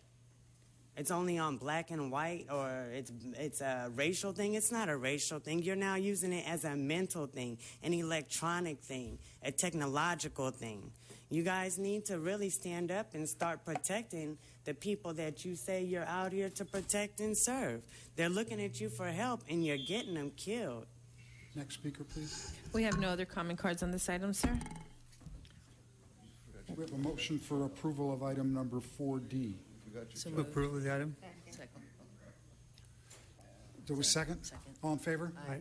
S9: It's only on black and white, or it's a racial thing? It's not a racial thing. You're now using it as a mental thing, an electronic thing, a technological thing. You guys need to really stand up and start protecting the people that you say you're out here to protect and serve. They're looking at you for help, and you're getting them killed.
S11: Next speaker, please.
S2: We have no other comment cards on this item, sir.
S11: We have a motion for approval of item number 4D.
S8: So
S10: Approval of the item?
S8: Second.
S11: Do we second? All in favor?
S8: Aye.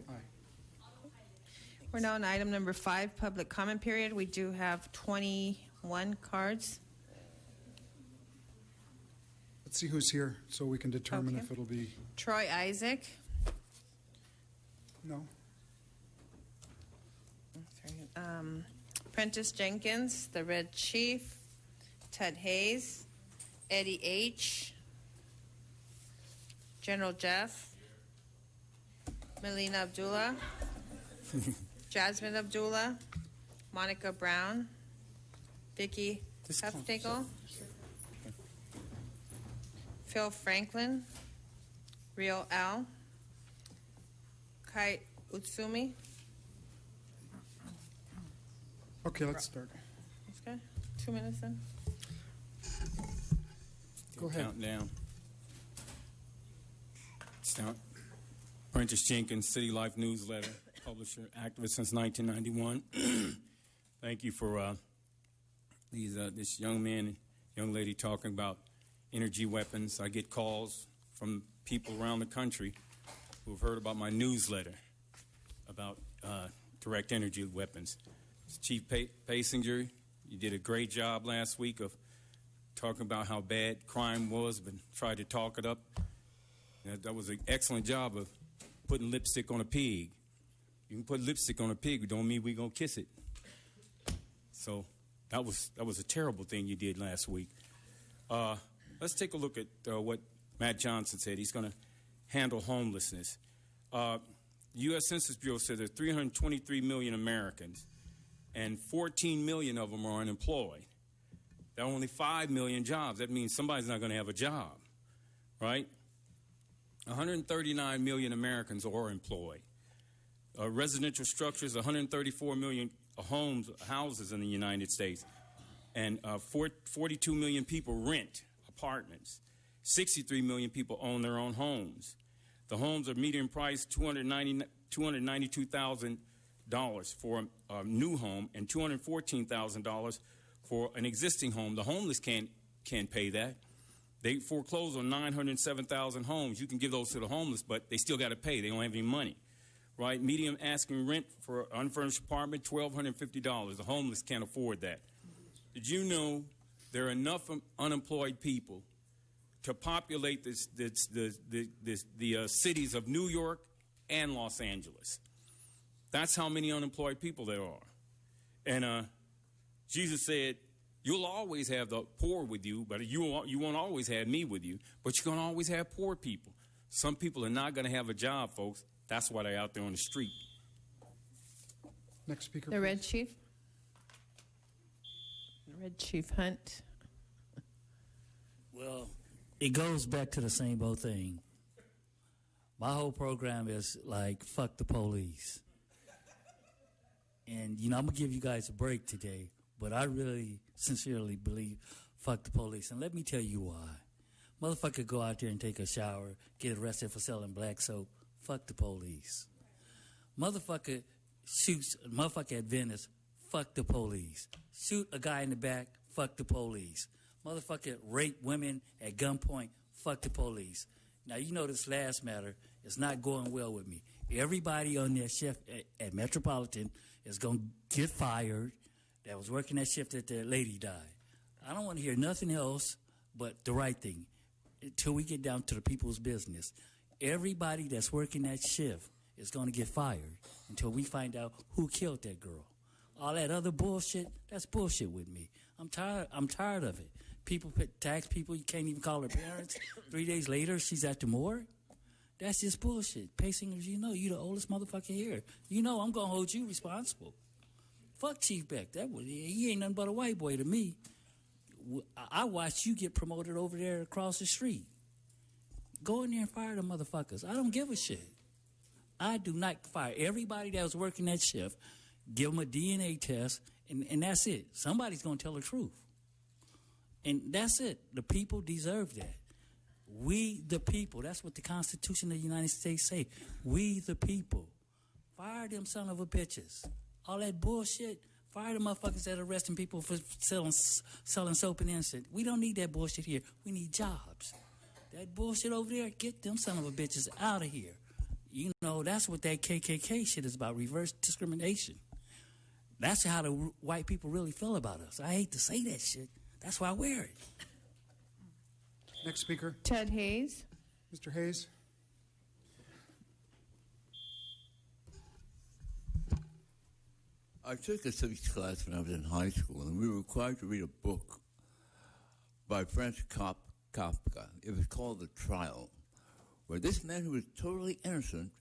S2: We're now on item number 5, public comment period. We do have 21 cards.
S11: Let's see who's here so we can determine
S2: Okay.
S11: if it'll be.
S2: Troy Isaac.
S11: No.
S2: Prentice Jenkins, the Red Chief, Ted Hayes, Eddie H., General Jeff, Melina Abdullah, Jasmine Abdullah, Monica Brown, Vicky Hefnagel, Phil Franklin, Rio Al, Kai Utsumi.
S11: Okay, let's start.
S2: Okay, 2 minutes then.
S11: Go ahead.
S4: Count down. Start. Prentice Jenkins, City Life newsletter, publisher, activist since 1991. Thank you for this young man and young lady talking about energy weapons. I get calls from people around the country who have heard about my newsletter about direct energy weapons. Chief Pasinger, you did a great job last week of talking about how bad crime was, but tried to talk it up. That was an excellent job of putting lipstick on a pig. You can put lipstick on a pig, it don't mean we're going to kiss it. So that was a terrible thing you did last week. Let's take a look at what Matt Johnson said. He's going to handle homelessness. U.S. Census Bureau said there are 323 million Americans, and 14 million of them are unemployed. There are only 5 million jobs. That means somebody's not going to have a job, right? 139 million Americans are employed. Residential structures, 134 million houses in the United States, and 42 million people rent apartments. 63 million people own their own homes. The homes are median price $292,000 for a new home and $214,000 for an existing home. The homeless can't pay that. They foreclose on 907,000 homes. You can give those to the homeless, but they still got to pay. They don't have any money, right? Median asking rent for an unfurnished apartment, $1,250. The homeless can't afford that. Did you know there are enough unemployed people to populate the cities of New York and Los Angeles? That's how many unemployed people there are. And Jesus said, You'll always have the poor with you, but you won't always have me with you, but you're going to always have poor people. Some people are not going to have a job, folks. That's why they're out there on the street.
S11: Next speaker,
S2: The
S11: please.
S2: Red Chief. Red Chief Hunt.
S23: Well, it goes back to the same old thing. My whole program is like, fuck the police. And, I'm going to give you guys a break today, but I really sincerely believe fuck the police. And let me tell you why. Motherfucker go out there and take a shower, get arrested for selling black soap. Fuck the police. Motherfucker shoots a motherfucker at Venice. Fuck the police. Shoot a guy in the back. Fuck the police. Motherfucker rape women at gunpoint. Fuck the police. Now, this last matter is not going well with me. Everybody on that shift at Metropolitan is going to get fired that was working that shift that their lady died. I don't want to hear nothing else but the right thing until we get down to the people's business. Everybody that's working that shift is going to get fired until we find out who killed that girl. All that other bullshit, that's bullshit with me. I'm tired of it. People tax people, you can't even call her parents. 3 days later, she's at the morgue. That's just bullshit. Paysingers, you the oldest motherfucker here. I'm going to hold you responsible. Fuck Chief Beck. He ain't nothing but a white boy to me. I watched you get promoted over there across the street. Go in there and fire the motherfuckers. I don't give a shit. I do not fire everybody that was working that shift. Give them a DNA test, and that's it. Somebody's going to tell the truth. And that's it. The people deserve that. We the people. That's what the Constitution of the United States say. We the people. Fire them son of a bitches. All that bullshit. Fire the motherfuckers that are arresting people for selling soap and incense. We don't need that bullshit here. We need jobs. That bullshit over there, get them son of a bitches out of here. That's what that KKK shit is about, reverse discrimination. That's how the white people really feel about us. I hate to say that shit. That's why I wear it.
S11: Next speaker.
S2: Ted Hayes.
S11: Mr. Hayes.
S10: I took a civics class when I was in high school, and we were required to read a book by Franz Kafka. It was called The Trial, where this man who was totally innocent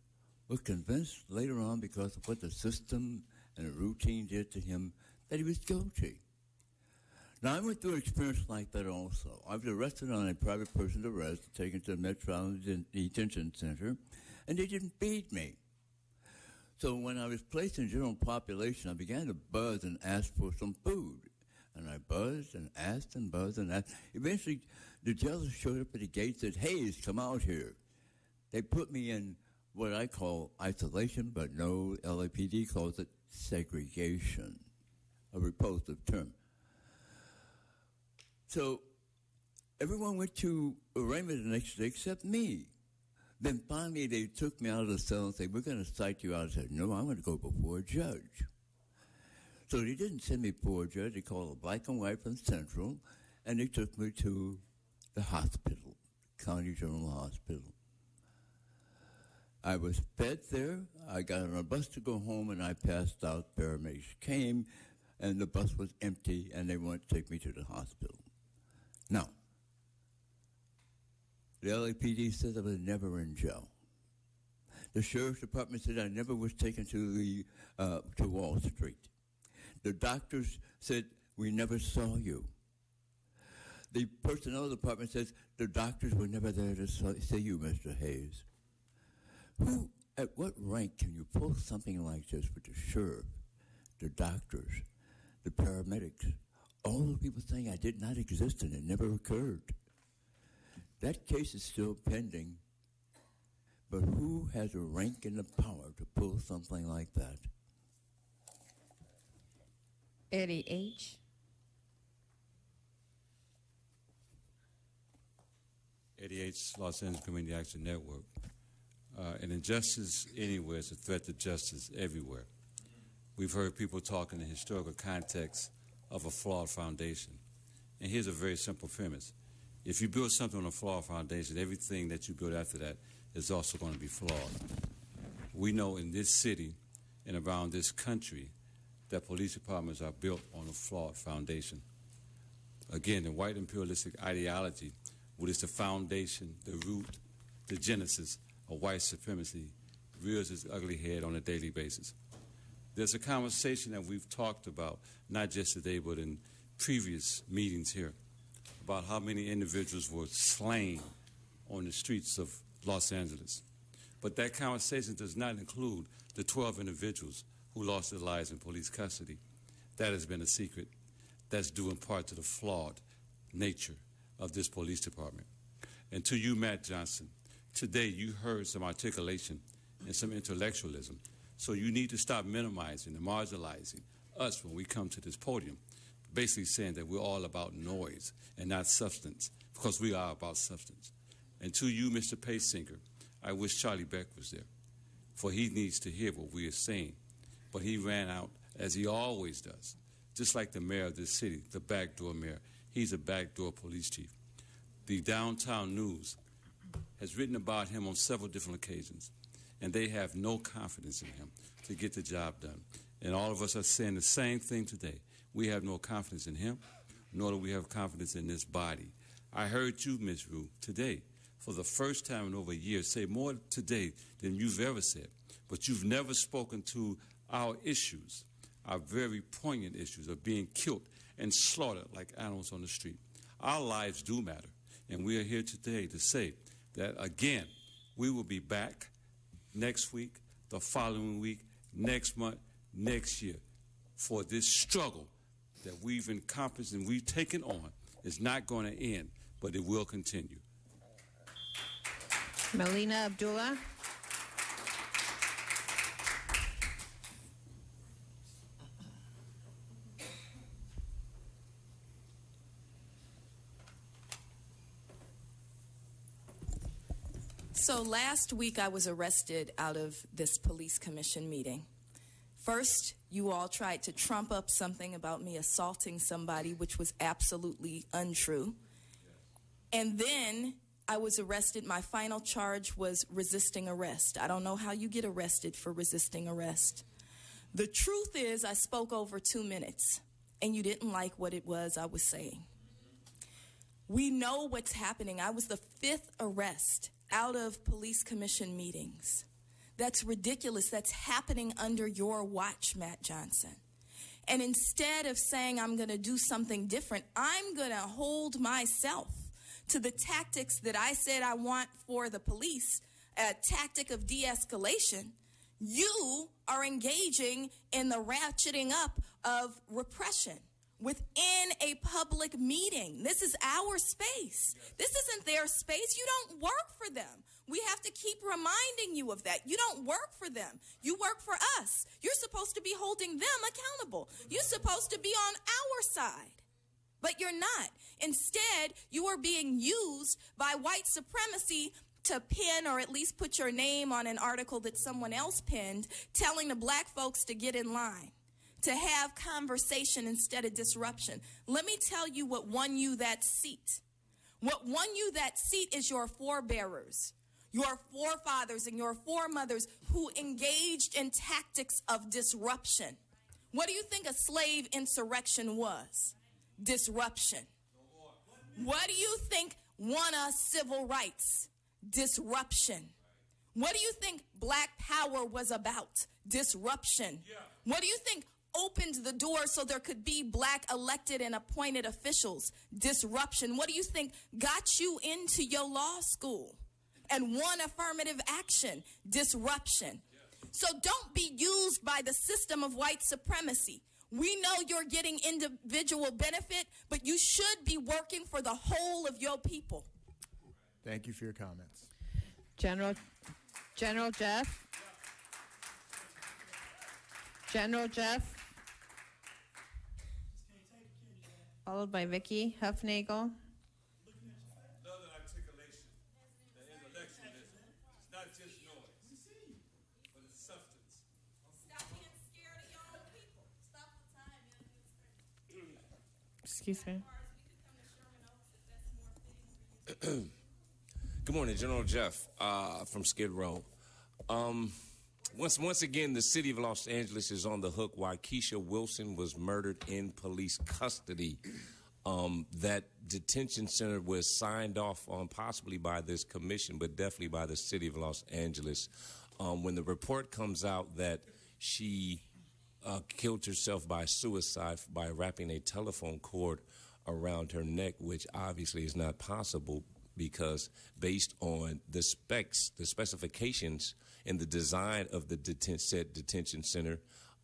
S10: was convinced later on because of what the system and the routine did to him that he was guilty. Now, I went through an experience like that also. I was arrested on a private person's arrest, taken to the Metropolitan Detention Center, and they didn't beat me. So when I was placed in general population, I began to buzz and ask for some food. And I buzzed and asked and buzzed and asked. Eventually, the jailer showed up at the gate and said, "Hayes, come out here." They put me in what I call isolation, but no, LAPD calls it segregation, a repulsive term. So everyone went to arraignment the next day except me. Then finally they took me out of the cell and said, "We're going to cite you out." I said, "No, I'm going to go before a judge." So they didn't send me before a judge. They called a black and white from Central, and they took me to the hospital, County General Hospital. I was fed there. I got on a bus to go home, and I passed out. Paramedics came, and the bus was empty, and they wanted to take me to the hospital. Now, the LAPD said I was never in jail. The sheriff's department said I never was taken to Wall Street. The doctors said, "We never saw you." The personnel department says the doctors were never there to see you, Mr. Hayes. Who, at what rank can you pull something like this with the sheriff, the doctors, the paramedics, all the people saying I did not exist and it never occurred? That case is still pending, but who has a rank and the power to pull something like that?
S2: Eddie H.
S12: Eddie H., Los Angeles Community Action Network. An injustice anywhere is a threat to justice everywhere. We've heard people talk in the historical context of a flawed foundation. And here's a very simple premise. If you build something on a flawed foundation, everything that you build after that is also going to be flawed. We know in this city and around this country that police departments are built on a flawed foundation. Again, the white imperialistic ideology, which is the foundation, the root, the genesis of white supremacy, rears its ugly head on a daily basis. There's a conversation that we've talked about, not just today, but in previous meetings here, about how many individuals were slain on the streets of Los Angeles. But that conversation does not include the 12 individuals who lost their lives in police custody. That has been a secret. That's due in part to the flawed nature of this police department. And to you, Matt Johnson, today you heard some articulation and some intellectualism. So you need to stop minimizing and marginalizing us when we come to this podium, basically saying that we're all about noise and not substance, because we are about substance. And to you, Mr. Paysinger, I wish Charlie Beck was there, for he needs to hear what we are saying. But he ran out, as he always does, just like the mayor of this city, the backdoor mayor. He's a backdoor police chief. The Downtown News has written about him on several different occasions, and they have no confidence in him to get the job done. And all of us are saying the same thing today. We have no confidence in him, nor do we have confidence in this body. I heard you, Ms. Rue, today, for the first time in over a year, say more today than you've ever said. But you've never spoken to our issues, our very poignant issues of being killed and slaughtered like animals on the street. Our lives do matter, and we are here today to say that, again, we will be back next week, the following week, next month, next year, for this struggle that we've encompassed and we've taken on is not going to end, but it will continue.
S2: Melina Abdullah.
S18: So last week I was arrested out of this police commission meeting. First, you all tried to trump up something about me assaulting somebody, which was absolutely untrue. And then I was arrested. My final charge was resisting arrest. I don't know how you get arrested for resisting arrest. The truth is I spoke over 2 minutes, and you didn't like what it was I was saying. We know what's happening. I was the 5th arrest out of police commission meetings. That's ridiculous. That's happening under your watch, Matt Johnson. And instead of saying I'm going to do something different, I'm going to hold myself to the tactics that I said I want for the police, a tactic of de-escalation. You are engaging in the ratcheting up of repression within a public meeting. This is our space. This isn't their space. You don't work for them. We have to keep reminding you of that. You don't work for them. You work for us. You're supposed to be holding them accountable. You're supposed to be on our side. But you're not. Instead, you are being used by white supremacy to pin or at least put your name on an article that someone else penned, telling the black folks to get in line, to have conversation instead of disruption. Let me tell you what won you that seat. What won you that seat is your forebearers, your forefathers and your foremothers who engaged in tactics of disruption. What do you think a slave insurrection was? Disruption. What do you think won us civil rights? Disruption. What do you think black power was about? Disruption. What do you think opened the door so there could be black elected and appointed officials? Disruption. What do you think got you into your law school and won affirmative action? Disruption. So don't be used by the system of white supremacy. We know you're getting individual benefit, but you should be working for the whole of your people.
S1: Thank you for your comments.
S2: General Jeff. Followed by Vicky Huffnagel.
S12: Another articulation, the intellectualism. It's not just noise, but it's substance.
S18: Stop being scared of your own people. Stop the time.
S2: Excuse me.
S17: Good morning, General Jeff from Skid Row. Once again, the city of Los Angeles is on the hook why Keisha Wilson was murdered in police custody. That detention center was signed off on possibly by this commission, but definitely by the city of Los Angeles. When the report comes out that she killed herself by suicide by wrapping a telephone cord around her neck, which obviously is not possible because based on the specifications in the design of the said detention center,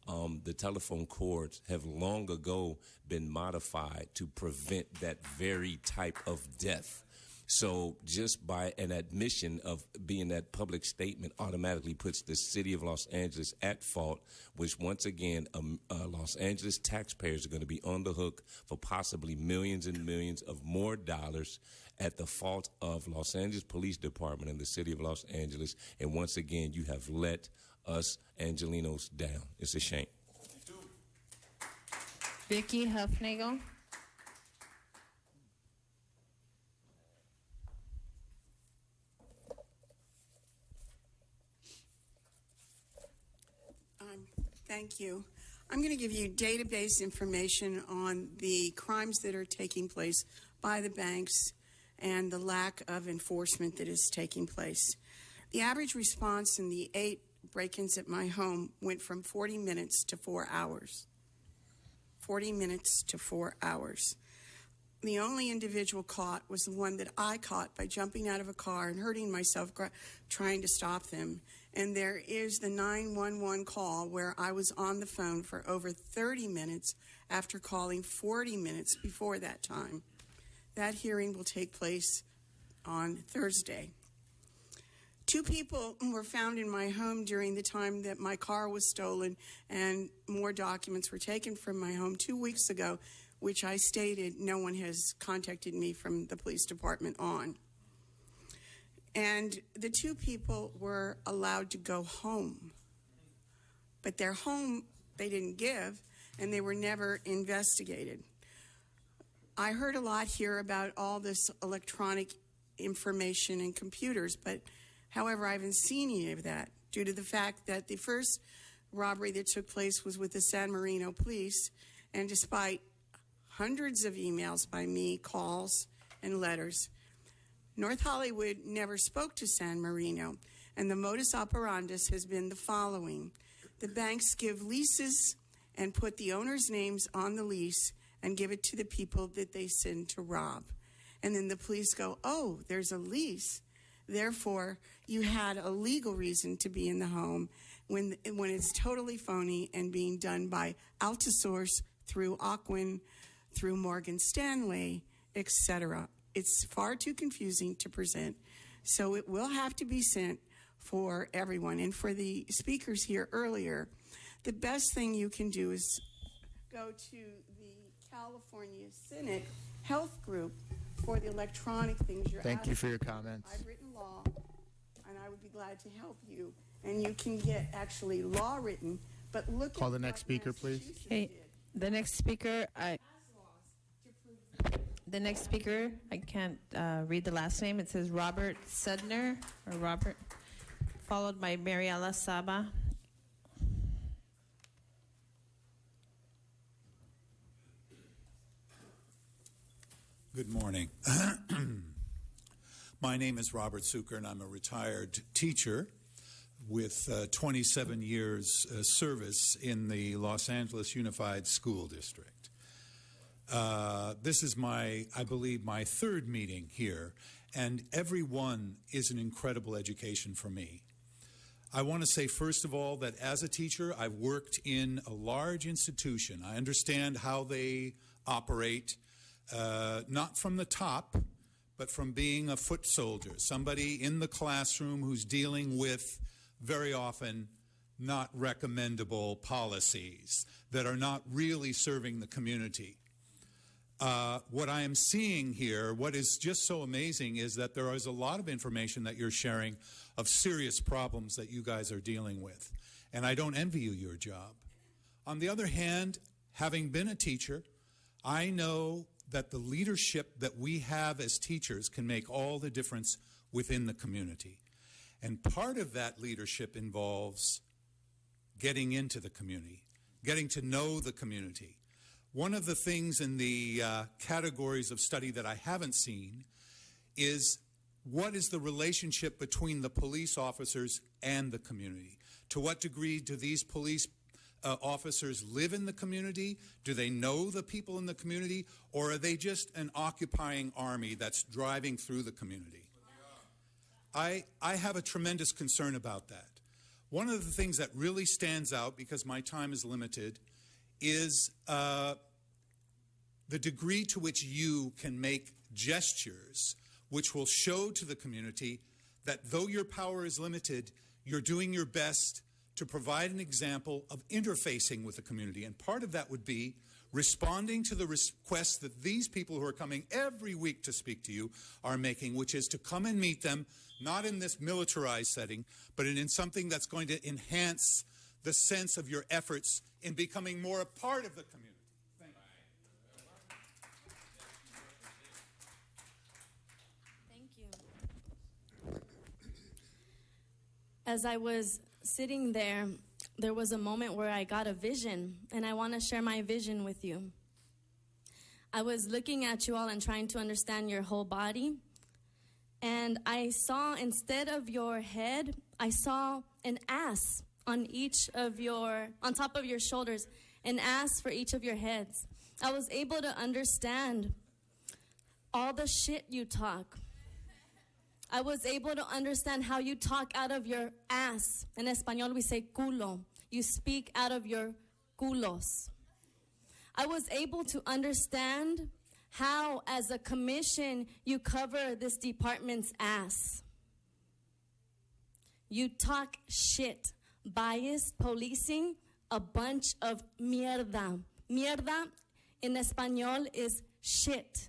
S17: the telephone cords have long ago been modified to prevent that very type of death. So just by an admission of being that public statement automatically puts the city of Los Angeles at fault, which once again, Los Angeles taxpayers are going to be on the hook for possibly millions and millions of more dollars at the fault of Los Angeles Police Department and the city of Los Angeles. And once again, you have let us Angelinos down. It's a shame.
S2: Vicky Huffnagel.
S3: Thank you. I'm going to give you database information on the crimes that are taking place by the banks and the lack of enforcement that is taking place. The average response in the 8 break-ins at my home went from 40 minutes to 4 hours. 40 minutes to 4 hours. The only individual caught was the one that I caught by jumping out of a car and hurting myself trying to stop them. And there is the 911 call where I was on the phone for over 30 minutes after calling 40 minutes before that time. That hearing will take place on Thursday. 2 people were found in my home during the time that my car was stolen and more documents were taken from my home 2 weeks ago, which I stated no one has contacted me from the police department on. And the 2 people were allowed to go home. But their home they didn't give, and they were never investigated. I heard a lot here about all this electronic information and computers, but however, I haven't seen any of that due to the fact that the first robbery that took place was with the San Marino police, and despite hundreds of emails by me, calls, and letters, North Hollywood never spoke to San Marino, and the modus operandus has been the following. The banks give leases and put the owner's names on the lease and give it to the people that they send to rob. And then the police go, oh, there's a lease. Therefore, you had a legal reason to be in the home when it's totally phony and being done by Altisource through Ocwen, through Morgan Stanley, etc. It's far too confusing to present, so it will have to be sent for everyone. And for the speakers here earlier, the best thing you can do is go to the California Senate Health Group for the electronic things you're
S1: Thank you for your
S3: asking.
S1: comments.
S3: I've written law, and I would be glad to help you. And you can get actually law written, but look
S1: Call
S3: at
S1: the next speaker, please.
S2: Okay, the next speaker, I can't read the last name. It says Robert Sudner, or Robert, followed by Mariela Saba.
S13: Good morning. My name is Robert Suker, and I'm a retired teacher with 27 years service in the Los Angeles Unified School District. This is I believe, my 3rd meeting here, and every one is an incredible education for me. I want to say, first of all, that as a teacher, I've worked in a large institution. I understand how they operate, not from the top, but from being a foot soldier, somebody in the classroom who's dealing with, very often, not recommendable policies that are not really serving the community. What I am seeing here, what is just so amazing, is that there is a lot of information that you're sharing of serious problems that you guys are dealing with. And I don't envy you your job. On the other hand, having been a teacher, I know that the leadership that we have as teachers can make all the difference within the community. And part of that leadership involves getting into the community, getting to know the community. One of the things in the categories of study that I haven't seen is what is the relationship between the police officers and the community? To what degree do these police officers live in the community? Do they know the people in the community? Or are they just an occupying army that's driving through the community? I have a tremendous concern about that. One of the things that really stands out, because my time is limited, is the degree to which you can make gestures which will show to the community that though your power is limited, you're doing your best to provide an example of interfacing with the community. And part of that would be responding to the requests that these people who are coming every week to speak to you are making, which is to come and meet them, not in this militarized setting, but in something that's going to enhance the sense of your efforts in becoming more a part of the community.
S6: As I was sitting there, there was a moment where I got a vision, and I want to share my vision with you. I was looking at you all and trying to understand your whole body, and I saw, instead of your head, I saw an ass on top of your shoulders, an ass for each of your heads. I was able to understand all the shit you talk. I was able to understand how you talk out of your ass. In Espanol, we say culo. You speak out of your culos. I was able to understand how, as a commission, you cover this department's ass. You talk shit, biased policing, a bunch of mierda. Mierda in Espanol is shit.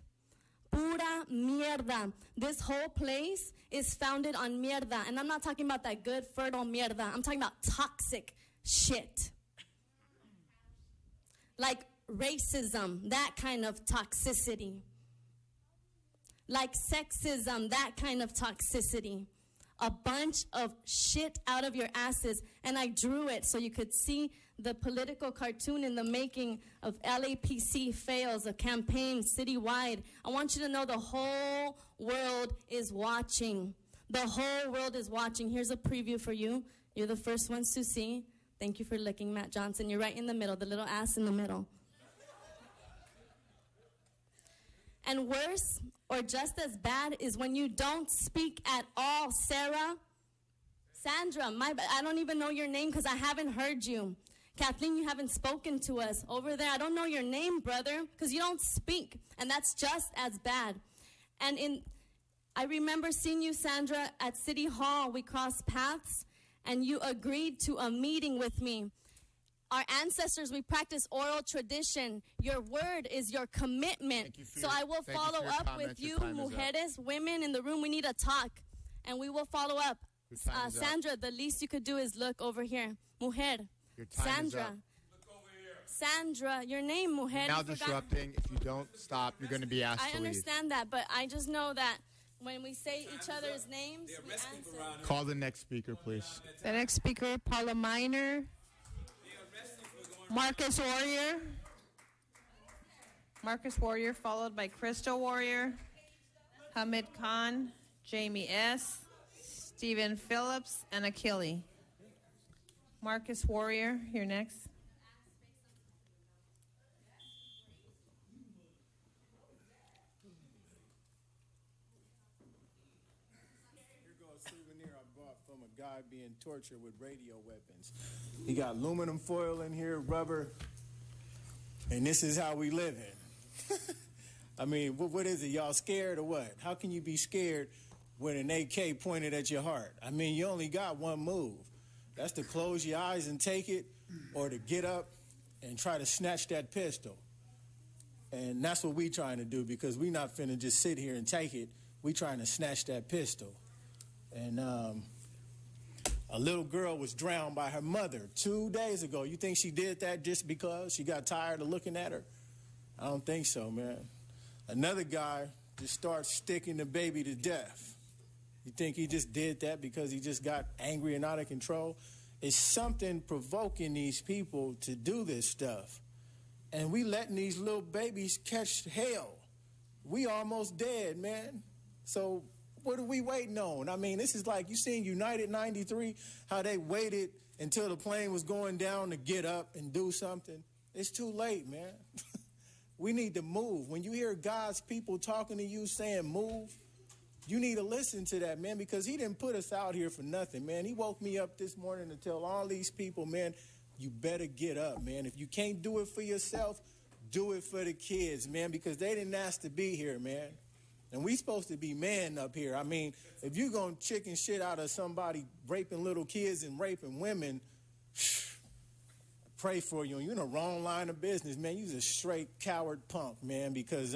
S6: Pura mierda. This whole place is founded on mierda. And I'm not talking about that good, fertile mierda. I'm talking about toxic shit. Like racism, that kind of toxicity. Like sexism, that kind of toxicity. A bunch of shit out of your asses. And I drew it so you could see the political cartoon in the making of LAPC fails, a campaign citywide. I want you to know the whole world is watching. The whole world is watching. Here's a preview for you. You're the first ones to see. Thank you for looking, Matt Johnson. You're right in the middle, the little ass in the middle. And worse, or just as bad, is when you don't speak at all. Sandra, I don't even know your name because I haven't heard you. Kathleen, you haven't spoken to us. Over there, I don't know your name, brother, because you don't speak, and that's just as bad. And I remember seeing you, Sandra, at City Hall. We crossed paths, and you agreed to a meeting with me. Our ancestors, we practice oral tradition. Your word is your commitment. So I will follow up with you, mujeres, women in the room. We need to talk, and we will follow up. Sandra, the least you could do is look over here. Mujer. Sandra. Sandra, your name, mujer.
S1: Now disrupting. If you don't stop, you're going to be asked to leave.
S6: I understand that, but I just know that when we say each other's names, we answer.
S1: Call the next speaker, please.
S2: The next speaker, Paula Miner. Marcus Warrior. Marcus Warrior, followed by Crystal Warrior, Hamid Khan, Jamie S., Stephen Phillips, and Achille. Marcus Warrior, you're next.
S7: Here goes a souvenir I bought from a guy being tortured with radio weapons. He got aluminum foil in here, rubber, and this is how we live in. I mean, what is it? Y'all scared or what? How can you be scared with an AK pointed at your heart? I mean, you only got one move. That's to close your eyes and take it, or to get up and try to snatch that pistol. And that's what we trying to do, because we not finna just sit here and take it. We trying to snatch that pistol. And a little girl was drowned by her mother 2 days ago. You think she did that just because she got tired of looking at her? I don't think so, man. Another guy just starts sticking the baby to death. You think he just did that because he just got angry and out of control? It's something provoking these people to do this stuff. and we letting these little babies catch hell. We almost dead, man. So what are we waiting on? I mean, this is like, you seen United 93, how they waited until the plane was going down to get up and do something. It's too late, man. We need to move. When you hear God's people talking to you saying move, you need to listen to that, man, because he didn't put us out here for nothing, man. He woke me up this morning to tell all these people, man, you better get up, man. If you can't do it for yourself, do it for the kids, man, because they didn't ask to be here, man. And we supposed to be man up here. I mean, if you're going to chicken shit out of somebody raping little kids and raping women, pray for you. You're in the wrong line of business, man. You're a straight coward punk, man, because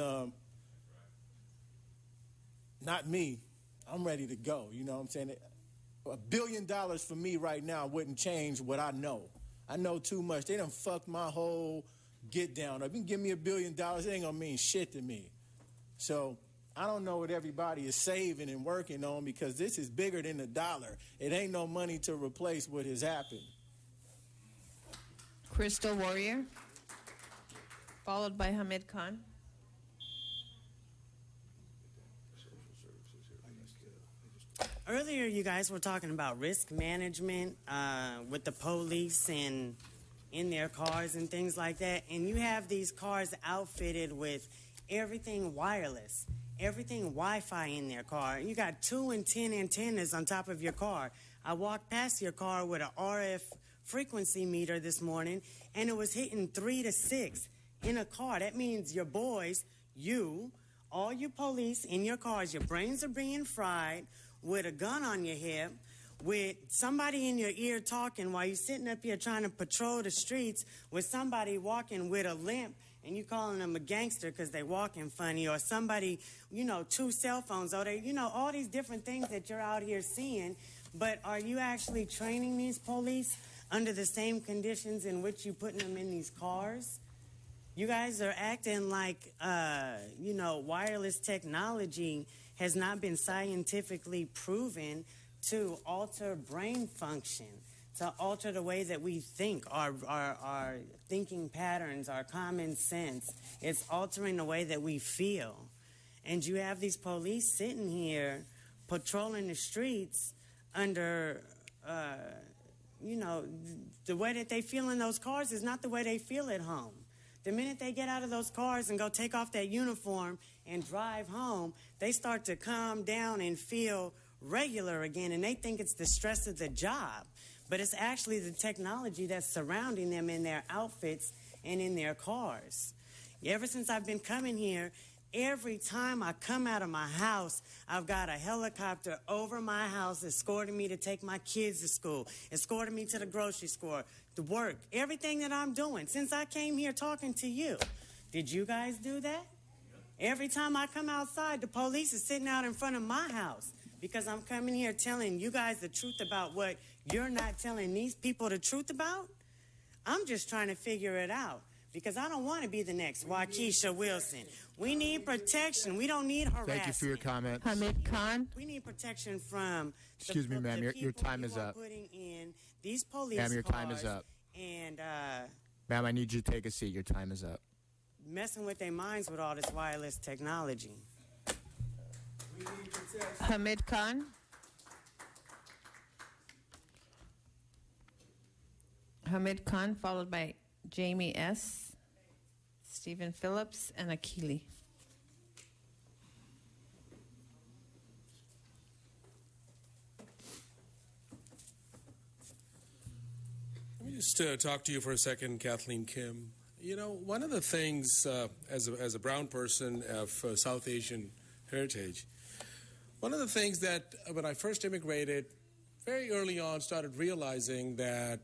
S7: not me. I'm ready to go. You know what I'm saying? $1 billion for me right now wouldn't change what I know. I know too much. They done fucked my whole get down up. You can give me $1 billion, it ain't going to mean shit to me. So I don't know what everybody is saving and working on, because this is bigger than a dollar. It ain't no money to replace what has happened.
S2: Crystal Warrior, followed by Hamid Khan.
S9: Earlier, you guys were talking about risk management with the police and in their cars and things like that. And you have these cars outfitted with everything wireless, everything Wi-Fi in their car. You got 2 and 10 antennas on top of your car. I walked past your car with an RF frequency meter this morning, and it was hitting 3 to 6 in a car. That means your boys, you, all you police in your cars, your brains are being fried with a gun on your hip, with somebody in your ear talking while you're sitting up here trying to patrol the streets, with somebody walking with a limp and you calling them a gangster because they walking funny, or somebody, 2 cell phones, or they, all these different things that you're out here seeing. But are you actually training these police under the same conditions in which you're putting them in these cars? You guys are acting like, wireless technology has not been scientifically proven to alter brain function, to alter the way that we think, our thinking patterns, our common sense. It's altering the way that we feel. And you have these police sitting here patrolling the streets under, the way that they feel in those cars is not the way they feel at home. The minute they get out of those cars and go take off that uniform and drive home, they start to calm down and feel regular again, and they think it's the stress of the job. But it's actually the technology that's surrounding them in their outfits and in their cars. Ever since I've been coming here, every time I come out of my house, I've got a helicopter over my house escorting me to take my kids to school, escorting me to the grocery store, to work, everything that I'm doing since I came here talking to you. Did you guys do that? Every time I come outside, the police is sitting out in front of my house because I'm coming here telling you guys the truth about what you're not telling these people the truth about. I'm just trying to figure it out because I don't want to be the next Waukesha Wilson. We need protection. We don't need harassment.
S1: Thank you for your comments.
S2: Hamid Khan.
S9: We need protection from
S1: Excuse me, ma'am. Your time is up.
S9: Putting in these police
S1: Ma'am, your time
S9: cars
S1: is up.
S9: And
S1: Ma'am, I need you to take a seat. Your time is up.
S9: messing with their minds with all this wireless technology.
S2: Hamid Khan. Hamid Khan, followed by Jamie S., Stephen Phillips, and Akili.
S19: Let me just talk to you for a second, Kathleen Kim. You know, one of the things, as a brown person of South Asian heritage, one of the things that when I first immigrated, very early on started realizing that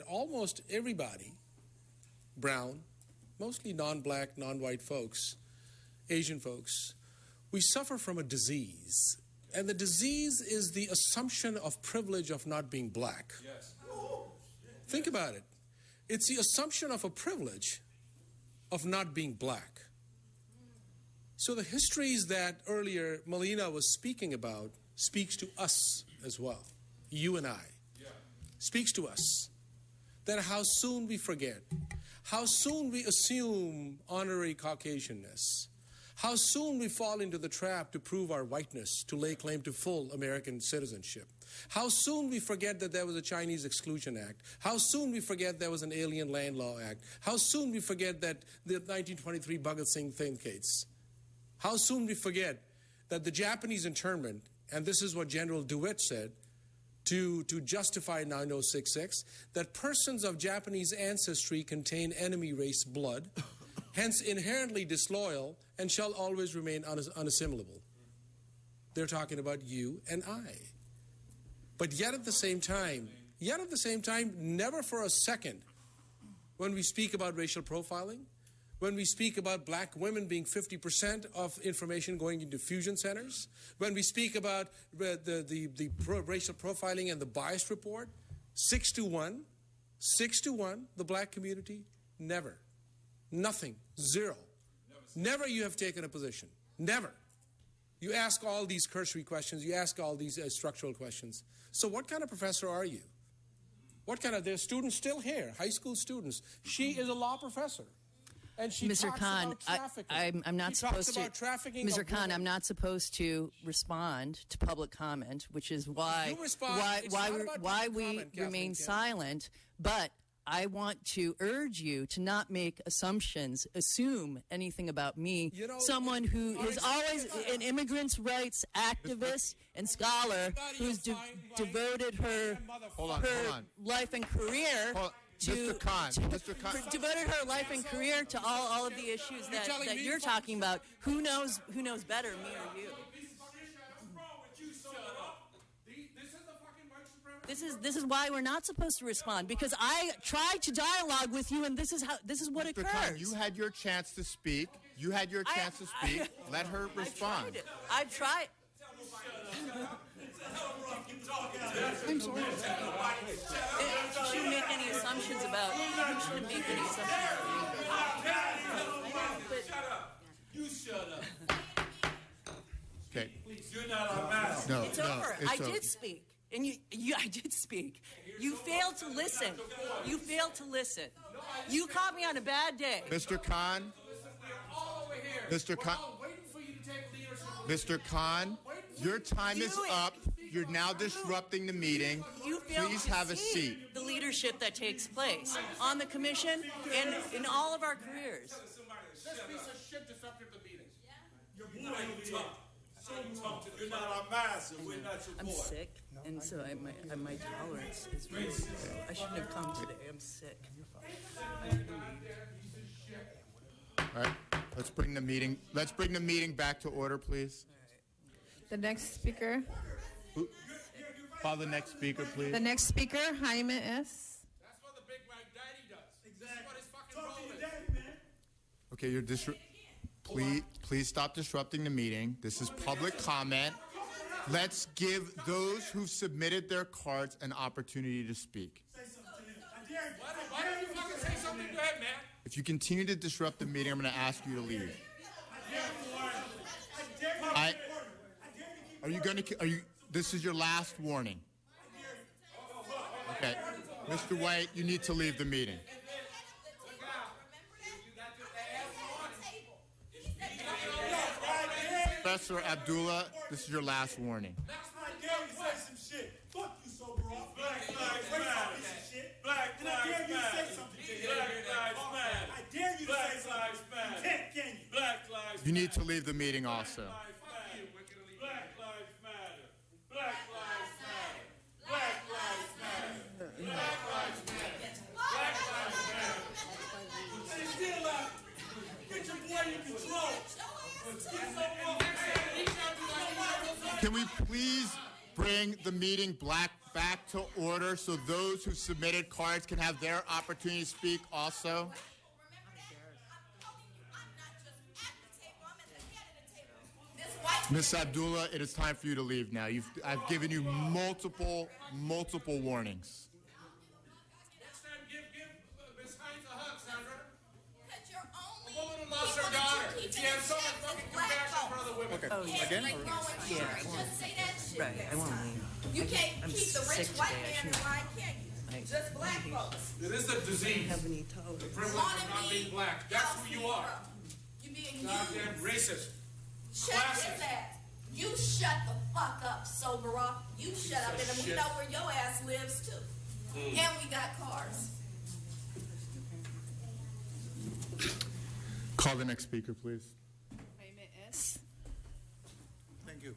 S19: almost everybody, brown, mostly non-black, non-white folks, Asian folks, we suffer from a disease. And the disease is the assumption of privilege of not being black. Yes. Think about it. It's the assumption of a privilege of not being black. So the histories that earlier Melina was speaking about speaks to us as well. You and I. Yeah. Speaks to us. That how soon we forget. how soon we assume honorary Caucasianness, how soon we fall into the trap to prove our whiteness, to lay claim to full American citizenship, how soon we forget that there was a Chinese Exclusion Act, how soon we forget there was an Alien Land Law Act, how soon we forget that the 1923 Bhagat Singh case, how soon we forget that the Japanese internment, and this is what General DeWitt said, to justify 9066, that persons of Japanese ancestry contain enemy race blood, hence inherently disloyal, and shall always remain unassimilable. They're talking about you and I. But yet at the same time, never for a second, when we speak about racial profiling, when we speak about black women being 50% of information going into fusion centers, when we speak about the racial profiling and the bias report, 6-1, the black community, never. Nothing. Zero. Never you have taken a position. Never. You ask all these cursory questions. You ask all these structural questions. So what kind of professor are you? What kind of, there's students still here, high school students. She is a law professor. And she
S8: Mr.
S19: talks
S8: Khan,
S19: about trafficking.
S8: I'm not
S19: She
S8: supposed
S19: talks
S8: to.
S19: about trafficking
S8: Mr.
S19: of
S8: Khan,
S19: women.
S8: I'm not supposed to respond to public comment, which is why
S19: You respond. It's not about
S8: why
S19: public
S8: we
S19: comment, Kathleen
S8: remain
S19: Kennedy.
S8: silent. But I want to urge you to not make assumptions, assume anything about me.
S19: You know,
S8: someone who is always an immigrants' rights activist and scholar who's devoted her life and career.
S1: Mr. Khan, Mr. Khan.
S8: Devoted her life and career to all of the issues that you're talking about. Who knows better, me or you? This is why we're not supposed to respond, because I tried to dialogue with you, and this is what
S1: Mr.
S8: occurs.
S1: Khan, you had your chance to speak. You had your chance to speak. Let her respond.
S8: I've tried. I'm sorry. You shouldn't make any assumptions about. You shouldn't make any assumptions about me.
S15: You shut up.
S1: Okay.
S15: You're not our master.
S1: No,
S8: It's
S1: no,
S8: over.
S1: it's
S8: I
S1: over.
S8: did speak. And I did speak. You failed to listen. You failed to listen. You caught me on a bad day.
S1: Mr. Khan. Mr. Khan. Mr. Khan, your time is up. You're now disrupting the meeting.
S8: You failed
S1: Please
S8: to
S1: have a
S8: see
S1: seat.
S8: the leadership that takes place on the commission and in all of our careers.
S19: This piece of shit disrupted the meeting.
S15: You're tough. So tough. You're not our master. We're not your
S8: I'm
S15: boy.
S8: sick, and so my tolerance is really low. I shouldn't have come today. I'm sick.
S1: All right. Let's bring the meeting back to order, please.
S2: The next speaker.
S1: Call the next speaker, please.
S2: The next speaker, Jaime S.
S19: That's what the Big Mac Daddy does. Exactly. This is what his fucking role is.
S1: Okay, please stop disrupting the meeting. This is public comment. Let's give those who've submitted their cards an opportunity to speak.
S19: Why don't you fucking say something? Go ahead, man.
S1: If you continue to disrupt the meeting, I'm going to ask you to leave. This is your last warning. Okay. Mr. White, you need to leave the meeting. Professor Abdullah, this is your last warning.
S15: I dare you to say some shit. Fuck you, sober off. Black Lives Matter. Black Lives Matter. Black Lives Matter. I dare you to say something. Black Lives Matter. You can't, can you? Black Lives
S1: You need to leave the meeting also.
S15: Black Lives Matter. Black Lives Matter. Black Lives Matter. Black Lives Matter. Black Lives Matter. Stay still out. Get your boy in control.
S1: Can we please bring the meeting back to order so those who submitted cards can have their opportunity to speak also? Ms. Abdullah, it is time for you to leave now. I've given you multiple warnings.
S19: Next time, give Miss Hines a hug, Sandra. A woman who lost her daughter. She has so much fucking compassion for other women.
S8: Okay.
S19: Oh,
S8: again?
S19: Yeah.
S8: Right, I want to leave.
S14: You can't
S8: I'm
S14: keep the
S8: sick
S14: rich white
S8: today.
S14: man in line, can you?
S18: Just black folks.
S19: It is a disease. The privilege of not being black. That's who you are.
S18: You being
S19: Goddamn racist.
S18: Shut his ass. You shut the fuck up, Soboroff. You shut up, and we know where your ass lives too. And we got cars.
S1: Call the next speaker, please.
S2: Jaime S.
S14: Thank you.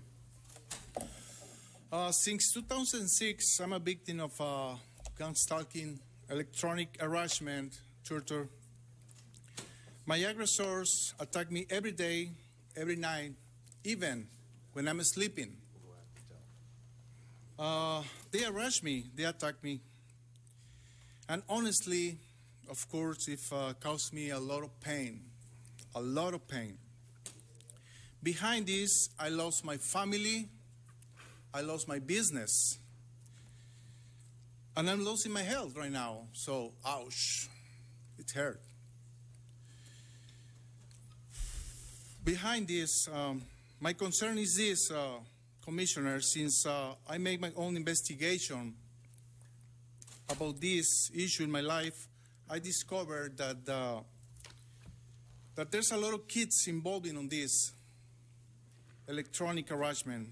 S14: Since 2006, I'm a victim of gun stalking, electronic harassment, torture. My aggressors attack me every day, every night, even when I'm sleeping. They harass me, they attack me. And honestly, of course, it caused me a lot of pain, a lot of pain. Behind this, I lost my family, I lost my business, and I'm losing my health right now, so ouch, it hurt. Behind this, my concern is this, Commissioner, since I made my own investigation about this issue in my life, I discovered that that there's a lot of kids involved in this electronic harassment,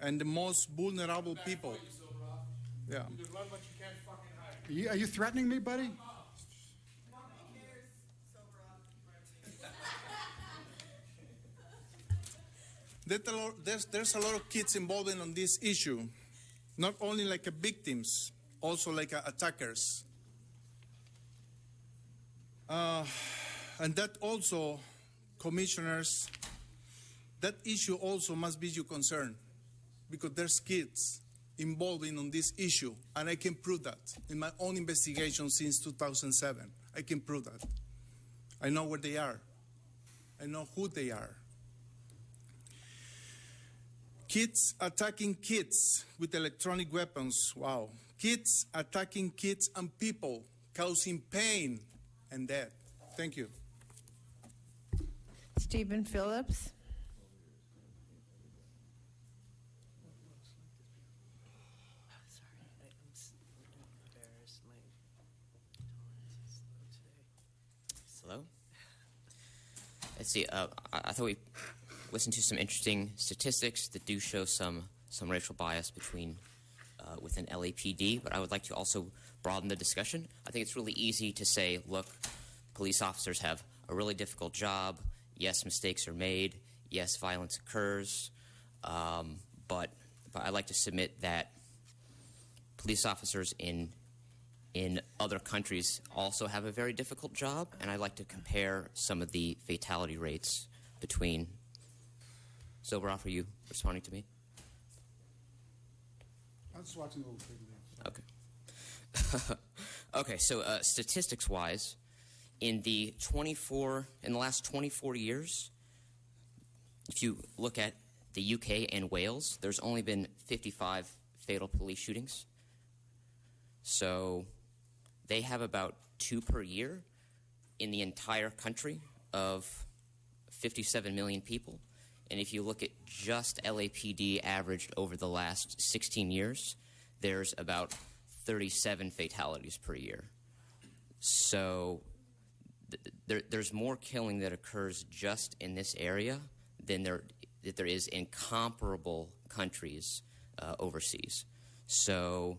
S14: and the most vulnerable people. Yeah.
S11: Are you threatening me, buddy?
S14: There's a lot of kids involved in this issue, not only like victims, also like attackers. And that also, commissioners, that issue also must be your concern, because there's kids involved in this issue, and I can prove that in my own investigation since 2007. I can prove that. I know where they are. I know who they are. Kids attacking kids with electronic weapons. Wow. Kids attacking kids and people, causing pain and death. Thank you.
S2: Stephen Phillips.
S16: Hello? Let's see. I thought we listened to some interesting statistics that do show some racial bias within LAPD, but I would like to also broaden the discussion. I think it's really easy to say, look, police officers have a really difficult job. Yes, mistakes are made. Yes, violence occurs. But I'd like to submit that police officers in other countries also have a very difficult job, and I'd like to compare some of the fatality rates between. Soboroff, are you responding to me?
S11: I was watching a little bit.
S16: Okay. Okay, so statistics-wise, in the last 24 years, if you look at the UK and Wales, there's only been 55 fatal police shootings. So they have about 2 per year in the entire country of 57 million people. And if you look at just LAPD averaged over the last 16 years, there's about 37 fatalities per year. So there's more killing that occurs just in this area than there is in comparable countries overseas. So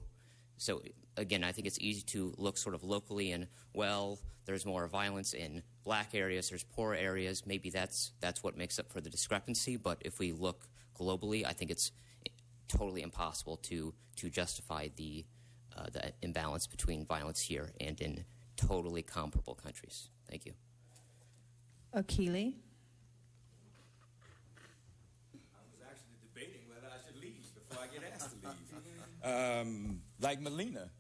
S16: again, I think it's easy to look sort of locally and, well, there's more violence in black areas, there's poor areas. Maybe that's what makes up for the discrepancy. But if we look globally, I think it's totally impossible to justify the imbalance between violence here and in totally comparable countries. Thank you.
S2: Akili.
S21: I was actually debating whether I should leave before I get asked to leave. Like Melina,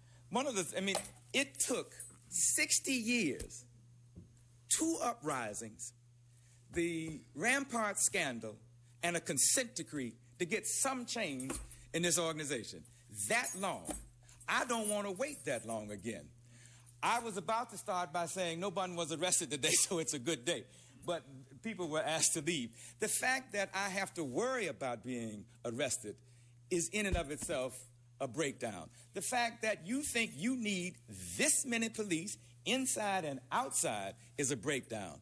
S21: it took 60 years, 2 uprisings, the Rampart scandal, and a consent decree to get some change in this organization. That long. I don't want to wait that long again. I was about to start by saying no one was arrested today, so it's a good day. But people were asked to leave. The fact that I have to worry about being arrested is in and of itself a breakdown. The fact that you think you need this many police inside and outside is a breakdown.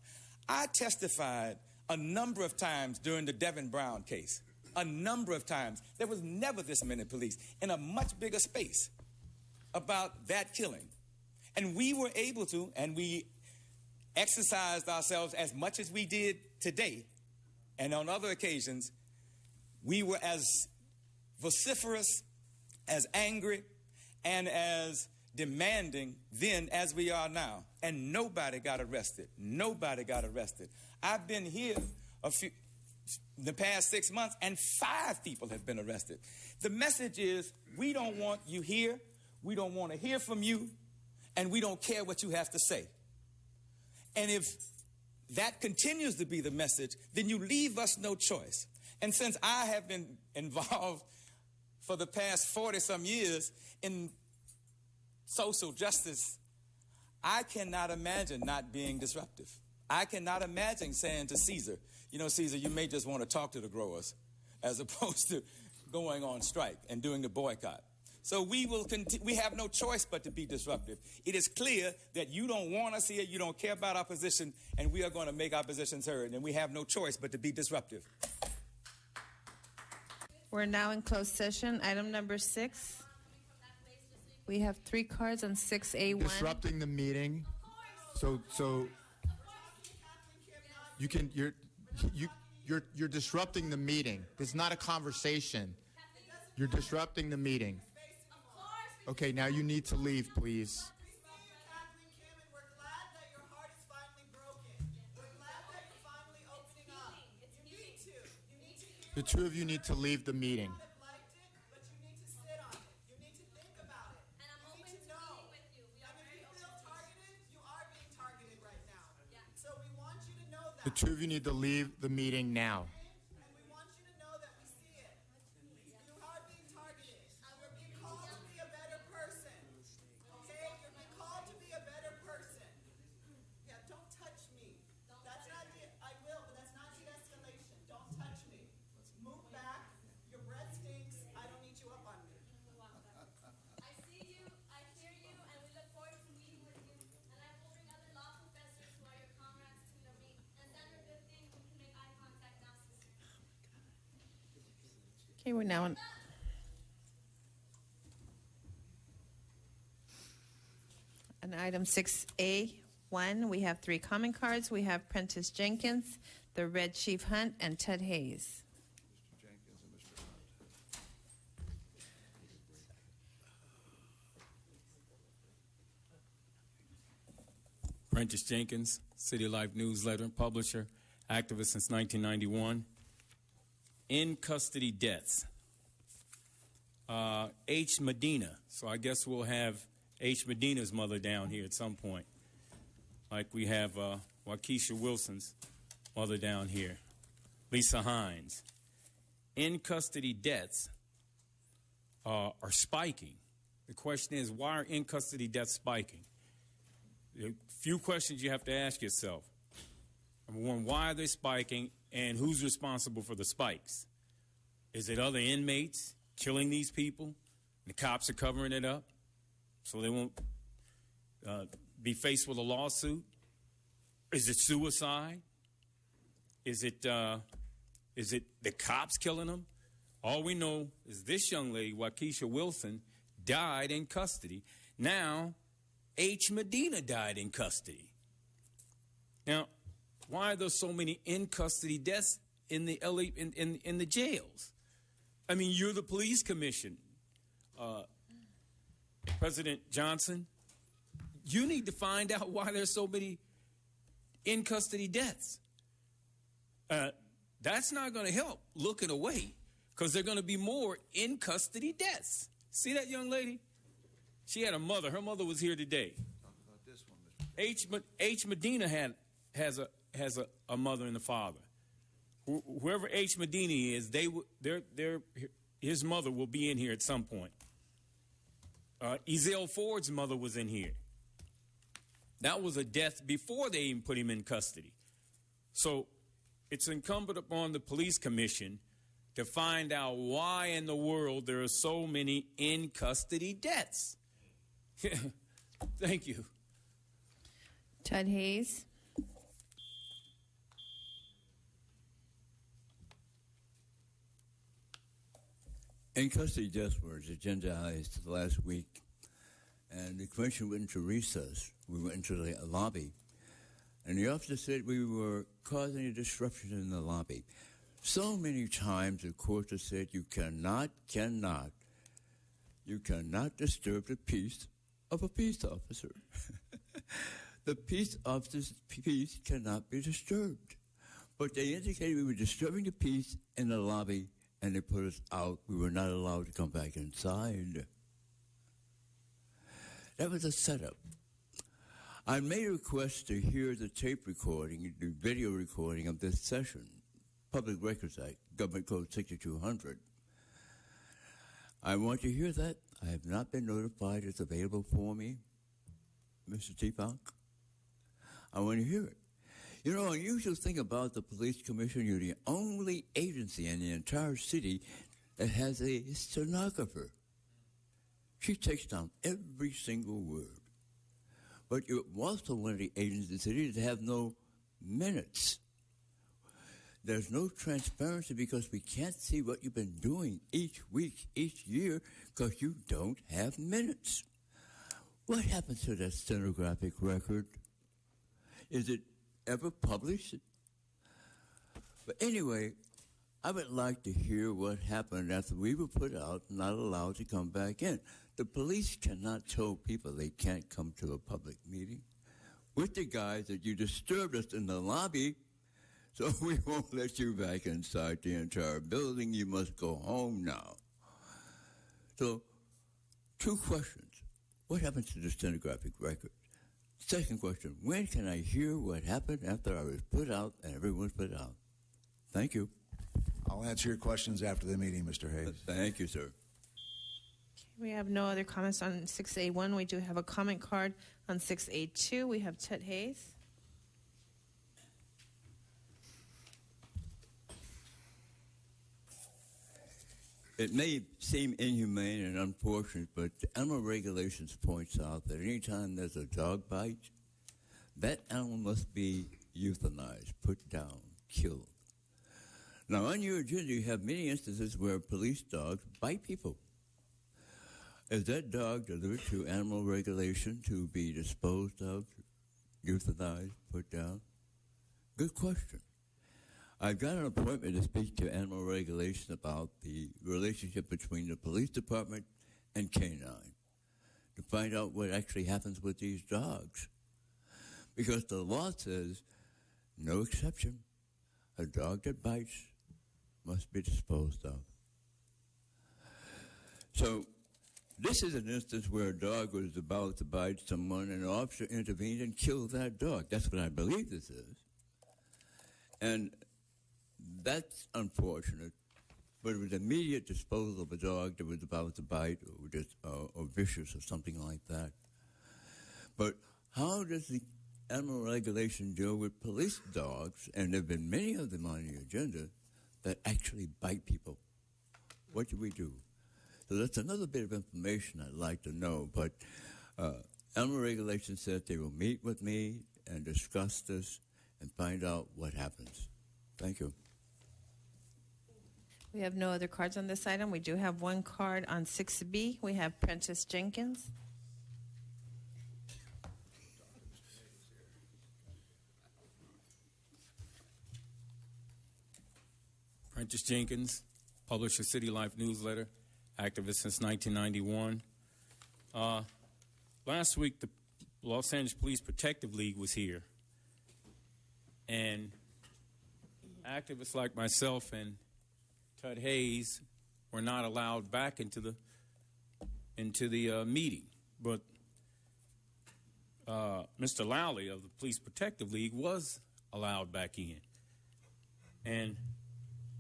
S21: I testified a number of times during the Devin Brown case. A number of times. There was never this many police in a much bigger space about that killing. And we were able to, and we exercised ourselves as much as we did today. And on other occasions, we were as vociferous, as angry, and as demanding then as we are now. And nobody got arrested. Nobody got arrested. I've been here the past 6 months, and 5 people have been arrested. The message is, we don't want you here, we don't want to hear from you, and we don't care what you have to say. And if that continues to be the message, then you leave us no choice. And since I have been involved for the past 40-some years in social justice, I cannot imagine not being disruptive. I cannot imagine saying to Caesar, you know, Caesar, you may just want to talk to the growers as opposed to going on strike and doing the boycott. So we have no choice but to be disruptive. It is clear that you don't want us here, you don't care about our position, and we are going to make our positions heard, and we have no choice but to be disruptive.
S2: We're now in closed session. Item number 6. We have 3 cards on 6A1.
S1: Disrupting the meeting. So you're disrupting the meeting. This is not a conversation. You're disrupting the meeting. Okay, now you need to leave, please. The 2 of you need to leave the meeting. The 2 of you need to leave the meeting now.
S2: Okay, we're now on item 6A1. We have 3 comment cards. We have Prentice Jenkins, the Red Chief Hunt, and Ted Hayes.
S4: Prentice Jenkins, City Life newsletter, publisher, activist since 1991. In custody deaths. H. Medina. So I guess we'll have H. Medina's mother down here at some point. Like we have Waukesha Wilson's mother down here. Lisa Hines. In custody deaths are spiking. The question is, why are in custody deaths spiking? There are a few questions you have to ask yourself. Number 1, why are they spiking, and who's responsible for the spikes? Is it other inmates killing these people? The cops are covering it up so they won't be faced with a lawsuit? Is it suicide? Is it the cops killing them? All we know is this young lady, Waukesha Wilson, died in custody. Now, H. Medina died in custody. Now, why are there so many in custody deaths in the LA in the jails? I mean, you're the police commission, President Johnson. You need to find out why there's so many in custody deaths. That's not going to help looking away, because there are going to be more in custody deaths. See that young lady? She had a mother. Her mother was here today. H. Medina has a mother and a father. Whoever H. Medina is, his mother will be in here at some point. Ezell Ford's mother was in here. That was a death before they even put him in custody. So it's incumbent upon the police commission to find out why in the world there are so many in custody deaths. Thank you.
S2: Ted Hayes.
S10: In custody deaths were agendized last week, and the commission went into recess. We went into the lobby, and the officer said we were causing a disruption in the lobby. So many times the court has said you cannot disturb the peace of a peace officer. The peace officer's peace cannot be disturbed. But they indicated we were disturbing the peace in the lobby, and they put us out. We were not allowed to come back inside. That was a setup. I made a request to hear the tape recording, the video recording of this session, Public Records Act, Government Code 6200. I want to hear that. I have not been notified it's available for me, Mr. Teapot. I want to hear it. You know, unusual thing about the police commission, you're the only agency in the entire city that has a stenographer. She takes down every single word. But you're also one of the agencies in the city that have no minutes. There's no transparency because we can't see what you've been doing each week, each year, because you don't have minutes. What happens to that stenographic record? Is it ever published? But anyway, I would like to hear what happened after we were put out and not allowed to come back in. The police cannot tell people they can't come to a public meeting. With the guys that you disturbed us in the lobby, so we won't let you back inside the entire building. You must go home now. So, 2 questions. What happened to the stenographic record? Second question, when can I hear what happened after I was put out and everyone was put out? Thank you.
S5: I'll answer your questions after the meeting, Mr. Hayes.
S10: Thank you, sir.
S2: We have no other comments on 6A1. We do have a comment card on 6A2. We have Ted Hayes.
S10: It may seem inhumane and unfortunate, but the animal regulations points out that anytime there's a dog bite, that animal must be euthanized, put down, killed. Now, on your agenda, you have many instances where police dogs bite people. Is that dog delivered to animal regulation to be disposed of, euthanized, put down? Good question. I've got an appointment to speak to animal regulation about the relationship between the police department and canine to find out what actually happens with these dogs. Because the law says, no exception, a dog that bites must be disposed of. So this is an instance where a dog was about to bite someone and an officer intervened and killed that dog. That's what I believe this is. And that's unfortunate, but it was immediate disposal of a dog that was about to bite or vicious or something like that. But how does the animal regulation deal with police dogs, and there have been many of them on the agenda, that actually bite people? What do we do? So that's another bit of information I'd like to know. But animal regulation said they will meet with me and discuss this and find out what happens. Thank you.
S2: We have no other cards on this item. We do have one card on 6B. We have Prentice Jenkins.
S4: Prentice Jenkins, publisher City Life newsletter, activist since 1991. Last week, the Los Angeles Police Protective League was here, and activists like myself and Ted Hayes were not allowed back into the meeting, but Mr. Lowley of the Police Protective League was allowed back in, and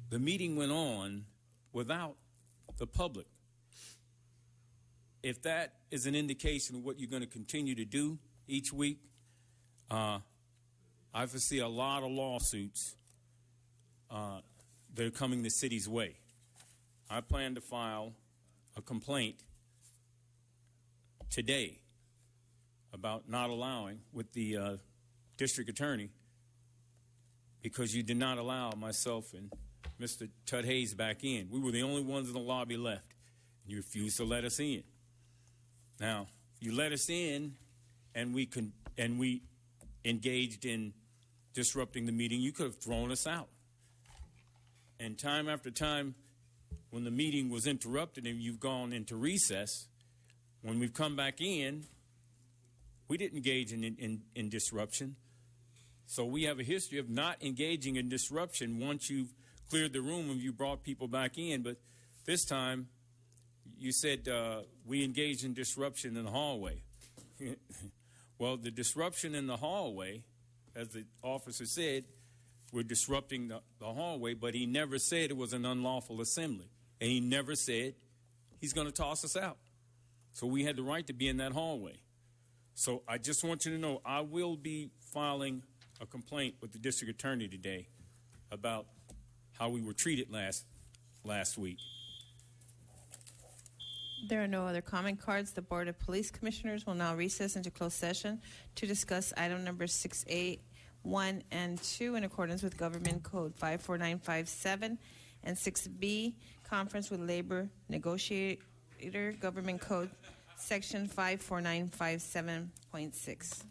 S4: the meeting went on without the public. If that is an indication of what you're going to continue to do each week, I foresee a lot of lawsuits that are coming the city's way. I plan to file a complaint today about not allowing with the district attorney because you did not allow myself and Mr. Tud Hayes back in. We were the only ones in the lobby left. You refused to let us in. Now, you let us in, and we engaged in disrupting the meeting. You could have thrown us out. And time after time, when the meeting was interrupted and you've gone into recess, when we've come back in, we didn't engage in disruption. So we have a history of not engaging in disruption once you've cleared the room and you brought people back in. But this time, you said we engaged in disruption in the hallway. Well, the disruption in the hallway, as the officer said, we're disrupting the hallway, but he never said it was an unlawful assembly. And he never said he's going to toss us out. So we had the right to be in that hallway. So I just want you to know I will be filing a complaint with the district attorney today about how we were treated last week.
S2: There are no other comment cards. The Board of Police Commissioners will now recess into closed session to discuss item number 6A, 1 and 2 in accordance with Government Code 54957 and 6B, conference with labor negotiator, Government Code Section 54957.6.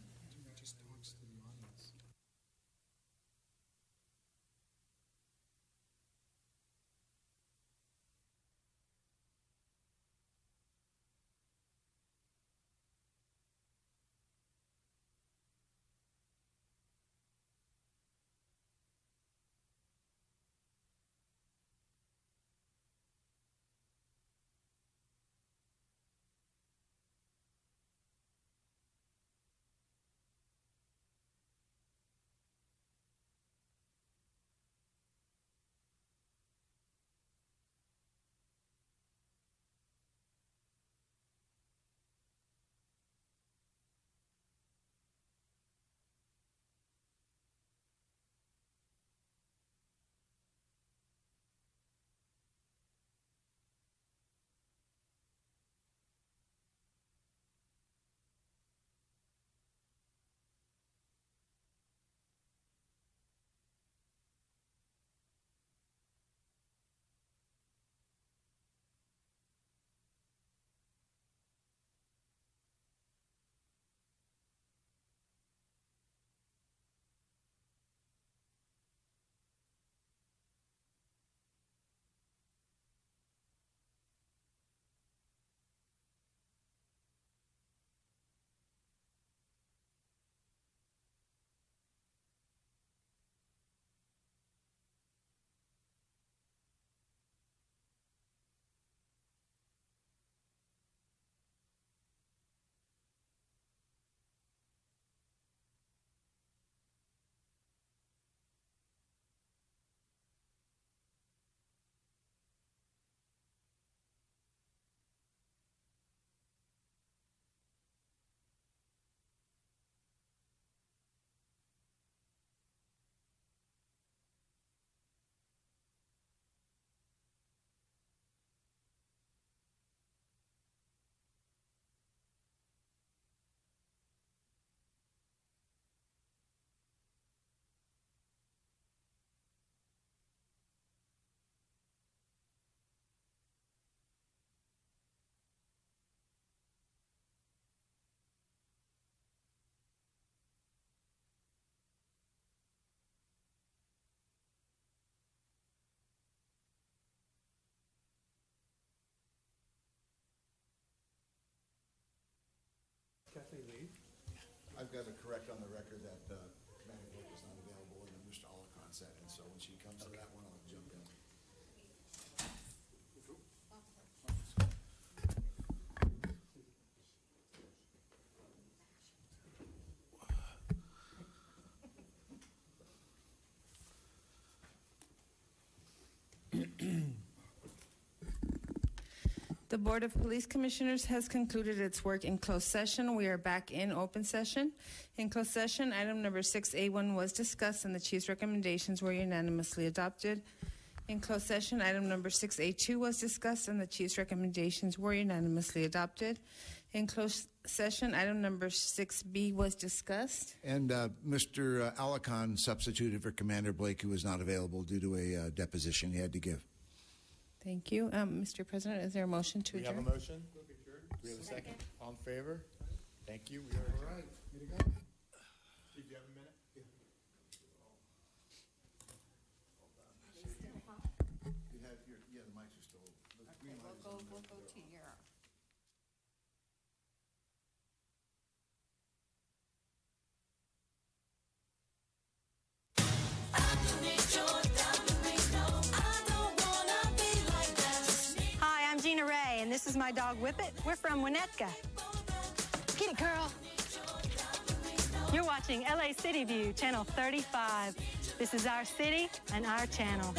S5: I've got to correct on the record that Commander Blake is not available and that Mr. Olacon said, and so when she comes to that one, I'll jump in.
S2: The Board of Police Commissioners has concluded its work in closed session. We are back in open session. In closed session, item number 6A1 was discussed and the Chief's recommendations were unanimously adopted. In closed session, item number 6A2 was discussed and the chief's recommendations were unanimously adopted. In closed session, item number 6B was discussed.
S5: And Mr. Alarcon substituted for Commander Blake, who was not available due to a deposition he had to give.
S2: Thank you. Mr. President, is there a motion to
S1: We
S2: adjourn?
S1: have a motion? Do we have a second? All in favor? Thank you. We are adjourned.
S5: All right. Way to go.
S1: Did you have a minute?
S5: The mics are still.
S20: We'll go to your.
S22: Hi, I'm Gina Ray, and this is my dog Whippet. We're from Winnetka. Get it, girl. You're watching LA City View, Channel 35. This is our city and our channel.